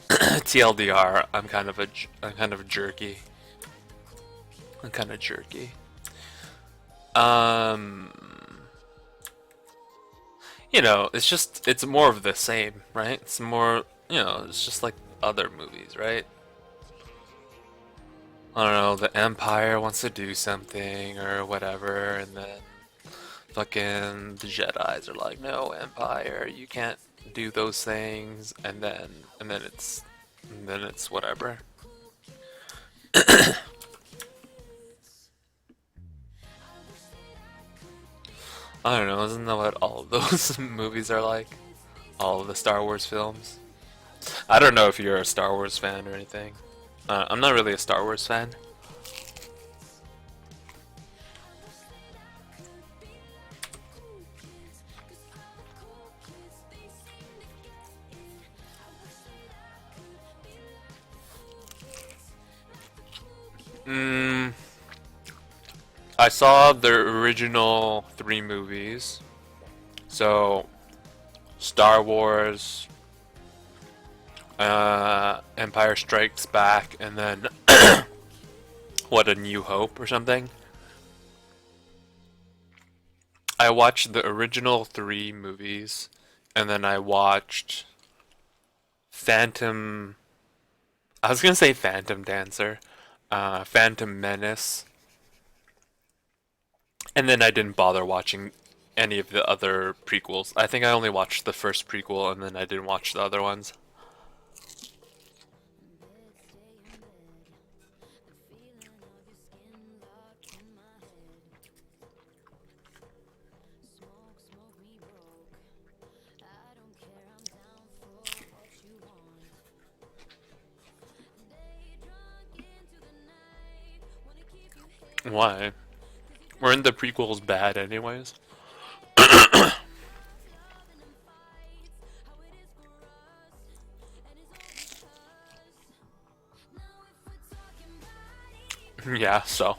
TLDR, I'm kind of jerky. I'm kind of jerky. You know, it's more of the same, right? It's more, it's just like other movies, right? I don't know, the Empire wants to do something or whatever, and then fucking the Jedis are like, no, Empire, you can't do those things, and then it's whatever. I don't know, isn't that what all of those movies are like? All of the Star Wars films? I don't know if you're a Star Wars fan or anything. I'm not really a Star Wars fan. I saw the original 3 movies. So, Star Wars, Empire Strikes Back, and then what, A New Hope or something? I watched the original 3 movies, and then I watched I was gonna say Phantom Dancer, Phantom Menace, and then I didn't bother watching any of the other prequels. I think I only watched the first prequel, and then I didn't watch the other ones. Why? Weren't the prequels bad anyways? Yeah, so.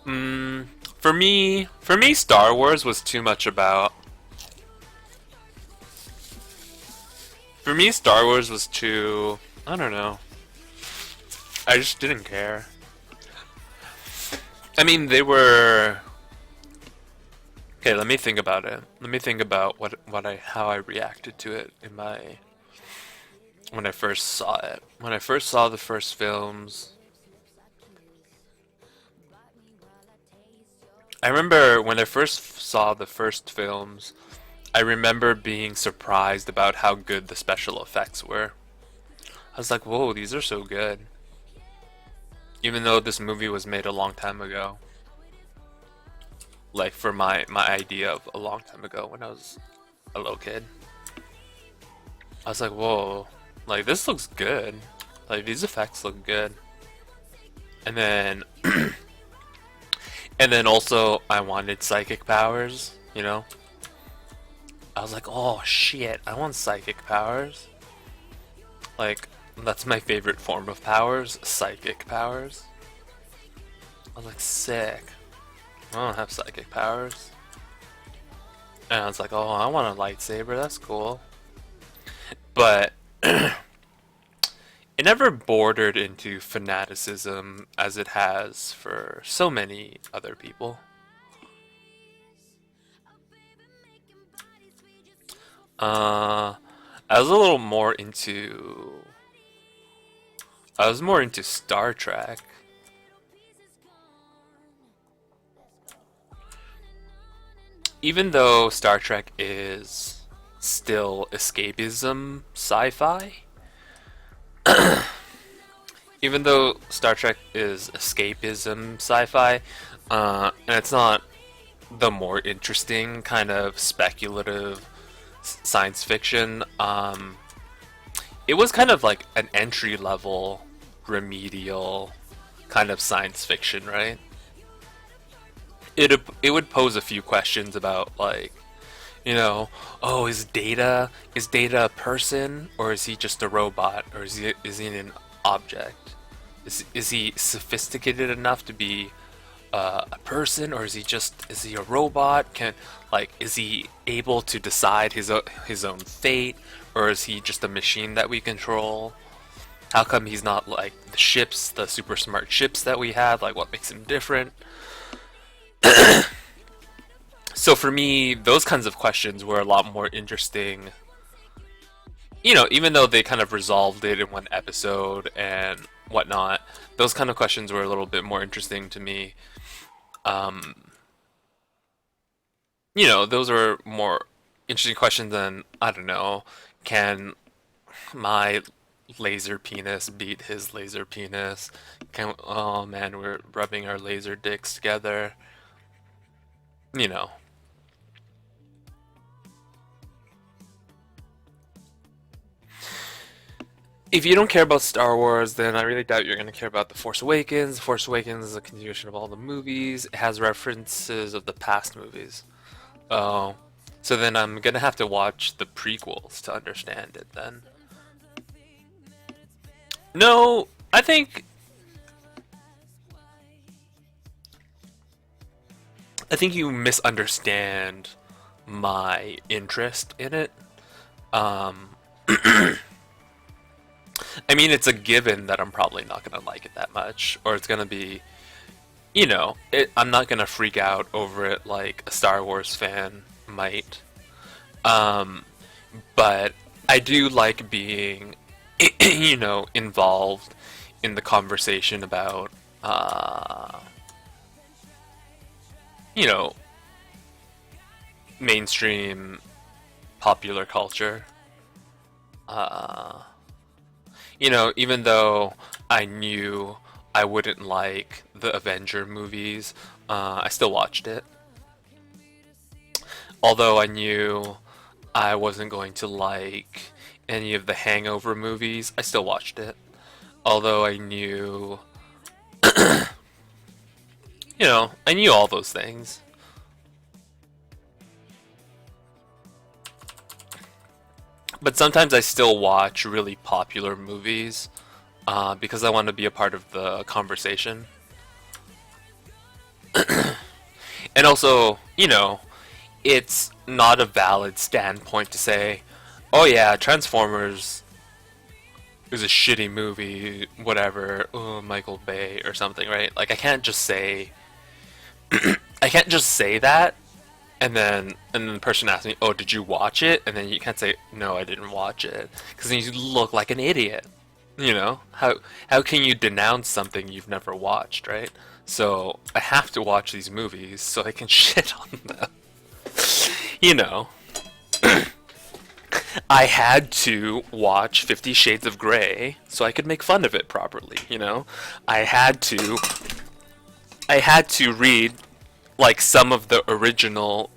For me, Star Wars was too much about. For me, Star Wars was too. I don't know. I just didn't care. I mean, they were. Okay, let me think about it. Let me think about how I reacted to it in my when I first saw it. When I first saw the first films, I remember when I first saw the first films, I remember being surprised about how good the special effects were. I was like, whoa, these are so good. Even though this movie was made a long time ago. Like, for my idea of a long time ago when I was a little kid. I was like, whoa, like, this looks good. Like, these effects look good. And then... and then also, I wanted psychic powers, you know? I was like, oh shit, I want psychic powers. Like, that's my favorite form of powers, psychic powers. I was like, sick. I don't have psychic powers. And I was like, oh, I want a lightsaber, that's cool. But it never bordered into fanaticism as it has for so many other people. I was a little more into... I was more into Star Trek. Even though Star Trek is still escapism sci-fi, even though Star Trek is escapism sci-fi, and it's not the more interesting kind of speculative science fiction, it was kind of like an entry-level remedial kind of science fiction, right? It would pose a few questions about, like, you know, oh, is Data a person, or is he just a robot, or is he an object? Is he sophisticated enough to be a person, or is he a robot? Is he able to decide his own fate, or is he just a machine that we control? How come he's not like the super smart ships that we have? Like, what makes him different? So for me, those kinds of questions were a lot more interesting. You know, even though they kind of resolved it in one episode and whatnot, those kind of questions were a little bit more interesting to me. You know, those are more interesting questions than, I don't know, can my laser penis beat his laser penis? Oh man, we're rubbing our laser dicks together. You know. If you don't care about Star Wars, then I really doubt you're going to care about The Force Awakens. The Force Awakens is a continuation of all the movies. It has references of the past movies. Oh, so then I'm going to have to watch the prequels to understand it then. No, I think you misunderstand my interest in it. I mean, it's a given that I'm probably not going to like it that much, or it's going to be, you know, I'm not going to freak out over it like a Star Wars fan might. But I do like being, you know, involved in the conversation about, you know, mainstream popular culture. You know, even though I knew I wouldn't like the Avenger movies, I still watched it. Although I knew I wasn't going to like any of the Hangover movies, I still watched it. Although I knew, you know, I knew all those things. But sometimes I still watch really popular movies because I want to be a part of the conversation. And also, you know, it's not a valid standpoint to say, oh yeah, Transformers is a shitty movie, whatever, oh, Michael Bay or something, right? Like I can't just say I can't just say that and then the person asks me, "Oh, did you watch it?" And then you can't say, "No, I didn't watch it," because then you look like an idiot. You know, how can you denounce something you've never watched, right? So I have to watch these movies so I can shit on them. You know, I had to watch 50 Shades of Grey so I could make fun of it properly. You know, I had to read like some of the original,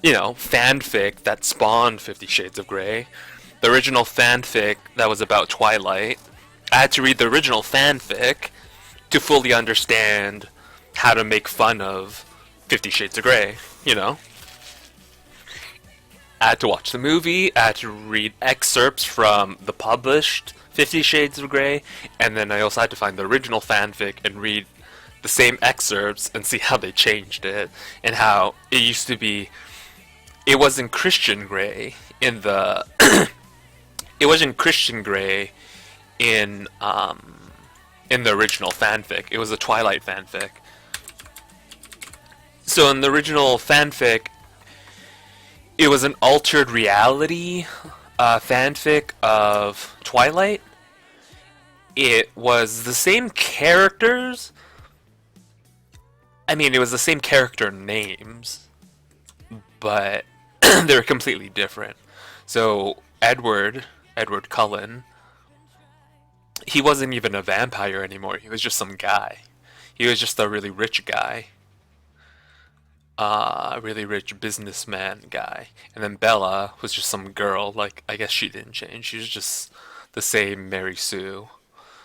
you know, fanfic that spawned 50 Shades of Grey. The original fanfic that was about Twilight. I had to read the original fanfic to fully understand how to make fun of 50 Shades of Grey, you know? I had to watch the movie, I had to read excerpts from the published 50 Shades of Grey, and then I also had to find the original fanfic and read the same excerpts and see how they changed it, and how it used to be, it wasn't Christian Grey in the it wasn't Christian Grey in the original fanfic. It was a Twilight fanfic. So in the original fanfic, it was an altered reality fanfic of Twilight. It was the same characters. I mean, it was the same character names, but they were completely different. So Edward Cullen, he wasn't even a vampire anymore. He was just some guy. He was just a really rich guy. Really rich businessman guy. And then Bella was just some girl. Like, I guess she didn't change. She was just the same Mary Sue.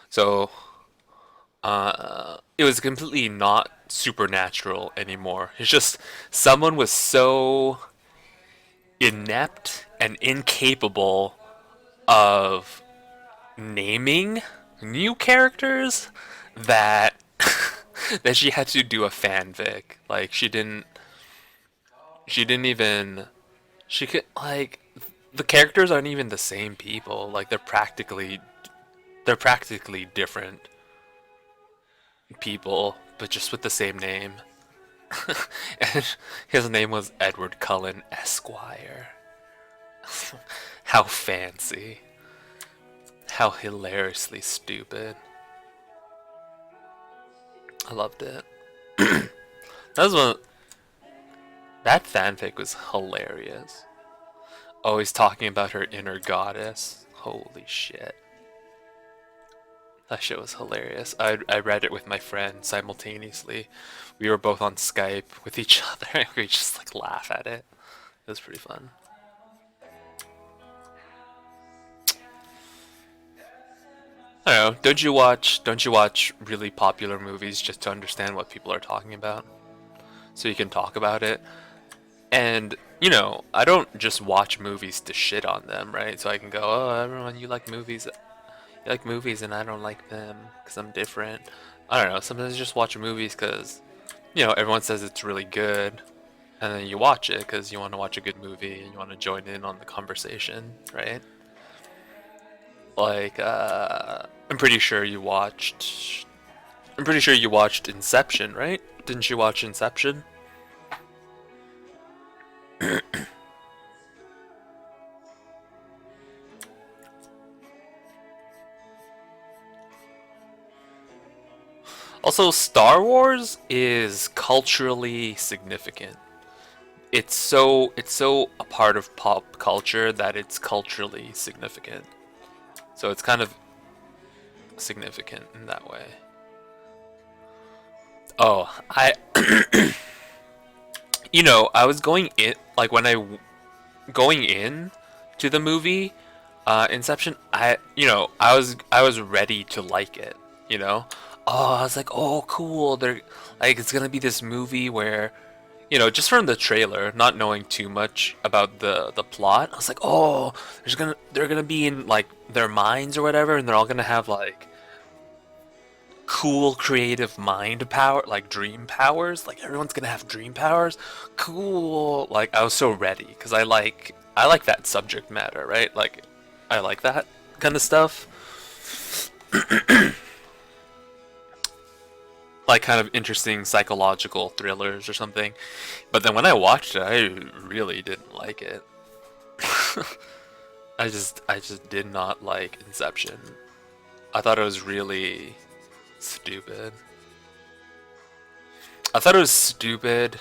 So, it was completely not supernatural anymore. It's just someone was so inept and incapable of naming new characters that that she had to do a fanfic. Like she could like the characters aren't even the same people. Like they're practically different people, but just with the same name. And his name was Edward Cullen Esquire. How fancy. How hilariously stupid. I loved it. That fanfic was hilarious. Always talking about her inner goddess. Holy shit. That shit was hilarious. I read it with my friend simultaneously. We were both on Skype with each other and we just like laugh at it. It was pretty fun. I don't know, don't you watch really popular movies just to understand what people are talking about? So you can talk about it. And, you know, I don't just watch movies to shit on them, right? So I can go, oh, everyone, you like movies and I don't like them because I'm different. I don't know, sometimes I just watch movies because, you know, everyone says it's really good. And then you watch it because you want to watch a good movie and you want to join in on the conversation, right? Like, I'm pretty sure you watched Inception, right? Didn't you watch Inception? Also, Star Wars is culturally significant. It's so a part of pop culture that it's culturally significant. So it's kind of significant in that way. Oh, you know, I was going in, like when going in to the movie, Inception, I was ready to like it, you know? Oh, I was like, oh, cool. They're like, it's gonna be this movie where, you know, just from the trailer, not knowing too much about the plot, I was like, oh, they're gonna be in like their minds or whatever, and they're all gonna have like cool creative mind power, like dream powers. Like everyone's gonna have dream powers. Cool. Like I was so ready because I like that subject matter, right? Like I like that kind of stuff. Like kind of interesting psychological thrillers or something. But then when I watched it, I really didn't like it. I just did not like Inception. I thought it was really stupid. I thought it was stupid.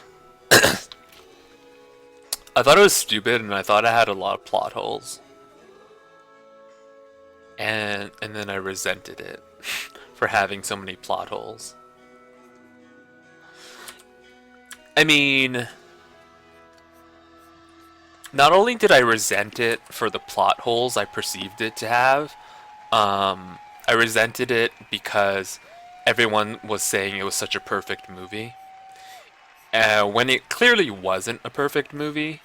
I thought it was stupid, and I thought it had a lot of plot holes. And then I resented it for having so many plot holes. I mean, not only did I resent it for the plot holes I perceived it to have, I resented it because everyone was saying it was such a perfect movie. When it clearly wasn't a perfect movie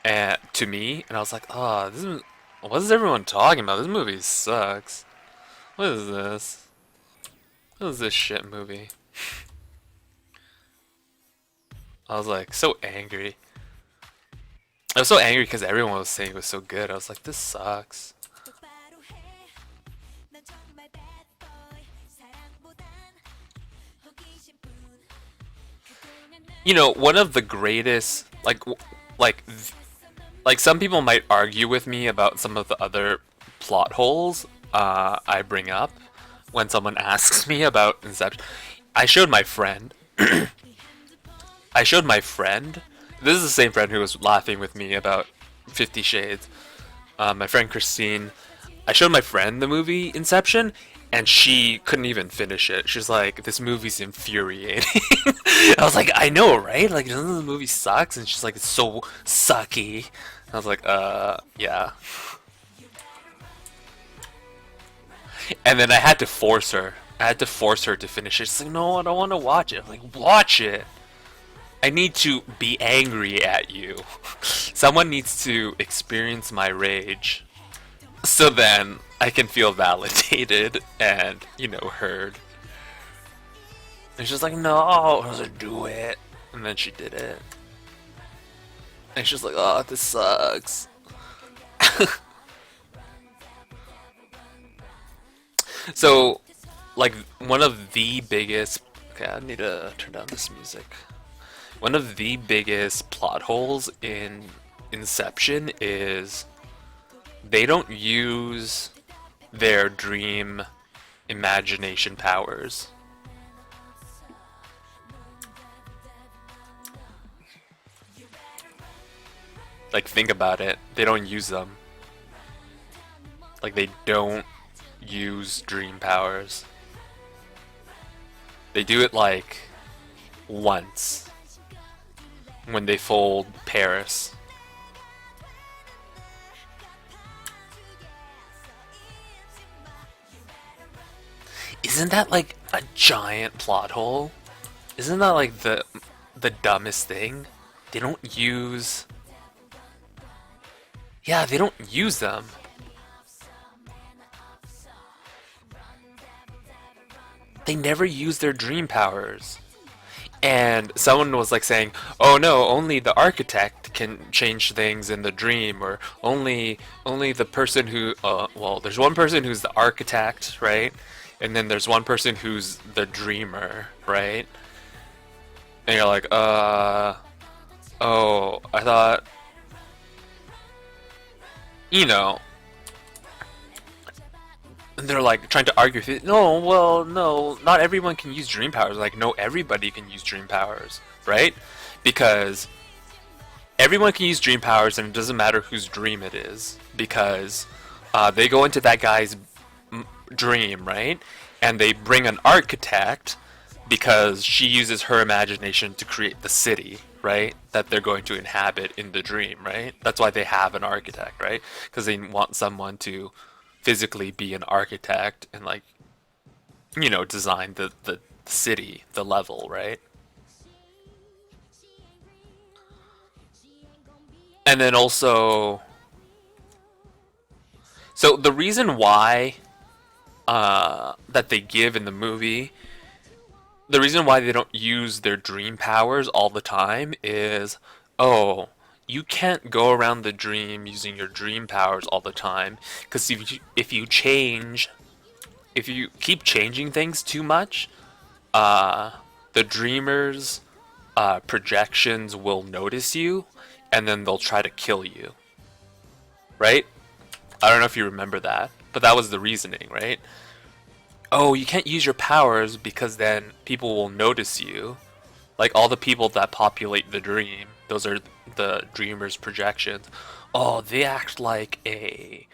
to me, and I was like, oh, what is everyone talking about? This movie sucks. What is this? What is this shit movie? I was like so angry. I was so angry because everyone was saying it was so good. I was like, this sucks. You know, one of the greatest, like some people might argue with me about some of the other plot holes I bring up when someone asks me about Inception. I showed my friend. I showed my friend. This is the same friend who was laughing with me about 50 Shades. My friend Christine. I showed my friend the movie Inception, and she couldn't even finish it. She's like, this movie's infuriating. I was like, I know, right? Like, doesn't the movie sucks? And she's like, it's so sucky. I was like, yeah. And then I had to force her. I had to force her to finish it. She's like, no, I don't want to watch it. I'm like, watch it. I need to be angry at you. Someone needs to experience my rage. So then I can feel validated and, you know, heard. And she's like, no, I was like, do it. And then she did it. And she's like, oh, this sucks. So, like, one of the biggest... Okay, I need to turn down this music. One of the biggest plot holes in Inception is they don't use their dream imagination powers. Like, think about it. They don't use them. Like, they don't use dream powers. They do it, like, once. When they fold Paris. Isn't that like a giant plot hole? Isn't that like the dumbest thing? They don't use... Yeah, they don't use them. They never use their dream powers. And someone was like saying, oh no, only the architect can change things in the dream, or only the person who, well, there's one person who's the architect, right? And then there's one person who's the dreamer, right? And you're like, oh, I thought, you know, and they're like trying to argue with it. No, well, no, not everyone can use dream powers. Like, no, everybody can use dream powers, right? Because everyone can use dream powers, and it doesn't matter whose dream it is, because they go into that guy's dream, right? And they bring an architect because she uses her imagination to create the city, right? That they're going to inhabit in the dream, right? That's why they have an architect, right? Because they want someone to physically be an architect and, like, you know, design the city, the level, right? And then also, so the reason why that they give in the movie, the reason why they don't use their dream powers all the time is, oh, you can't go around the dream using your dream powers all the time, because if you keep changing things too much, the dreamers projections will notice you, and then they'll try to kill you. Right? I don't know if you remember that, but that was the reasoning, right? Oh, you can't use your powers because then people will notice you. Like all the people that populate the dream, those are the dreamer's projections. Oh, they act like a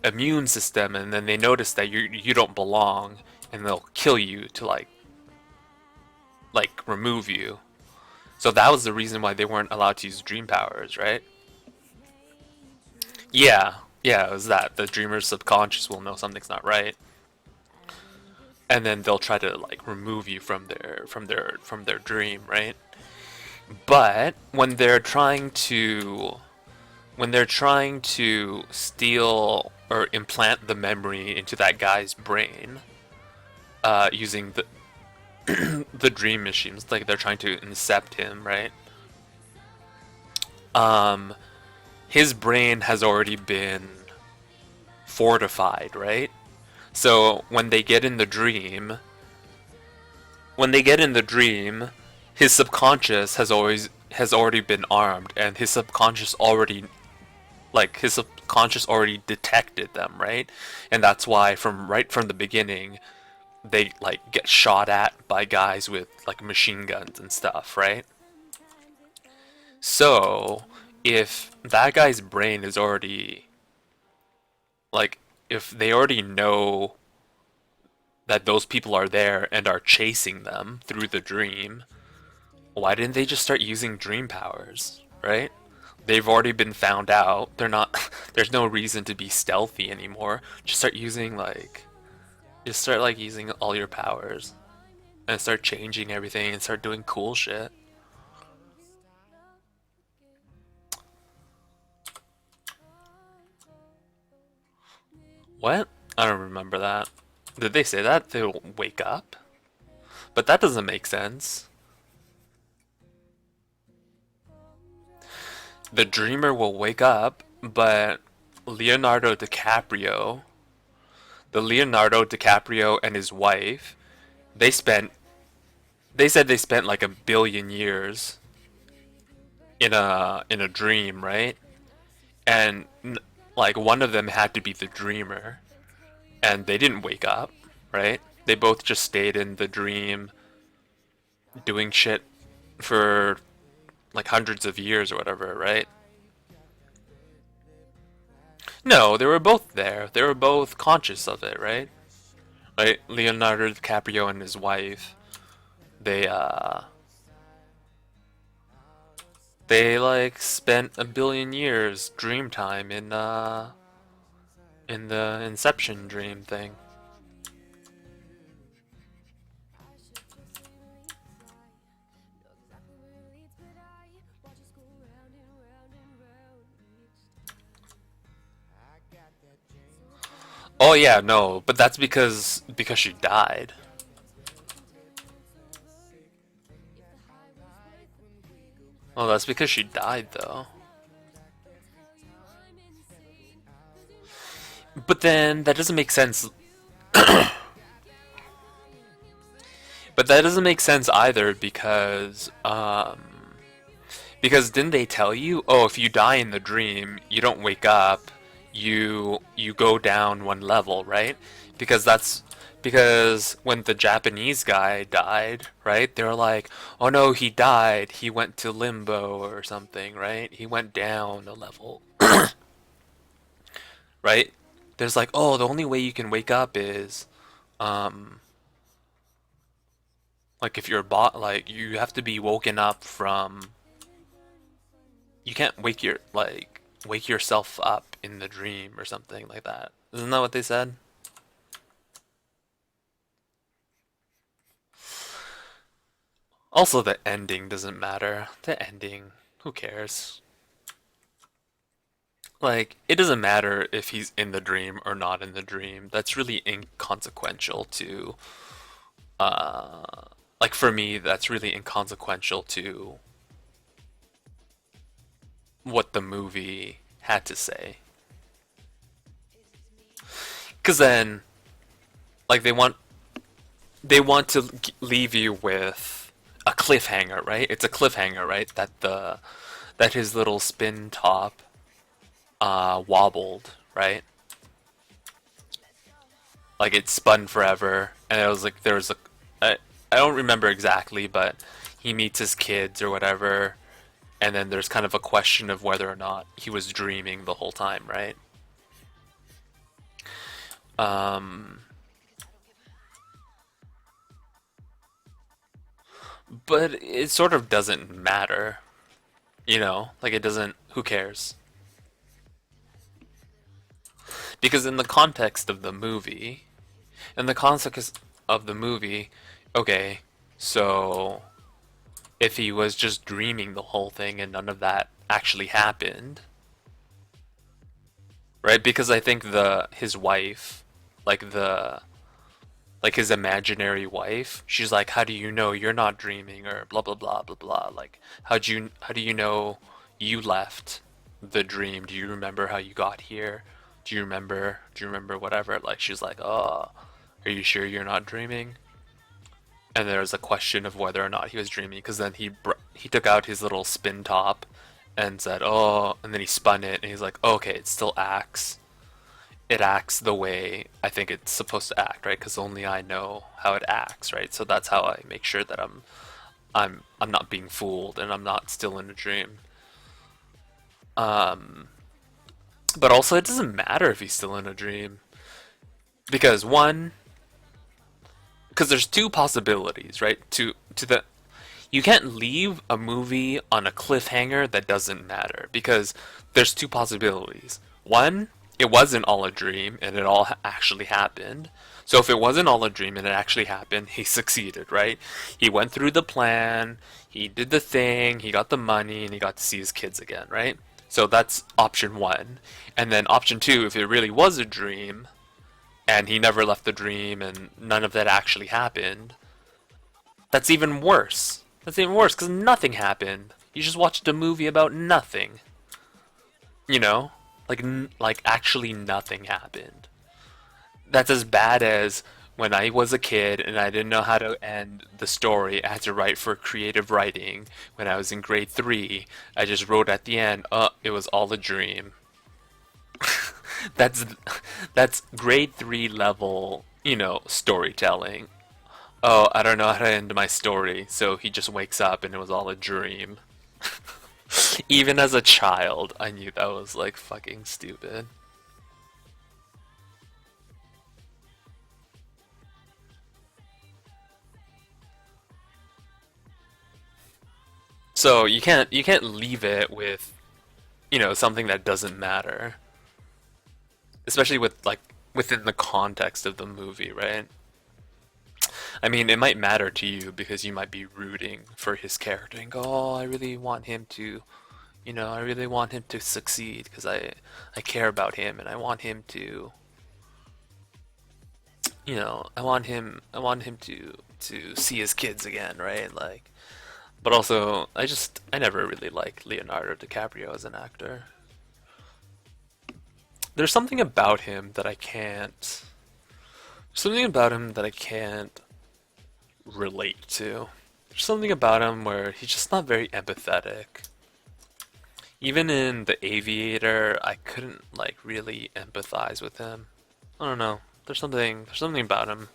immune system, and then they notice that you don't belong, and they'll kill you to like remove you. So that was the reason why they weren't allowed to use dream powers, right? Yeah, it was that the dreamer's subconscious will know something's not right, and then they'll try to like remove you from their dream, right? But when they're trying to steal or implant the memory into that guy's brain, using the dream machines, like they're trying to incept him, right? His brain has already been fortified, right? So when they get in the dream, his subconscious has already been armed, and his subconscious already detected them, right? And that's why right from the beginning they like get shot at by guys with like machine guns and stuff, right? So if that guy's brain is already like, if they already know that those people are there and are chasing them through the dream, why didn't they just start using dream powers, right? They've already been found out. They're not there's no reason to be stealthy anymore. Just start using using all your powers and start changing everything and start doing cool shit. What? I don't remember that. Did they say that? They'll wake up? But that doesn't make sense. The dreamer will wake up, but Leonardo DiCaprio and his wife, they said they spent like 1 billion years in a dream, right? And like one of them had to be the dreamer, and they didn't wake up, right? They both just stayed in the dream doing shit for like hundreds of years or whatever, right? No, they were both there. They were both conscious of it, right? Right? Leonardo DiCaprio and his wife, they like spent 1 billion years dream time in the Inception dream thing. Oh yeah, no, but that's because she died. Oh, that's because she died though. But then that doesn't make sense. But that doesn't make sense either because didn't they tell you, oh, if you die in the dream, you don't wake up, you go down 1 level, right? Because when the Japanese guy died, right? They were like, oh no, he died. He went to limbo or something, right? He went down a level. Right? There's like, oh, the only way you can wake up is like if you're like you have to be woken up from, you can't wake yourself up in the dream or something like that. Isn't that what they said? Also, the ending doesn't matter. The ending, who cares? Like, it doesn't matter if he's in the dream or not in the dream. That's really inconsequential to, uh, like for me, that's really inconsequential to what the movie had to say. Because then, like, they want to leave you with a cliffhanger, right? It's a cliffhanger, right? That his little spin top wobbled, right? Like it spun forever, and it was like there was a I don't remember exactly, but he meets his kids or whatever, and then there's kind of a question of whether or not he was dreaming the whole time, right? Um, but it sort of doesn't matter, you know? Like it doesn't, who cares? Because in the context of the movie, in the context of the movie, okay, so if he was just dreaming the whole thing and none of that actually happened, right? Because I think his wife, like his imaginary wife, she's like, how do you know you're not dreaming, or blah blah blah blah blah. Like, how do you know you left the dream? Do you remember how you got here? Do you remember whatever? Like, she's like, oh, are you sure you're not dreaming? And there's a question of whether or not he was dreaming, because then he took out his little spin top and said, oh, and then he spun it, and he's like, oh, okay, it still acts. It acts the way I think it's supposed to act, right? Because only I know how it acts, right? So that's how I make sure that I'm not being fooled and I'm not still in a dream. But also it doesn't matter if he's still in a dream, because there's two possibilities, right? You can't leave a movie on a cliffhanger that doesn't matter, because there's two possibilities. One, it wasn't all a dream and it all actually happened. So if it wasn't all a dream and it actually happened, he succeeded, right? He went through the plan, he did the thing, he got the money, and he got to see his kids again, right? So that's option one. And then option two, if it really was a dream and he never left the dream and none of that actually happened, that's even worse. That's even worse because nothing happened. You just watched a movie about nothing. You know? Like actually nothing happened. That's as bad as when I was a kid and I didn't know how to end the story. I had to write for creative writing. When I was in grade 3, I just wrote at the end, it was all a dream. that's that's grade 3 level, storytelling. Oh, I don't know how to end my story, so he just wakes up and it was all a dream. Even as a child, I knew that was like fucking stupid. So you can't leave it with, something that doesn't matter. Especially with like within the context of the movie, right? I mean, it might matter to you because you might be rooting for his character and go, "Oh, I really want him to, I really want him to succeed because I care about him and I want him to, I want him to see his kids again, right? Like, but also, I never really liked Leonardo DiCaprio as an actor. There's something about him that I can't. Something about him that I can't relate to. There's something about him where he's just not very empathetic. Even in The Aviator, I couldn't like really empathize with him. I don't know. There's something about him.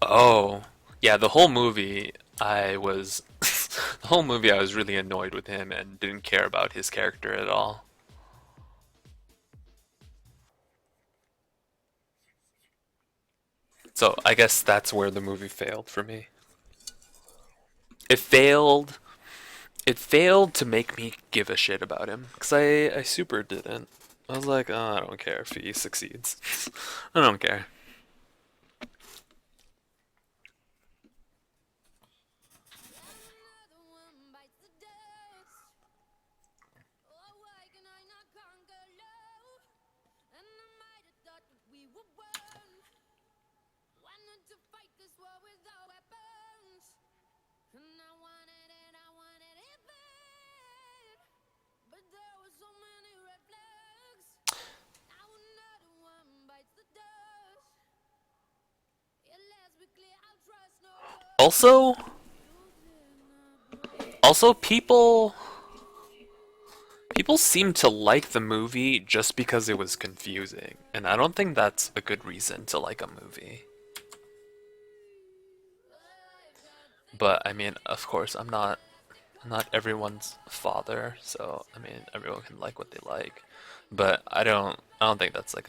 Oh, yeah, the whole movie I was the whole movie I was really annoyed with him and didn't care about his character at all. So I guess that's where the movie failed for me. It failed. It failed to make me give a shit about him because I super didn't. I was like, oh, I don't care if he succeeds. I don't care. Also, people seem to like the movie just because it was confusing, and I don't think that's a good reason to like a movie. But I mean, of course, I'm not everyone's father, so I mean, everyone can like what they like. But I don't think that's like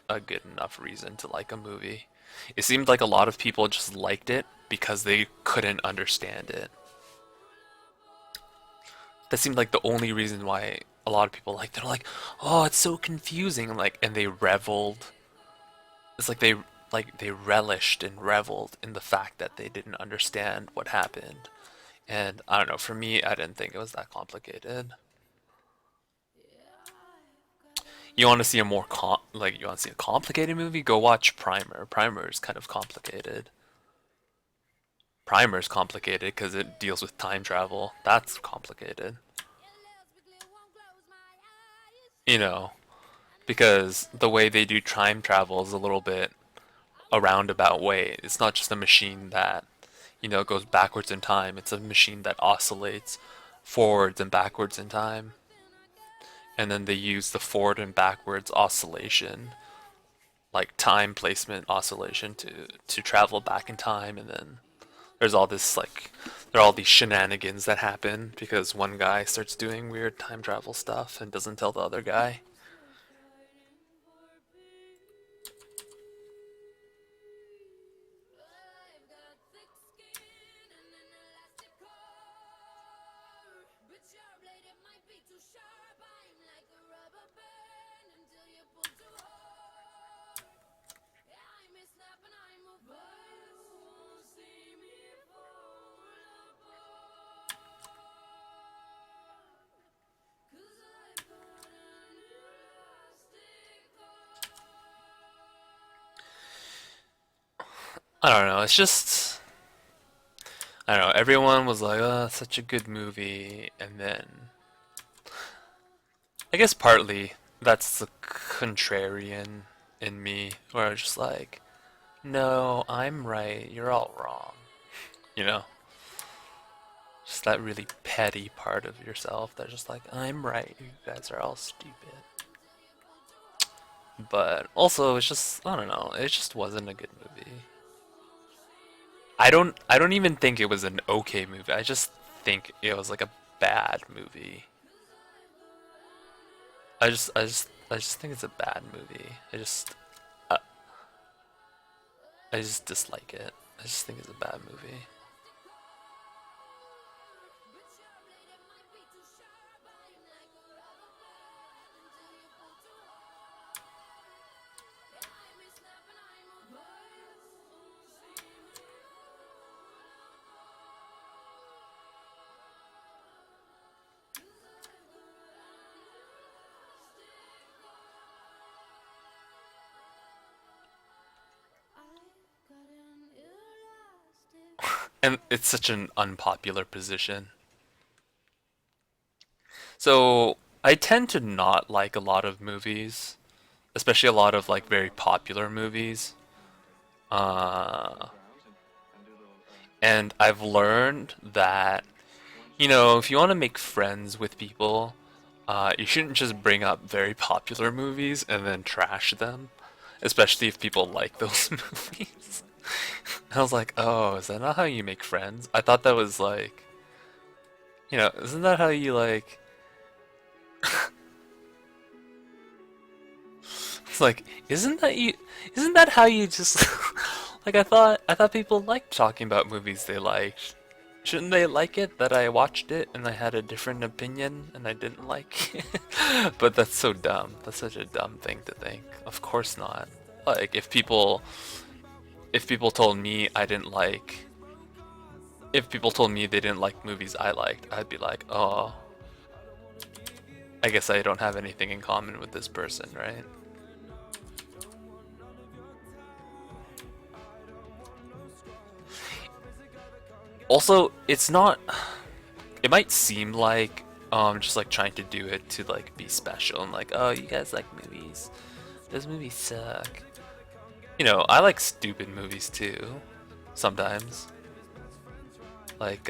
a good enough reason to like a movie. It seemed like a lot of people just liked it because they couldn't understand it. That seemed like the only reason why a lot of people liked it. They're like, "Oh, it's so confusing," and they reveled. It's like they relished and reveled in the fact that they didn't understand what happened. And I don't know, for me, I didn't think it was that complicated. You want to see a more you want to see a complicated movie? Go watch Primer. Primer is kind of complicated. Primer is complicated because it deals with time travel. That's complicated. You know, because the way they do time travel is a little bit a roundabout way. It's not just a machine that, goes backwards in time. It's a machine that oscillates forwards and backwards in time. And then they use the forward and backwards oscillation, like time placement oscillation, to travel back in time. And then there's all this there are all these shenanigans that happen because one guy starts doing weird time travel stuff and doesn't tell the other guy. I don't know, it's just, I don't know, everyone was like, oh, it's such a good movie, and then, I guess partly, that's the contrarian in me, where it's just like, no, I'm right, you're all wrong, you know? Just that really petty part of yourself that's just like, I'm right, you guys are all stupid. But also, it's just, I don't know, it just wasn't a good movie. I don't even think it was an okay movie. I just think it was like a bad movie. I just think it's a bad movie. Uh, I just dislike it. I just think it's a bad movie. And it's such an unpopular position. So, I tend to not like a lot of movies, especially a lot of like very popular movies. Uh, and I've learned that, if you want to make friends with people, you shouldn't just bring up very popular movies and then trash them, especially if people like those movies. I was like, oh, is that not how you make friends? I thought that was like, isn't that how you like... It's like, isn't that how you just... Like, I thought people liked talking about movies they liked. Shouldn't they like it that I watched it and I had a different opinion and I didn't like it? But that's so dumb. That's such a dumb thing to think. Of course not. Like, if people told me if people told me they didn't like movies I liked, I'd be like, oh, I guess I don't have anything in common with this person, right? Also, it's not, it might seem like just like trying to do it to like be special and like, oh, you guys like movies, those movies suck. I like stupid movies too. sometimes. Like,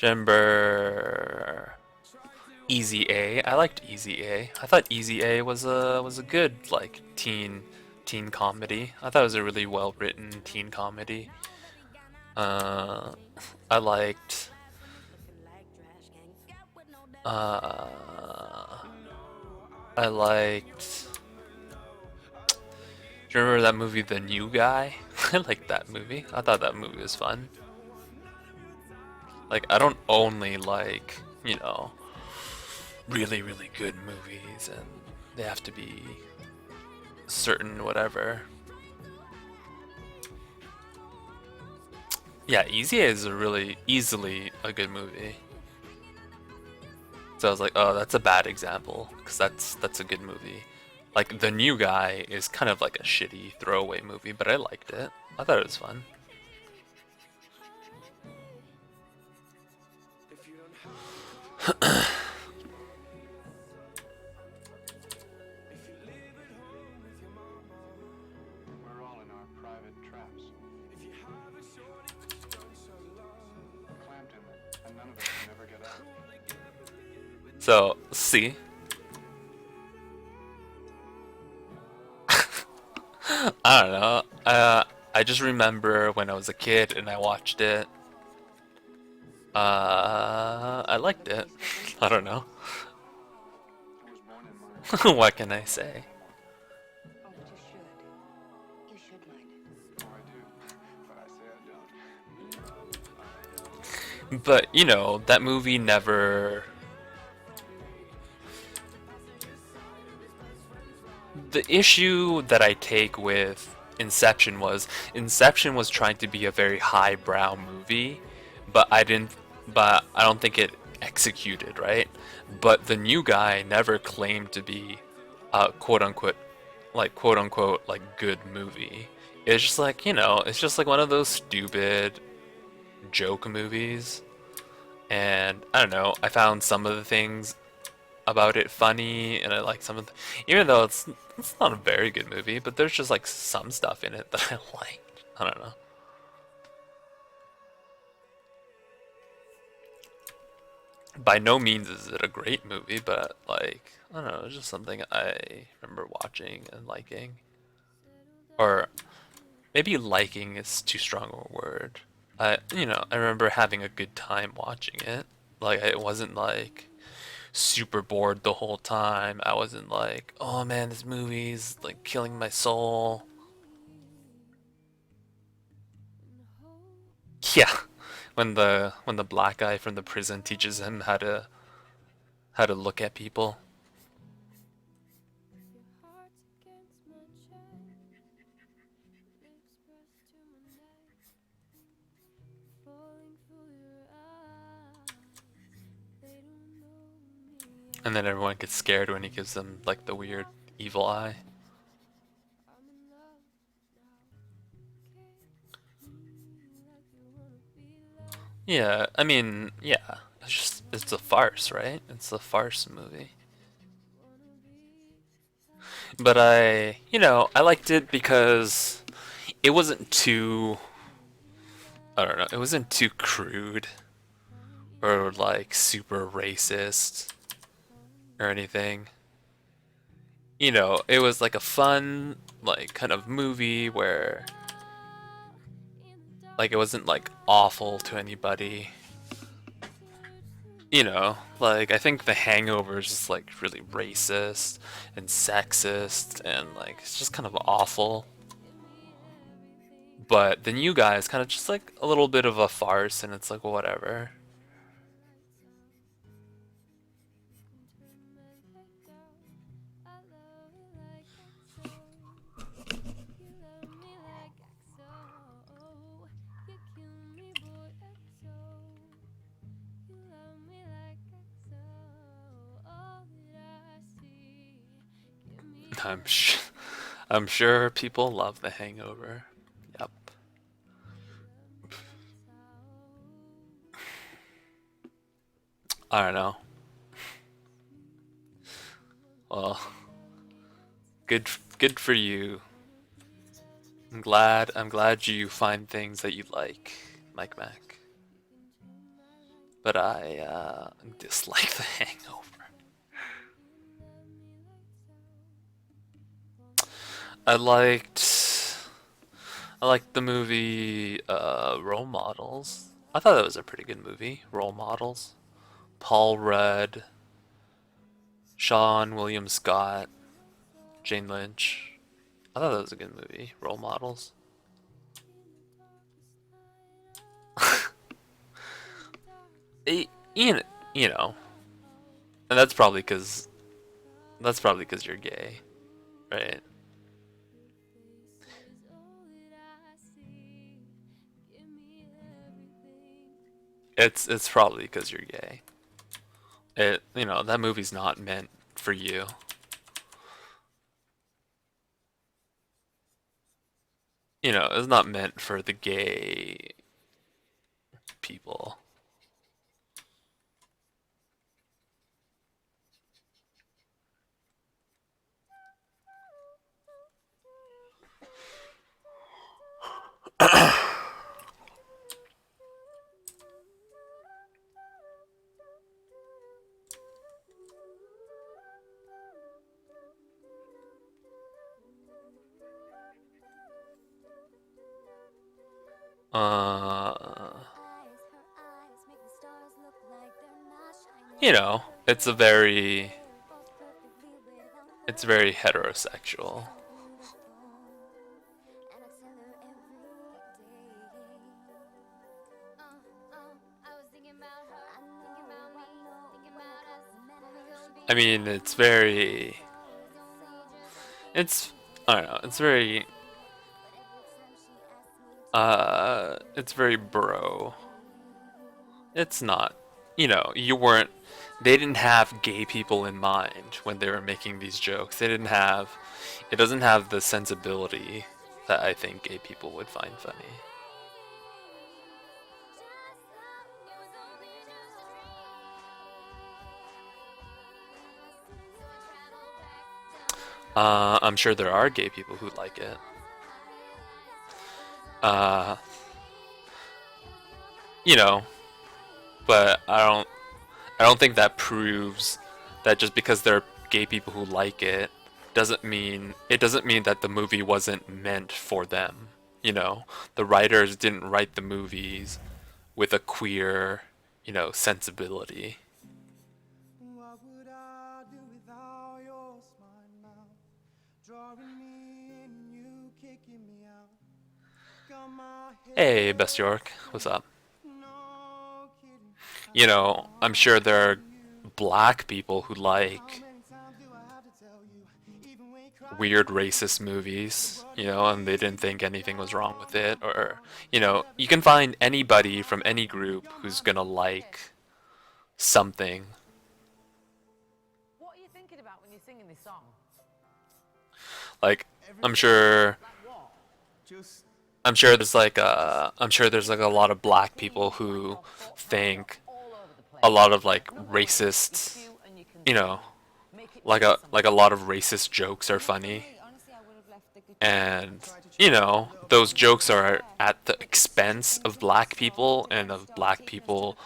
remember Easy A? I liked Easy A. I thought Easy A was a good like teen comedy. I thought it was a really well written teen comedy. I liked uh, I liked. Do you remember that movie, The New Guy? I liked that movie. I thought that movie was fun. Like, I don't only like, you know, really, really good movies and they have to be certain whatever. Yeah, Easy A is a really easily a good movie. So I was like, oh, that's a bad example, because that's a good movie. Like, The New Guy is kind of like a shitty throwaway movie, but I liked it. I thought it was fun. We're all in our private traps. Clamped in them, and none of us can ever get out. So, see? I don't know. I just remember when I was a kid and I watched it. I liked it. I don't know. I was born in mine. What can I say? Oh, but you should. You should mind it. Oh, I do. But I say I don't. But, you know, that movie never... The issue that I take with Inception was trying to be a very highbrow movie, but I don't think it executed, right? But The New Guy never claimed to be a quote unquote like good movie. It's just like, you know, it's just like one of those stupid joke movies. And I don't know, I found some of the things about it funny, and I like some of the, even though it's not a very good movie, but there's just like some stuff in it that I liked. I don't know. By no means is it a great movie, but like, I don't know, it's just something I remember watching and liking. Or maybe liking is too strong a word. I remember having a good time watching it. Like, it wasn't like super bored the whole time. I wasn't like, oh man, this movie's like killing my soul. Yeah, when the black guy from the prison teaches him how to look at people. And then everyone gets scared when he gives them like the weird evil eye. Yeah, I mean, yeah, it's a farce, right? It's a farce movie. But I liked it because it wasn't too, I don't know, it wasn't too crude or like super racist or anything. You know, it was like a fun, like, kind of movie where, like, it wasn't like awful to anybody. You know, like, I think The Hangover is just like really racist and sexist and like it's just kind of awful. But The New Guy is kind of just like a little bit of a farce, and it's like whatever. I'm sure people love The Hangover. Yep. I don't know. Well, good for you. I'm glad you find things that you like, Mike Mac. But I dislike The Hangover. I liked the movie Role Models. I thought that was a pretty good movie. Role Models. Paul Rudd, Sean William Scott, Jane Lynch. I thought that was a good movie. Role Models. You know, and that's probably because you're gay, right? It's probably because you're gay. That movie's not meant for you. It's not meant for the gay people. It's very heterosexual. I mean, I don't know, it's very bro. It's not, they didn't have gay people in mind when they were making these jokes. It doesn't have the sensibility that I think gay people would find funny. I'm sure there are gay people who like it. But I don't think that proves that just because there are gay people who like it doesn't mean that the movie wasn't meant for them. The writers didn't write the movies with a queer, sensibility. What would I do without your smile now? Drawing me in, you kicking me out. Got my Hey, Best York, what's up? I'm sure there are black people who like weird racist movies, and they didn't think anything was wrong with it, or you can find anybody from any group who's gonna like something. What are you thinking about when you're singing this song? Like, I'm sure there's like a lot of black people who think a lot of like racist, like a lot of racist jokes are funny, and those jokes are at the expense of black people and of black people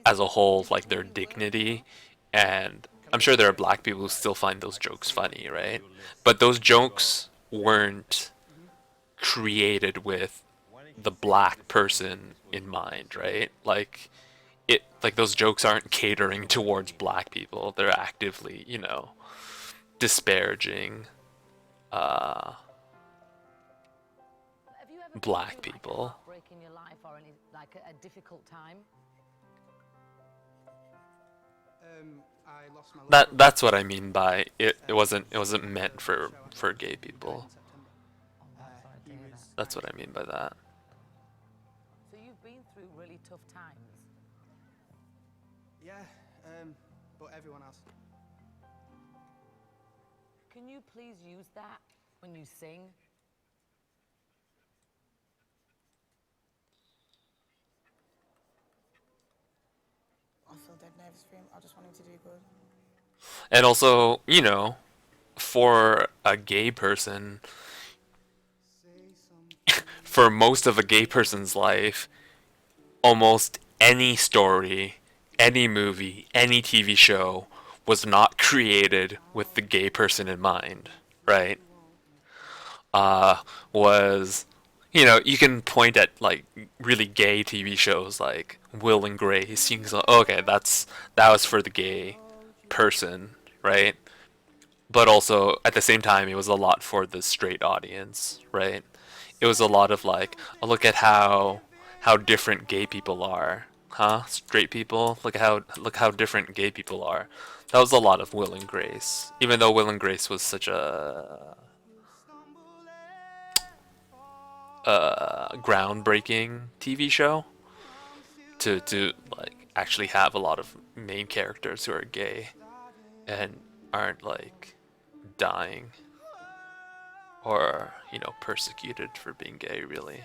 as a whole, like their dignity. And I'm sure there are black people who still find those jokes funny, right? But those jokes weren't created with the black person in mind, right? Like those jokes aren't catering towards black people. They're actively, disparaging black people. Breaking your life or any like a difficult time? I lost my That's what I mean by it wasn't meant for gay people. That's what I mean by that. So you've been through really tough times. Yeah, but everyone else. Can you please use that when you sing? I feel dead nervous for him. I just want him to do good. And also, for a gay person, for most of a gay person's life, almost any story, any movie, any TV show was not created with the gay person in mind, right? Was, you know, you can point at like really gay TV shows like Will and Grace. You can say, okay, that was for the gay person, right? But also at the same time, it was a lot for the straight audience, right? It was a lot of like, oh, look at how different gay people are, huh? Straight people, look how different gay people are. That was a lot of Will and Grace, even though Will and Grace was such a groundbreaking TV show to like actually have a lot of main characters who are gay and aren't like dying or, you know, persecuted for being gay, really.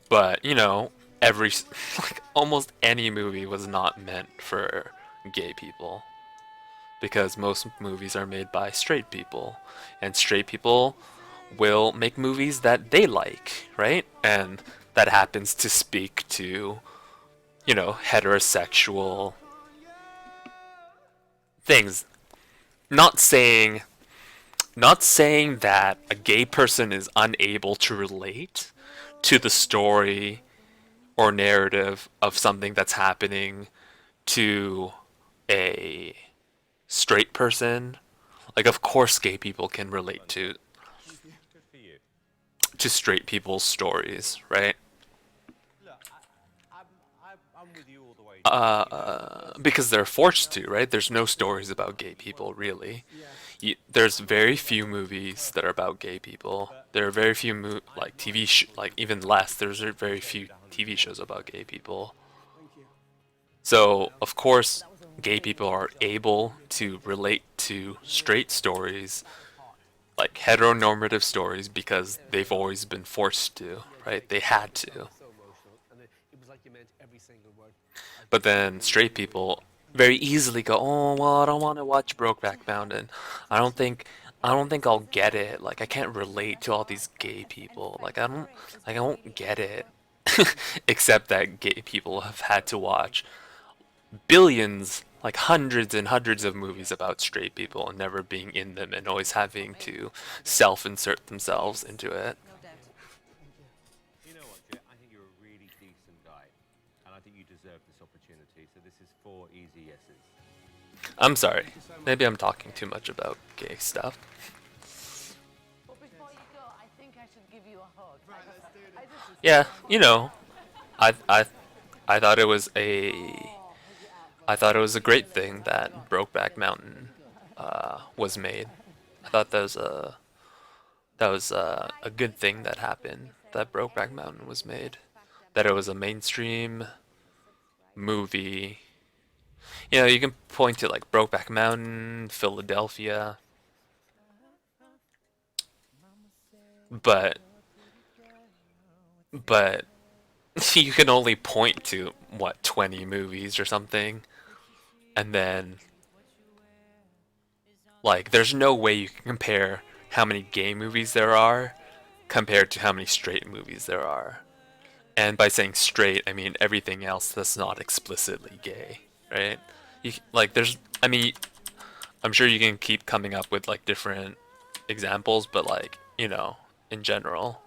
But, you know, like almost any movie was not meant for gay people, because most movies are made by straight people, and straight people will make movies that they like, right? And that happens to speak to, you know, heterosexual things. Not saying that a gay person is unable to relate to the story or narrative of something that's happening to a straight person. Like, of course gay people can relate to straight people's stories, right? Because they're forced to, right? There's no stories about gay people, really. There's very few movies that are about gay people. There are very few like like even less. There's very few TV shows about gay people. So of course, gay people are able to relate to straight stories, like heteronormative stories, because they've always been forced to, right? They had to. But then straight people very easily go, oh well, I don't want to watch Brokeback Mountain. I don't think I'll get it. Like, I can't relate to all these gay people. Like, I won't get it. Except that gay people have had to watch billions, like hundreds and hundreds of movies about straight people and never being in them and always having to self-insert themselves into it. You know what, Jet? I think you're a really decent guy, and I think you deserve this opportunity. So this is 4 easy yeses. I'm sorry. Maybe I'm talking too much about gay stuff. But before you go, I think I should give you a hug. Yeah, you know, I thought it was a great thing that Brokeback Mountain was made. I thought that was a good thing that happened, that Brokeback Mountain was made. That it was a mainstream movie. You know, you can point to like Brokeback Mountain, Philadelphia, but you can only point to, what, 20 movies or something, and then like there's no way you can compare how many gay movies there are compared to how many straight movies there are. And by saying straight, I mean everything else that's not explicitly gay, right? I'm sure you can keep coming up with like different examples, but like, you know, in general,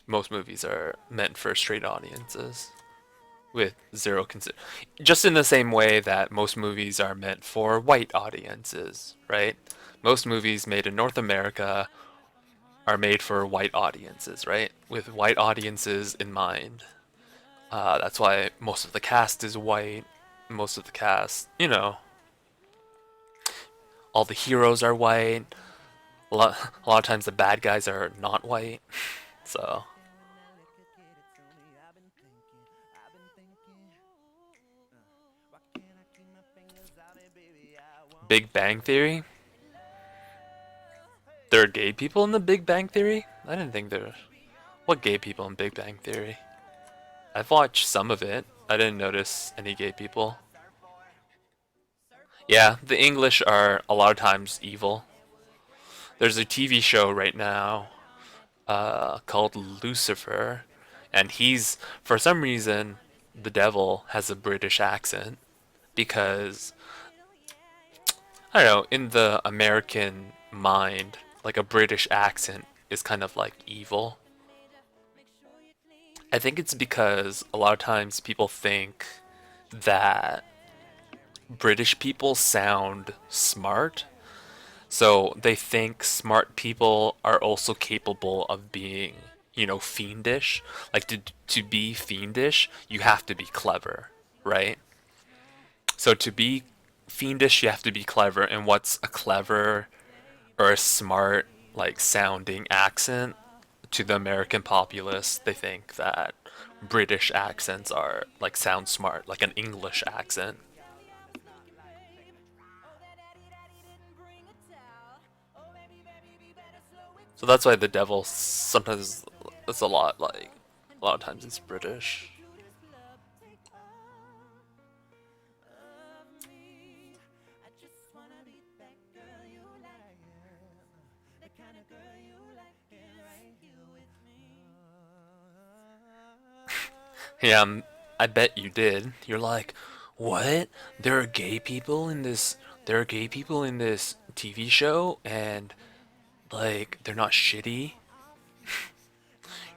most movies are meant for straight audiences with zero just in the same way that most movies are meant for white audiences, right? Most movies made in North America are made for white audiences, right? With white audiences in mind. That's why most of the cast is white. Most of the cast, you know, all the heroes are white. A lot of times the bad guys are not white. So Big Bang Theory? There are gay people in the Big Bang Theory? I didn't think there. What gay people in Big Bang Theory? I've watched some of it. I didn't notice any gay people. Yeah, the English are a lot of times evil. There's a TV show right now called Lucifer, and he's, for some reason, the devil has a British accent because, I don't know, in the American mind, like a British accent is kind of like evil. I think it's because a lot of times people think that British people sound smart, so they think smart people are also capable of being, you know, fiendish. Like to be fiendish, you have to be clever, right? So to be fiendish, you have to be clever. And what's a clever or a smart, like sounding accent to the American populace? They think that British accents are like sound smart, like an English accent. So that's why the devil sometimes it's a lot like a lot of times it's British. Yeah, I bet you did. You're like, what? There are gay people in this. There are gay people in this TV show, and like they're not shitty.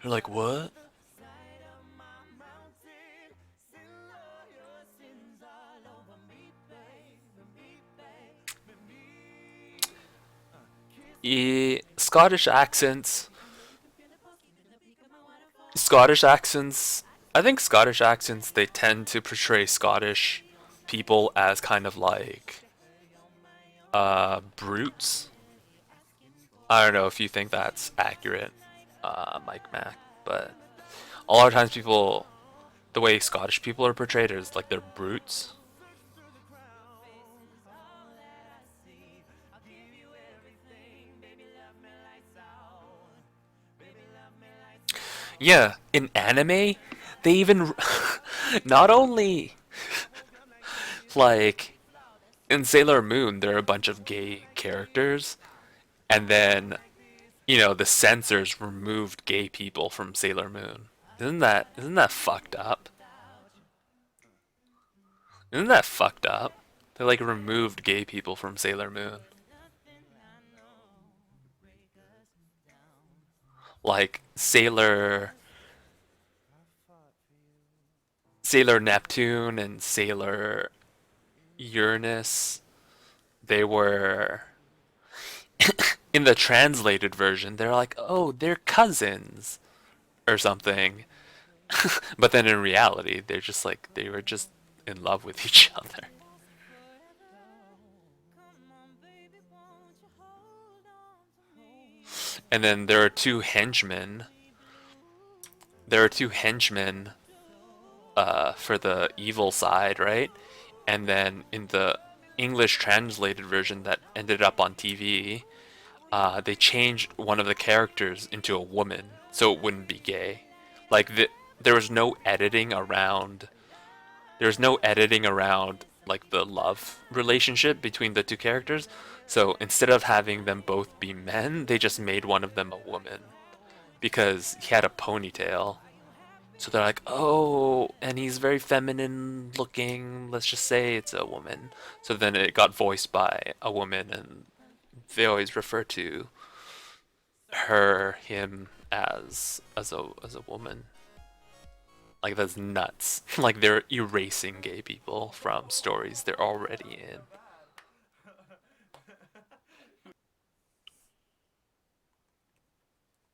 You're like, what? Scottish accents. Scottish accents. I think Scottish accents they tend to portray Scottish people as kind of like brutes. I don't know if you think that's accurate, Mike Mac, but a lot of times people, the way Scottish people are portrayed is like they're brutes. Yeah, in anime, they even not only like in Sailor Moon, there are a bunch of gay characters, and then you know the censors removed gay people from Sailor Moon. Isn't that fucked up? Isn't that fucked up? They like removed gay people from Sailor Moon. Like Sailor Neptune and Sailor Uranus, they were in the translated version, they're like, "Oh, they're cousins." Or something. But then in reality, they're just like they were just in love with each other. And then there are two henchmen. There are two henchmen for the evil side, right? And then in the English translated version that ended up on TV, they changed one of the characters into a woman so it wouldn't be gay. Like there was no editing around. There was no editing around like the love relationship between the two characters. So instead of having them both be men, they just made one of them a woman because he had a ponytail. So they're like, oh, and he's very feminine looking. Let's just say it's a woman. So then it got voiced by a woman, and they always refer to her, him as a woman. Like that's nuts. Like they're erasing gay people from stories they're already in.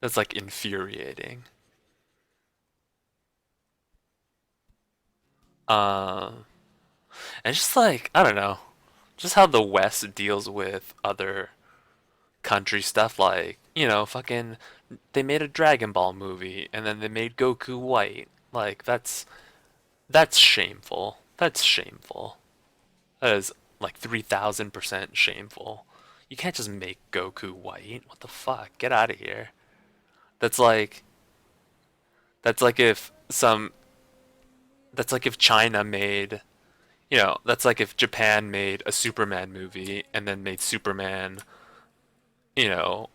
That's like infuriating. And just like, I don't know, just how the West deals with other country stuff, like, you know, fucking, they made a Dragon Ball movie, and then they made Goku white. Like, that's shameful. That's shameful. That is, like, 3,000% shameful. You can't just make Goku white. What the fuck? Get out of here. That's like, that's like if some, that's like if China made, You know, that's like if Japan made a Superman movie and then made Superman, you know,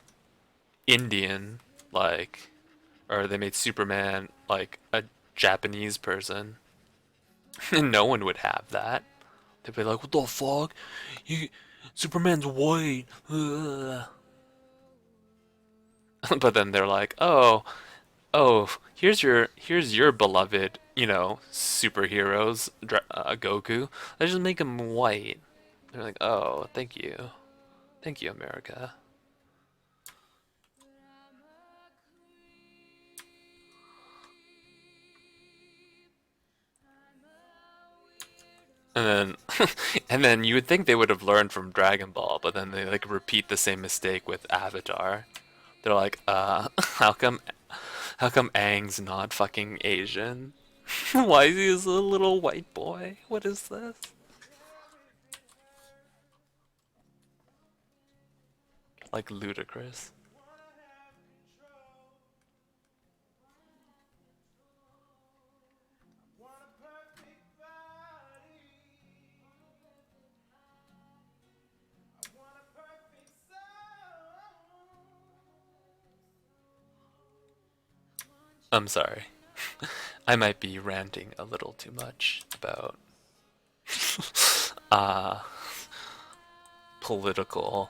Indian, like, or they made Superman like a Japanese person. No one would have that. They'd be like, "What the fuck? You, Superman's white." Ugh." But then they're like, "Oh, here's your beloved, you know, superheroes, Goku. Let's just make him white." They're like, "Oh, thank you, America." And then, and then you would think they would have learned from Dragon Ball, but then they like repeat the same mistake with Avatar. They're like, how come Aang's not fucking Asian? Why is he a little white boy? What is this? Like ludicrous. I'm sorry. I might be ranting a little too much about uh political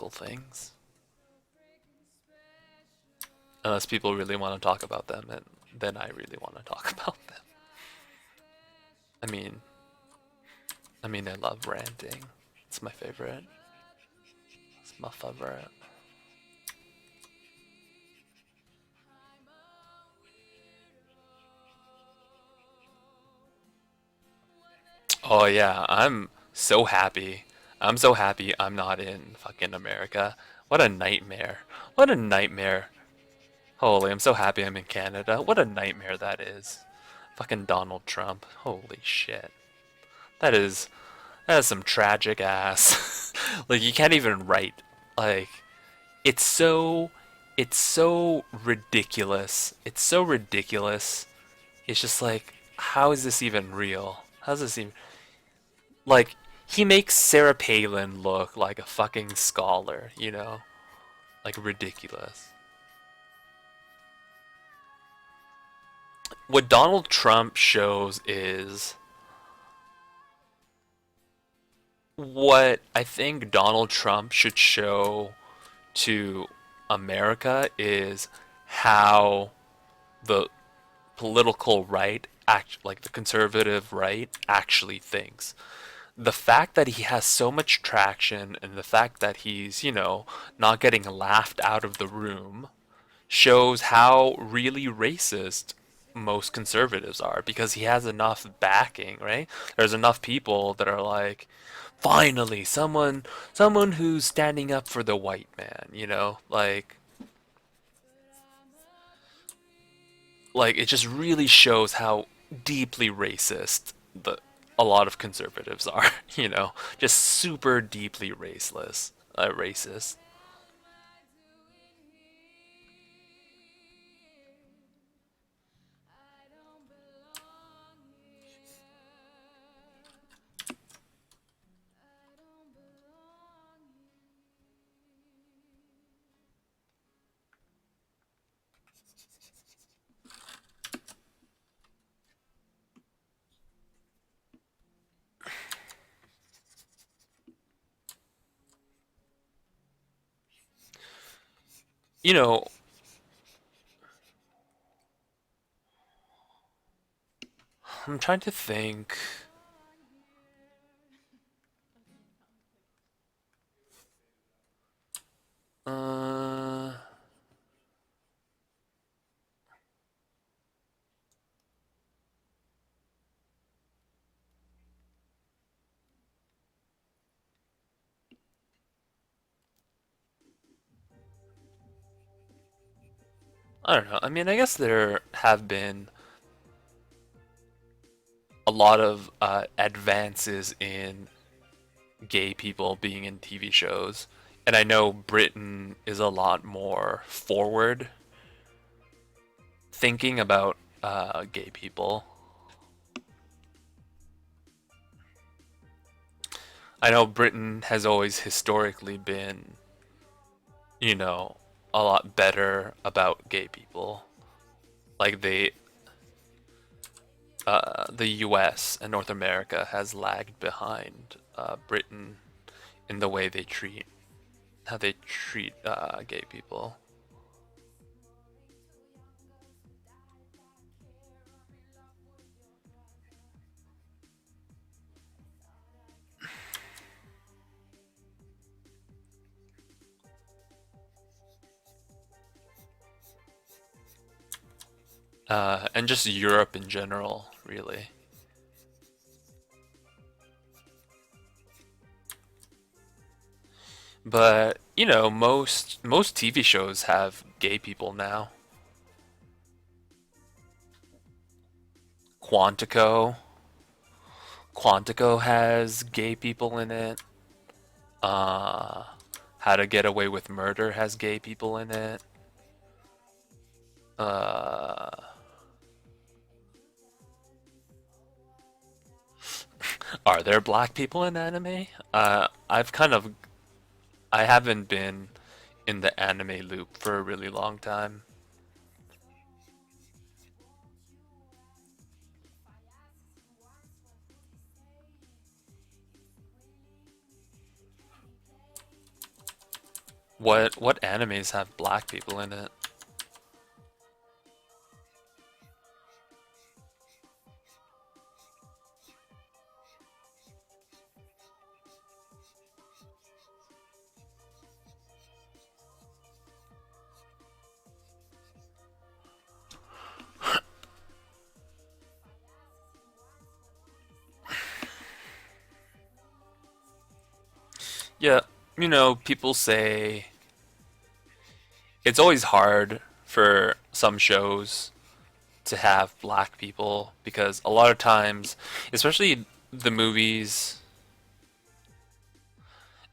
things. Unless people really want to talk about them, and then I really want to talk about them. I mean, I love ranting. It's my favorite. It's my favorite. Oh yeah, I'm so happy. I'm so happy I'm not in fucking America. What a nightmare. What a nightmare. Holy, I'm so happy I'm in Canada. What a nightmare that is. Fucking Donald Trump. Holy shit. That is some tragic ass. Like you can't even write. Like it's so ridiculous. It's so ridiculous. It's just like how is this even real? How's this even like he makes Sarah Palin look like a fucking scholar, you know? Like ridiculous. What Donald Trump shows is what I think Donald Trump should show to America is how the political right like the conservative right actually thinks. The fact that he has so much traction and the fact that he's, you know, not getting laughed out of the room shows how really racist most conservatives are because he has enough backing, right? There's enough people that are like, finally, someone who's standing up for the white man, you know? Like it just really shows how deeply racist a lot of conservatives are, you know? Just super deeply racist. You know, I'm trying to think. Uh, I don't know. I mean, I guess there have been a lot of advances in gay people being in TV shows. And I know Britain is a lot more forward thinking about gay people. I know Britain has always historically been, you know, a lot better about gay people. Like the U.S. and North America has lagged behind Britain in the way how they treat gay people. And just Europe in general, really. But, you know, most TV shows have gay people now. Quantico. Quantico has gay people in it. How to Get Away with Murder has gay people in it. Are there black people in anime? I haven't been in the anime loop for a really long time. What animes have black people in it? Yeah, you know, people say it's always hard for some shows to have black people because a lot of times, especially the movies,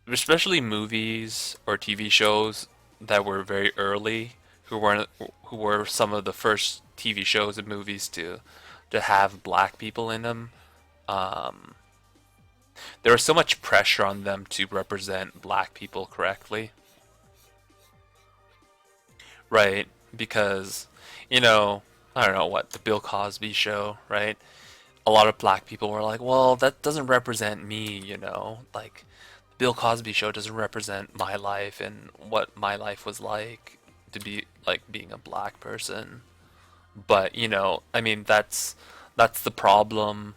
especially movies or TV shows that were very early, who were some of the first TV shows and movies to have black people in them. Um, there was so much pressure on them to represent black people correctly. Right, because, you know, I don't know what, the Bill Cosby show, right? A lot of black people were like, well, that doesn't represent me, you know? Like, the Bill Cosby show doesn't represent my life and what my life was like to be like being a black person. But, you know, I mean, that's the problem.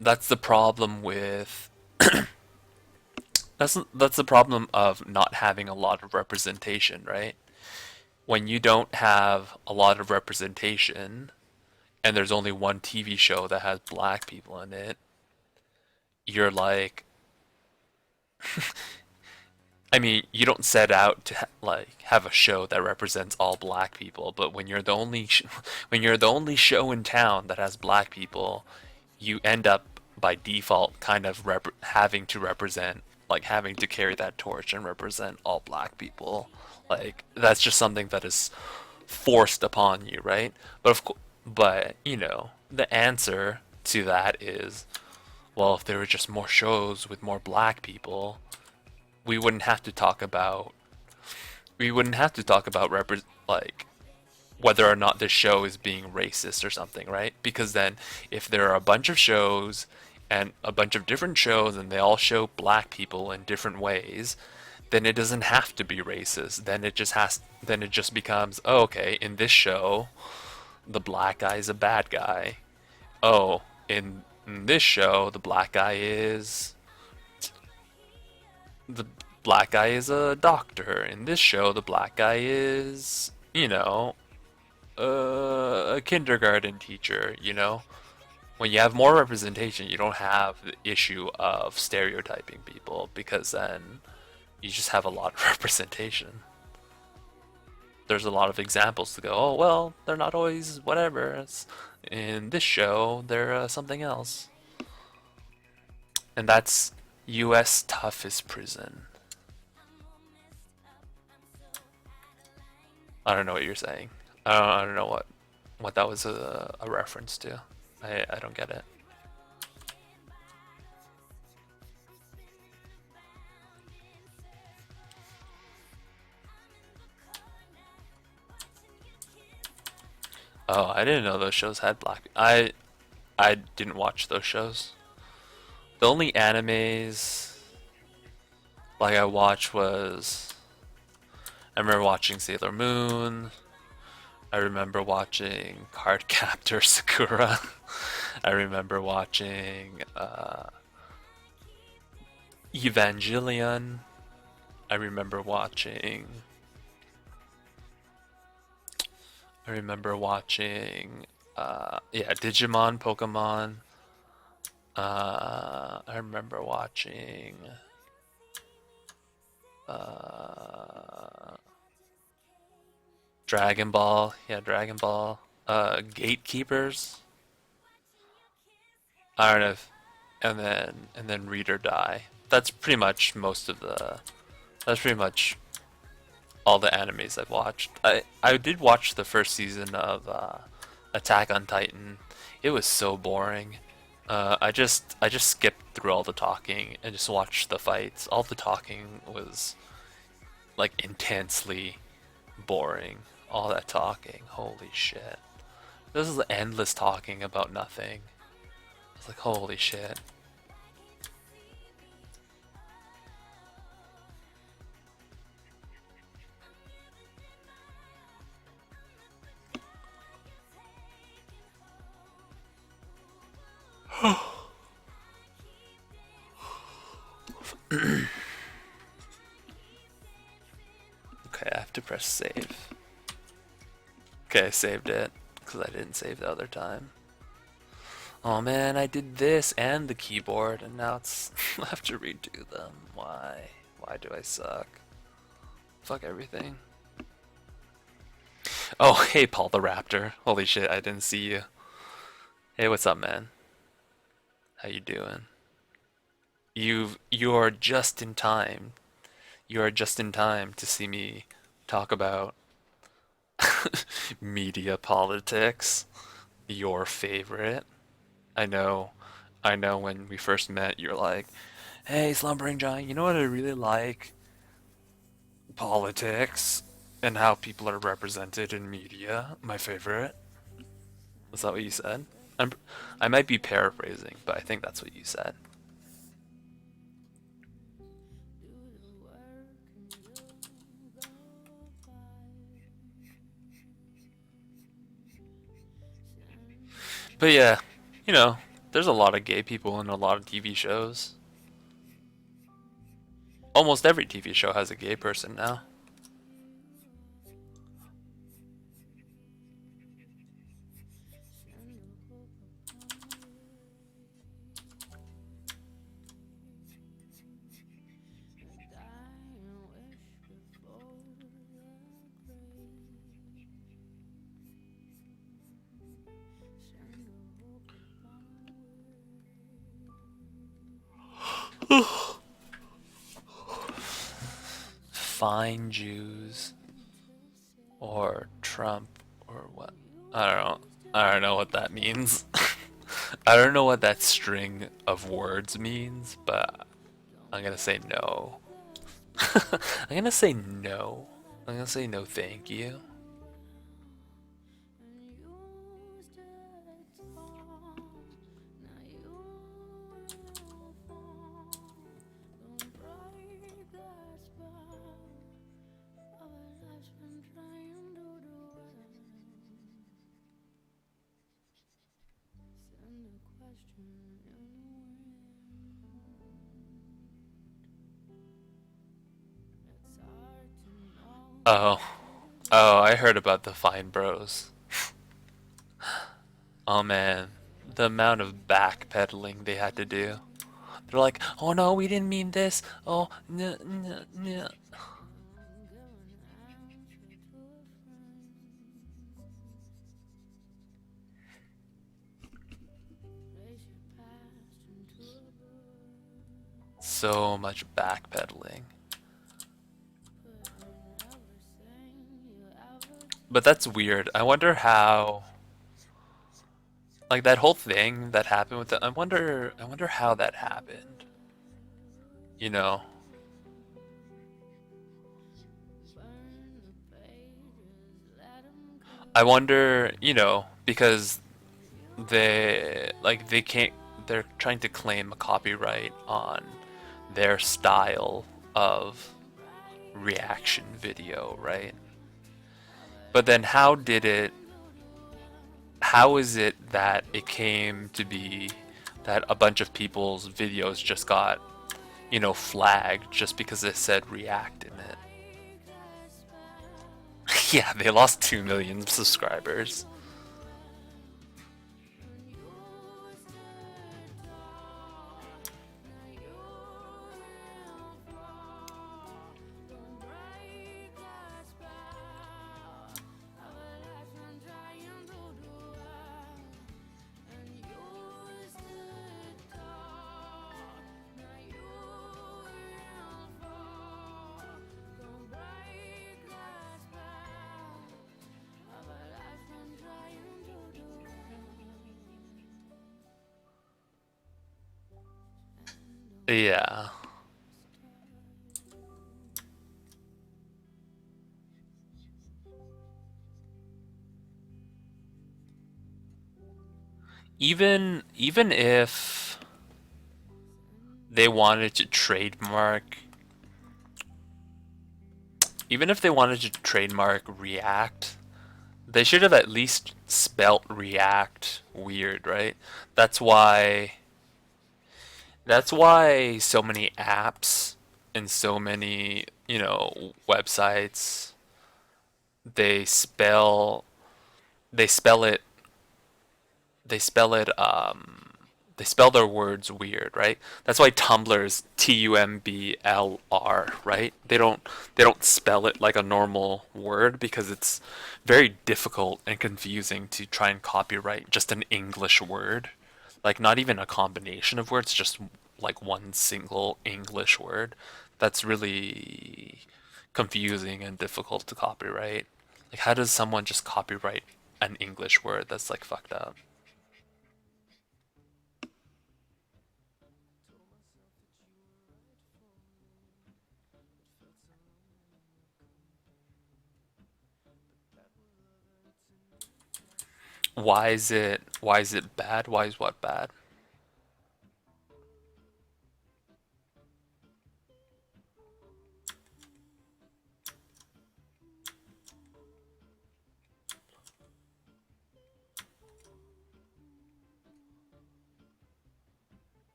That's the problem with that's the problem of not having a lot of representation, right? When you don't have a lot of representation and there's only one TV show that has black people in it, you're like, I mean, you don't set out to like have a show that represents all black people, but when you're the only when you're the only show in town that has black people, you end up by default kind of having to represent, like having to carry that torch and represent all black people. Like that's just something that is forced upon you, right? But you know, the answer to that is, well, if there were just more shows with more black people, we wouldn't have to talk about like whether or not this show is being racist or something, right? Because then if there are a bunch of shows and a bunch of different shows and they all show black people in different ways, then it doesn't have to be racist. Then it just becomes, oh, okay, in this show the black guy is a bad guy. Oh, in this show the black guy is a doctor. In this show the black guy is, you know, a kindergarten teacher, you know? When you have more representation, you don't have the issue of stereotyping people because then you just have a lot of representation. There's a lot of examples to go, oh, well, they're not always whatever. In this show, they're something else. And that's US toughest prison. I don't know what you're saying. I don't know what that was a reference to. I don't get it. Oh, I didn't know those shows had black. I didn't watch those shows. The only animes like I watched was I remember watching Sailor Moon. I remember watching Cardcaptor Sakura. I remember watching Evangelion. I remember watching yeah, Digimon, Pokemon. I remember watching Dragon Ball. Yeah, Dragon Ball. Gatekeepers. I don't know if, and then Read or Die. That's pretty much that's pretty much all the animes I've watched. I did watch the first season of Attack on Titan. It was so boring. I just skipped through all the talking and just watched the fights. All the talking was like intensely boring. All that talking, holy shit. This is endless talking about nothing. It's like, holy shit. Okay, I have to press save. Okay, I saved it, because I didn't save the other time. Oh man, I did this and the keyboard, and now it's I have to redo them. Why? Why do I suck? Fuck everything. Oh, hey Paul the Raptor. Holy shit, I didn't see you. Hey, what's up, man? How you doing? You're just in time. You are just in time to see me talk about media politics. Your favorite. I know when we first met you're like, hey Slumbering Giant, you know what I really like? Politics and how people are represented in media. My favorite. Was that what you said? I might be paraphrasing, but I think that's what you said. But yeah, you know, there's a lot of gay people in a lot of TV shows. Almost every TV show has a gay person now. Fine Jews or Trump or what? I don't know what that means. I don't know what that string of words means, but I'm gonna say no. I'm gonna say no. I'm gonna say no thank you. Oh. Oh, I heard about the Fine Bros. Oh man, the amount of backpedaling they had to do. They're like, oh no, we didn't mean this. Oh, no, no, no. So much backpedaling. But that's weird. I wonder how Like that whole thing that happened with the, I wonder how that happened. You know? I wonder, you know, because they can't, they're trying to claim a copyright on their style of reaction video, right? But then how is it that it came to be that a bunch of people's videos just got, you know, flagged just because it said react in it? Yeah, they lost 2 million subscribers. Yeah. Even if they wanted to trademark, even if they wanted to trademark React, they should have at least spelt React weird, right? That's why so many apps and so many, you know, websites, they spell they spell it they spell it they spell their words weird, right? That's why Tumblr's TUMBLR, right? They don't spell it like a normal word because it's very difficult and confusing to try and copyright just an English word. Like not even a combination of words, just like one single English word. That's really confusing and difficult to copyright. Like how does someone just copyright an English word that's like fucked up? Why is it bad? Why is what bad?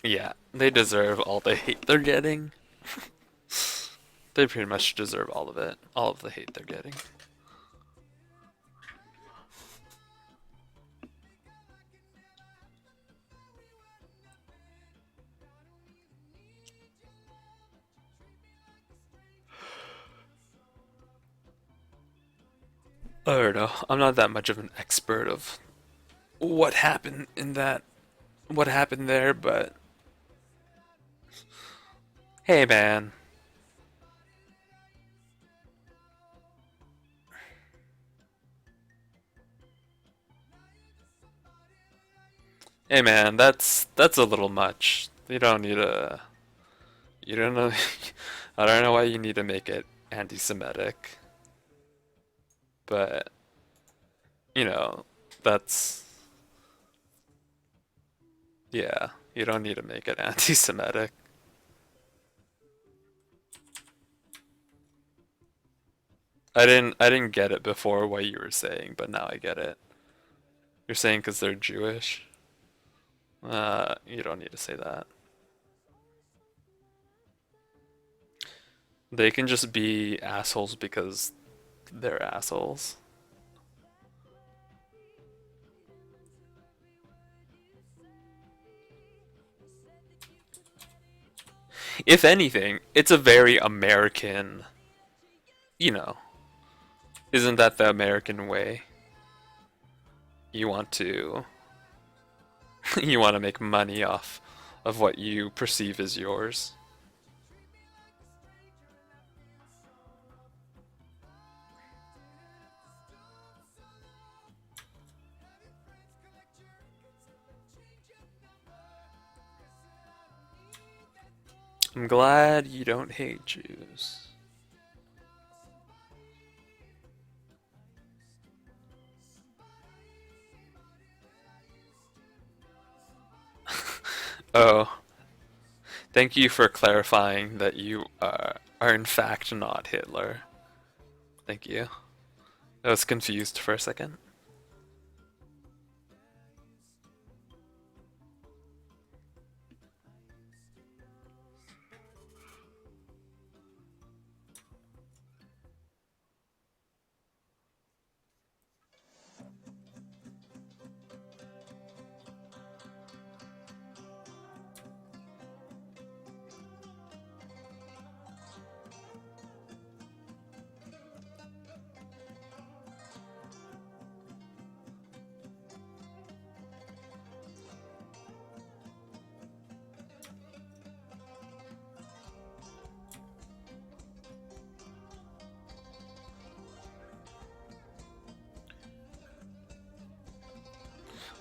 Yeah, they deserve all the hate they're getting. They pretty much deserve all of it. All of the hate they're getting. I don't know. I'm not that much of an expert of what happened in that, what happened there, but hey, man. Hey, man, that's a little much. You don't need a. You don't know. I don't know why you need to make it anti-Semitic, but you know, that's yeah. You don't need to make it anti-Semitic. I didn't get it before what you were saying, but now I get it. You're saying because they're Jewish? You don't need to say that. They can just be assholes because they're assholes. if anything, it's a very American, you know, isn't that the American way? You want to you want to make money off of what you perceive as yours. I'm glad you don't hate Jews. Oh, thank you for clarifying that you are in fact not Hitler. Thank you. I was confused for a second.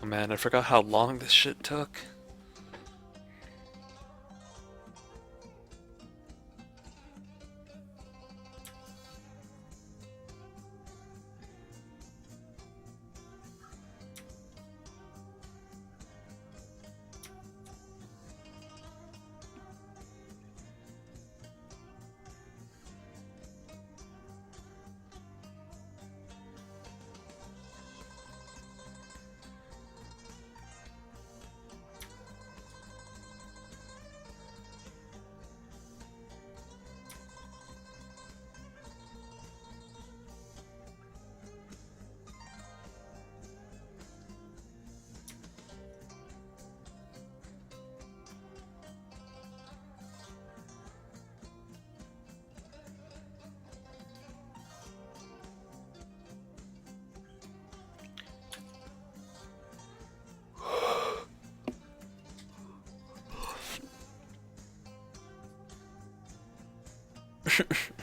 Oh man, I forgot how long this shit took.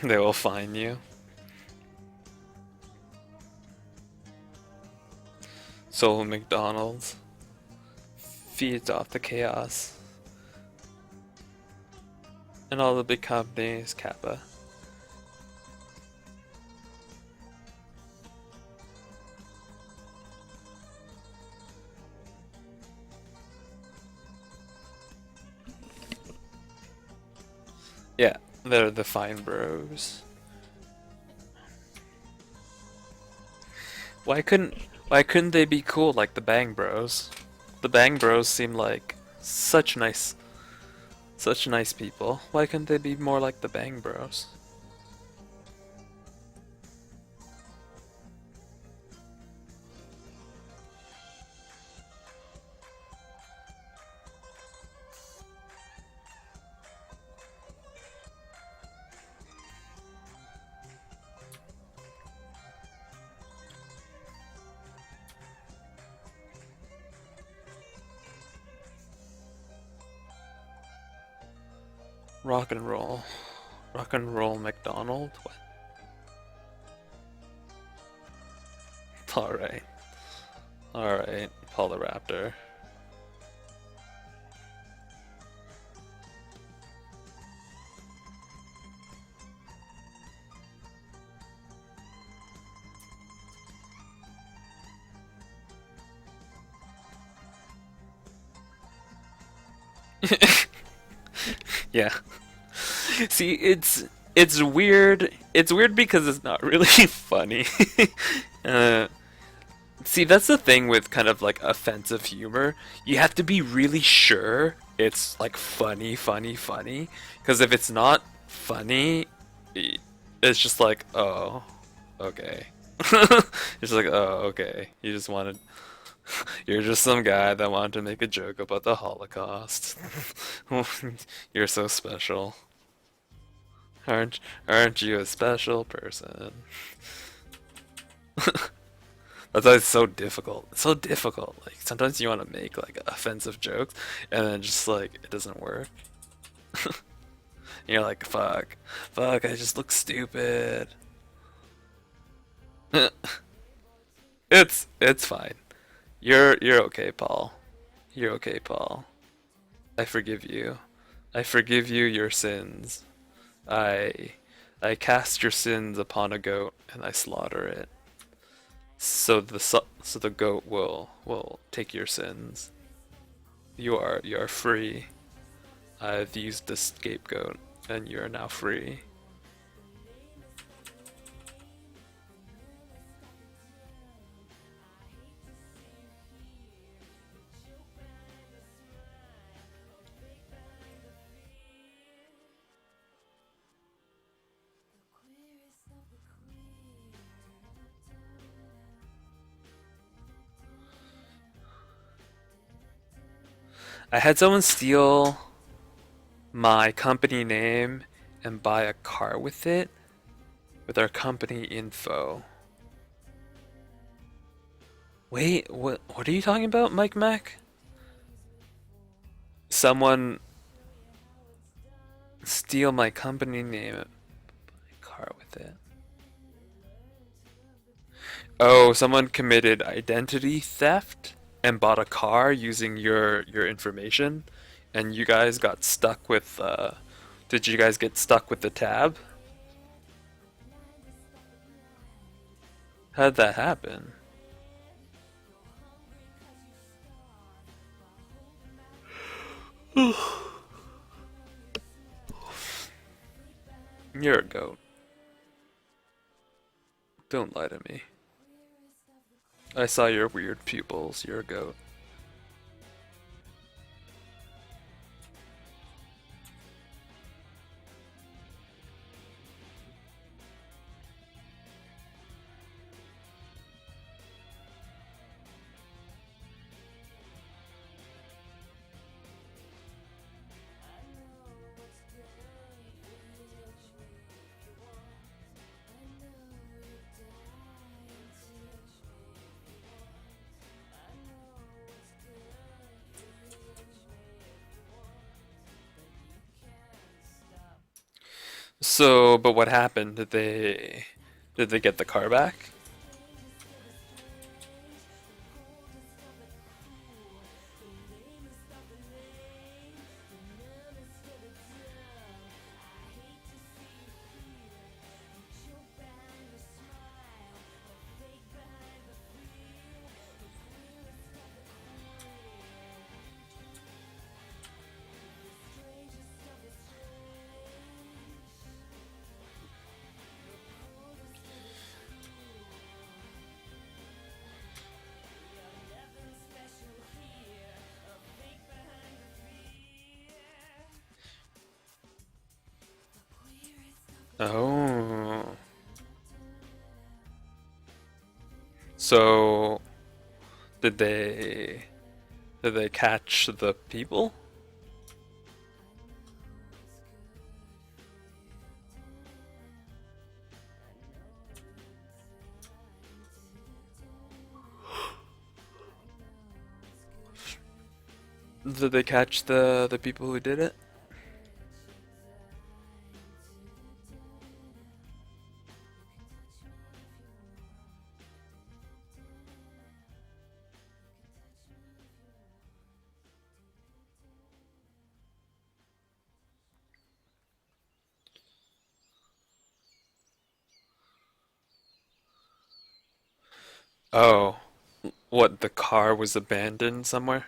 They will find you. So McDonald's feeds off the chaos. And all the big companies, Kappa. Yeah, they're the fine bros. Why couldn't they be cool like the Bang Bros? The Bang Bros seem like such nice people. Why couldn't they be more like the Bang Bros? Rock and roll. Rock and roll McDonald? What? Alright. Alright, Polyraptor. Yeah. See, it's weird. It's weird because it's not really funny. See, that's the thing with kind of like offensive humor. You have to be really sure it's like funny. Because if it's not funny, it's just like, oh, okay. It's like, oh, okay. You just wanted You're just some guy that wanted to make a joke about the Holocaust. You're so special. Aren't you a special person? That's why it's so difficult. It's so difficult. Like sometimes you want to make like offensive jokes, and then just like it doesn't work. And you're like, fuck, I just look stupid. It's fine. You're okay, Paul. You're okay, Paul. I forgive you. I forgive you your sins. I cast your sins upon a goat and I slaughter it. So the goat will take your sins. You are free. I've used the scapegoat and you are now free. I had someone steal my company name and buy a car with it, with our company info. Wait, what are you talking about, Mike Mac? Someone steal my company name and buy a car with it. Oh, someone committed identity theft and bought a car using your information, and you guys got stuck with did you guys get stuck with the tab? How'd that happen? You're a goat. Don't lie to me. I saw your weird pupils. You're a goat. So, but what happened? Did they get the car back? Oh. So, did they catch the people? Did they catch the people who did it? Oh, what, the car was abandoned somewhere?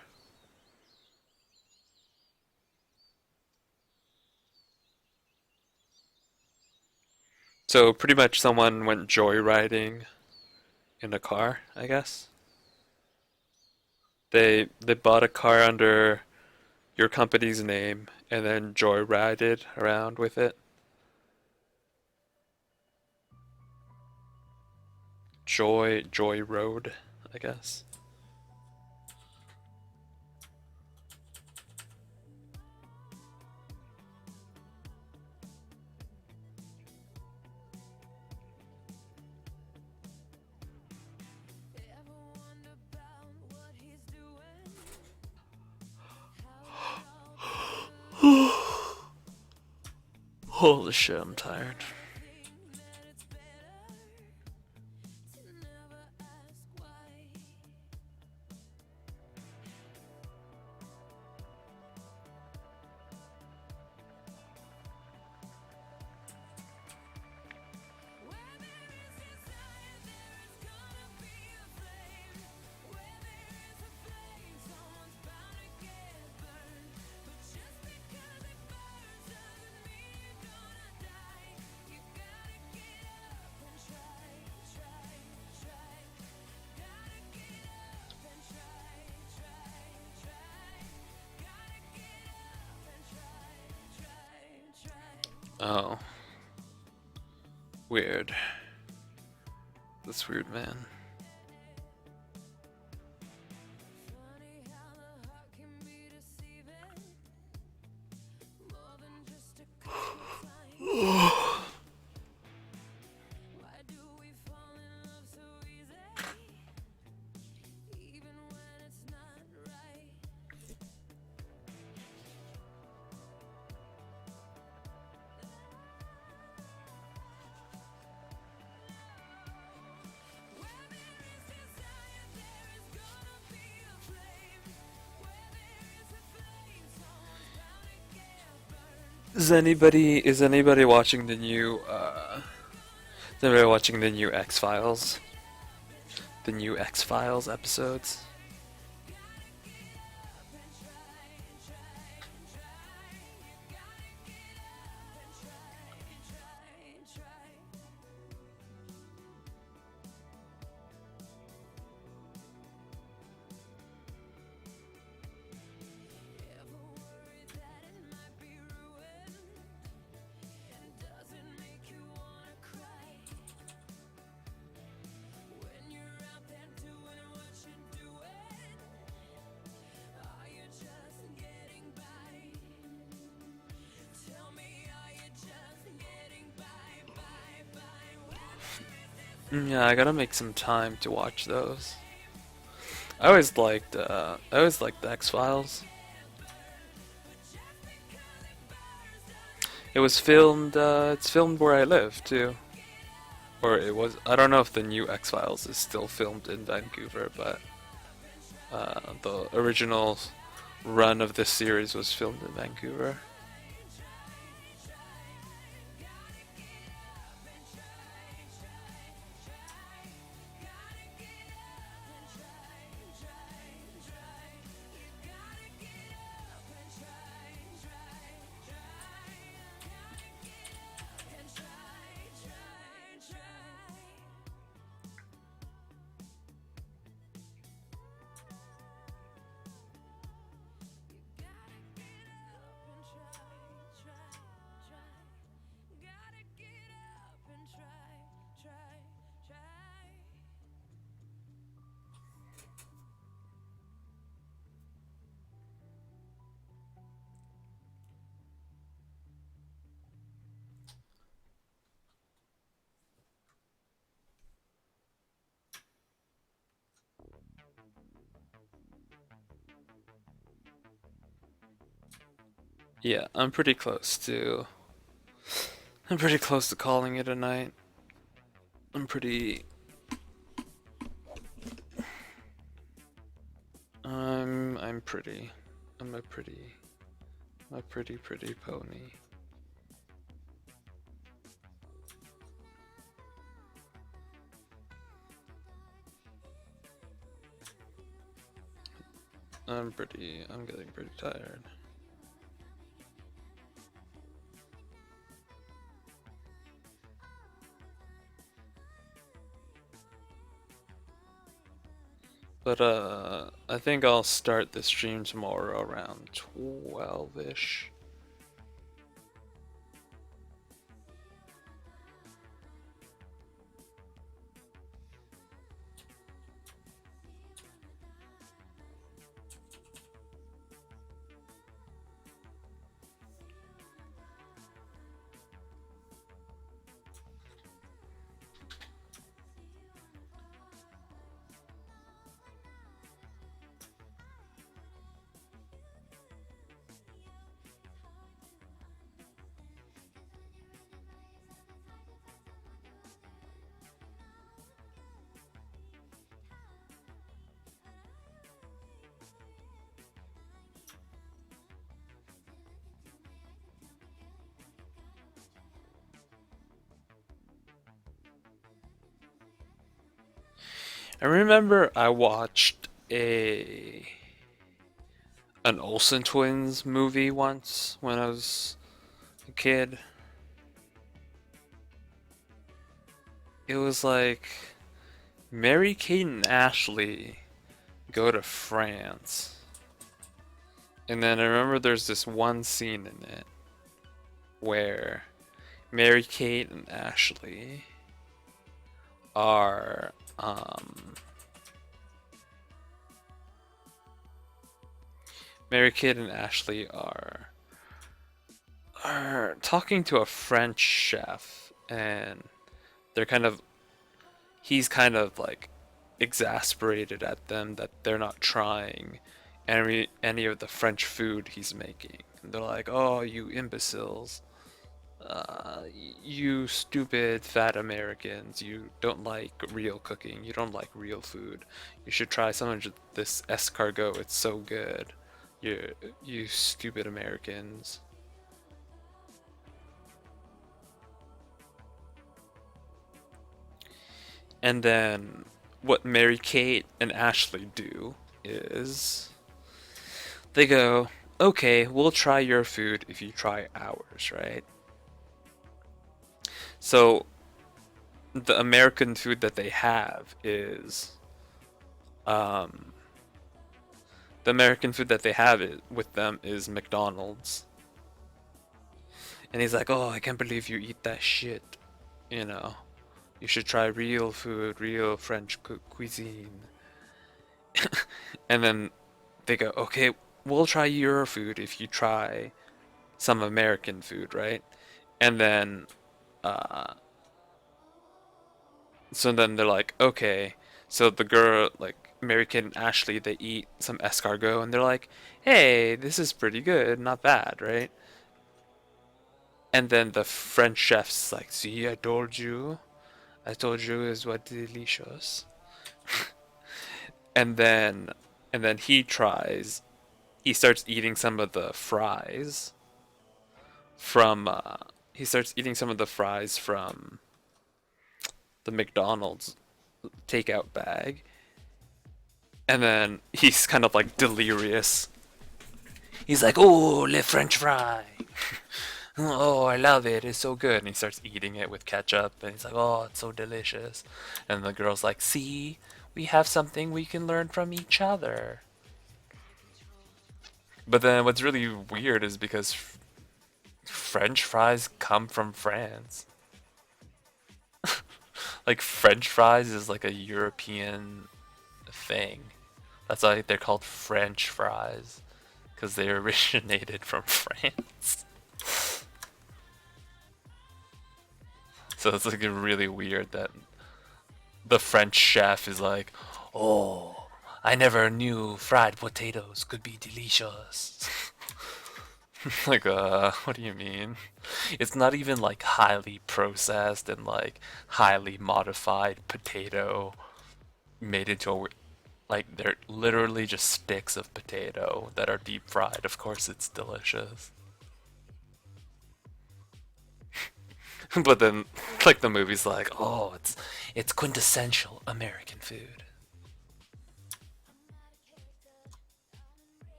So pretty much someone went joyriding in a car, I guess. They bought a car under your company's name and then joyrided around with it. Joy Road, I guess. Holy shit, I'm tired. Oh. Weird. That's weird, man. Is anybody watching the new is anybody watching the new X-Files? The new X-Files episodes? Yeah, I gotta make some time to watch those. I always liked the X-Files. It's filmed where I live too. Or it was, I don't know if the new X-Files is still filmed in Vancouver, but the original run of this series was filmed in Vancouver. Yeah, I'm pretty close to calling it a night. I'm pretty I'm a pretty pony. I'm getting pretty tired. But I think I'll start the stream tomorrow around 12-ish. I remember I watched an Olsen Twins movie once when I was a kid. It was like Mary-Kate and Ashley go to France. And then I remember there's this one scene in it where Mary-Kate and Ashley are Mary-Kate and Ashley are talking to a French chef, and they're he's kind of like exasperated at them that they're not trying any of the French food he's making. And they're like, "Oh, you imbeciles. You stupid fat Americans, you don't like real cooking, you don't like real food. You should try some of this escargot, it's so good. You stupid Americans." And then what Mary-Kate and Ashley do is they go, "Okay, we'll try your food if you try ours, right?" So the American food that they have is with them is McDonald's. And he's like, "Oh, I can't believe you eat that shit. You know, you should try real food, real French cuisine." And then they go, "Okay, we'll try your food if you try some American food, right?" And then so then they're like, "Okay." So the girl, like Mary-Kate and Ashley, they eat some escargot and they're like, "Hey, this is pretty good, not bad, right?" And then the French chef's like, "See, I told you it was what delicious." and then he starts eating some of the fries from the McDonald's takeout bag. And then he's kind of like delirious. He's like, "Oh, le French fry. Oh, I love it. It's so good." And he starts eating it with ketchup. And he's like, "Oh, it's so delicious." And the girl's like, "See, we have something we can learn from each other." But then what's really weird is because French fries come from France. Like, French fries is like a European thing. That's why they're called French fries, because they originated from France. So it's like really weird that the French chef is like, "Oh, I never knew fried potatoes could be delicious." Like, what do you mean? It's not even like highly processed and like highly modified potato made into a, like, they're literally just sticks of potato that are deep fried. Of course it's delicious. But then, like, the movie's like, "Oh, it's quintessential American food."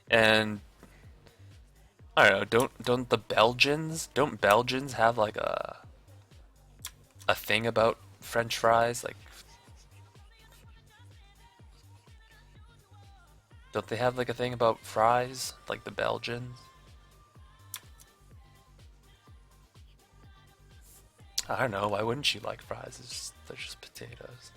And I don't know, don't Belgians have like a thing about French fries? Like, don't they have like a thing about fries, like the Belgians? I don't know, why wouldn't you like fries? They're just potatoes.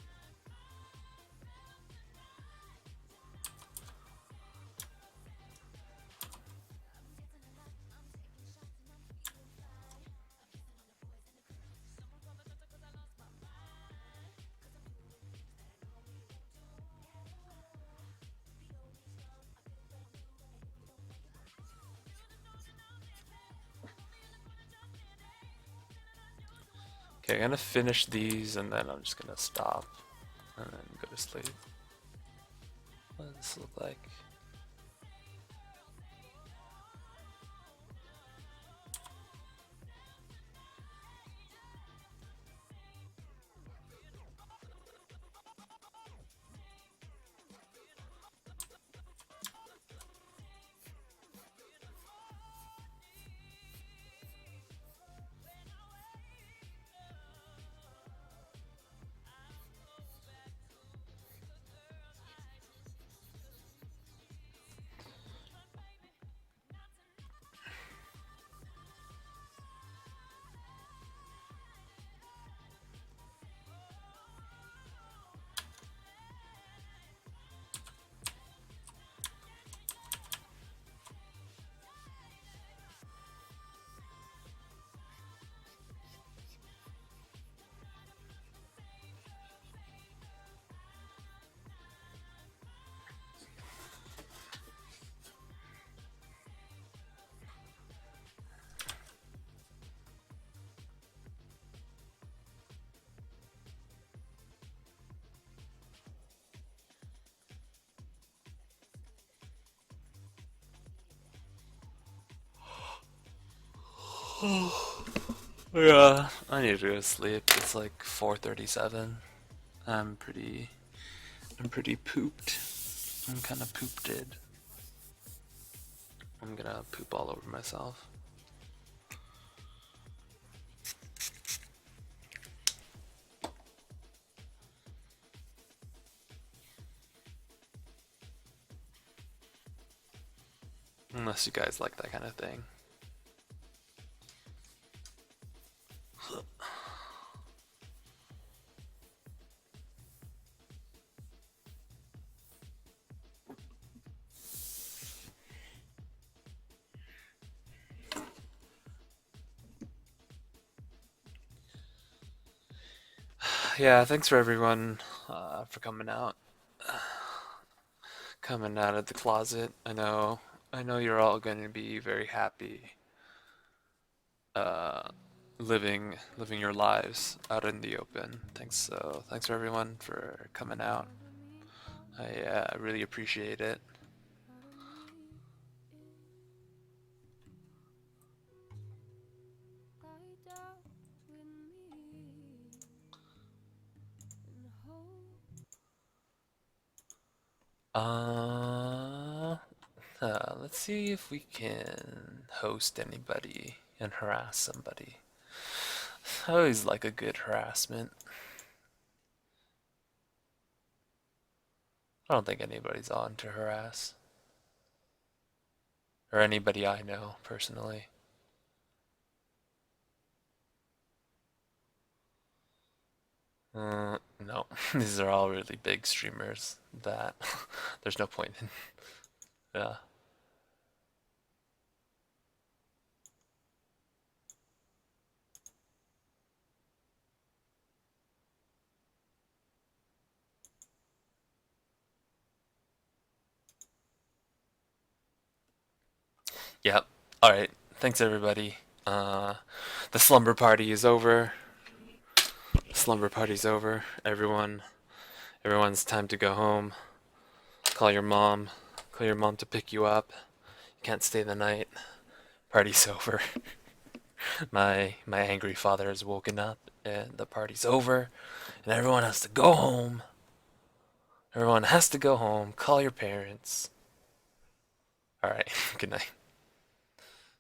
Okay, I'm gonna finish these and then I'm just gonna stop and then go to sleep. What does this look like? Yeah, I need to go to sleep. It's like 4:37. I'm pretty pooped. I'm kind of pooped. I'm gonna poop all over myself. Unless you guys like that kind of thing. Yeah, thanks for everyone for coming out. Coming out of the closet. I know you're all going to be very happy uh, living your lives out in the open. Thanks for everyone for coming out. I really appreciate it. Let's see if we can host anybody and harass somebody. I always like a good harassment. I don't think anybody's on to harass. Or anybody I know, personally. No. These are all really big streamers that there's no point in. Yeah. Yep. Alright. Thanks everybody. The slumber party is over. Slumber party's over. Everyone's time to go home. Call your mom. Call your mom to pick you up. You can't stay the night. Party's over. My angry father has woken up and the party's over and everyone has to go home. Everyone has to go home. Call your parents. Alright, good night.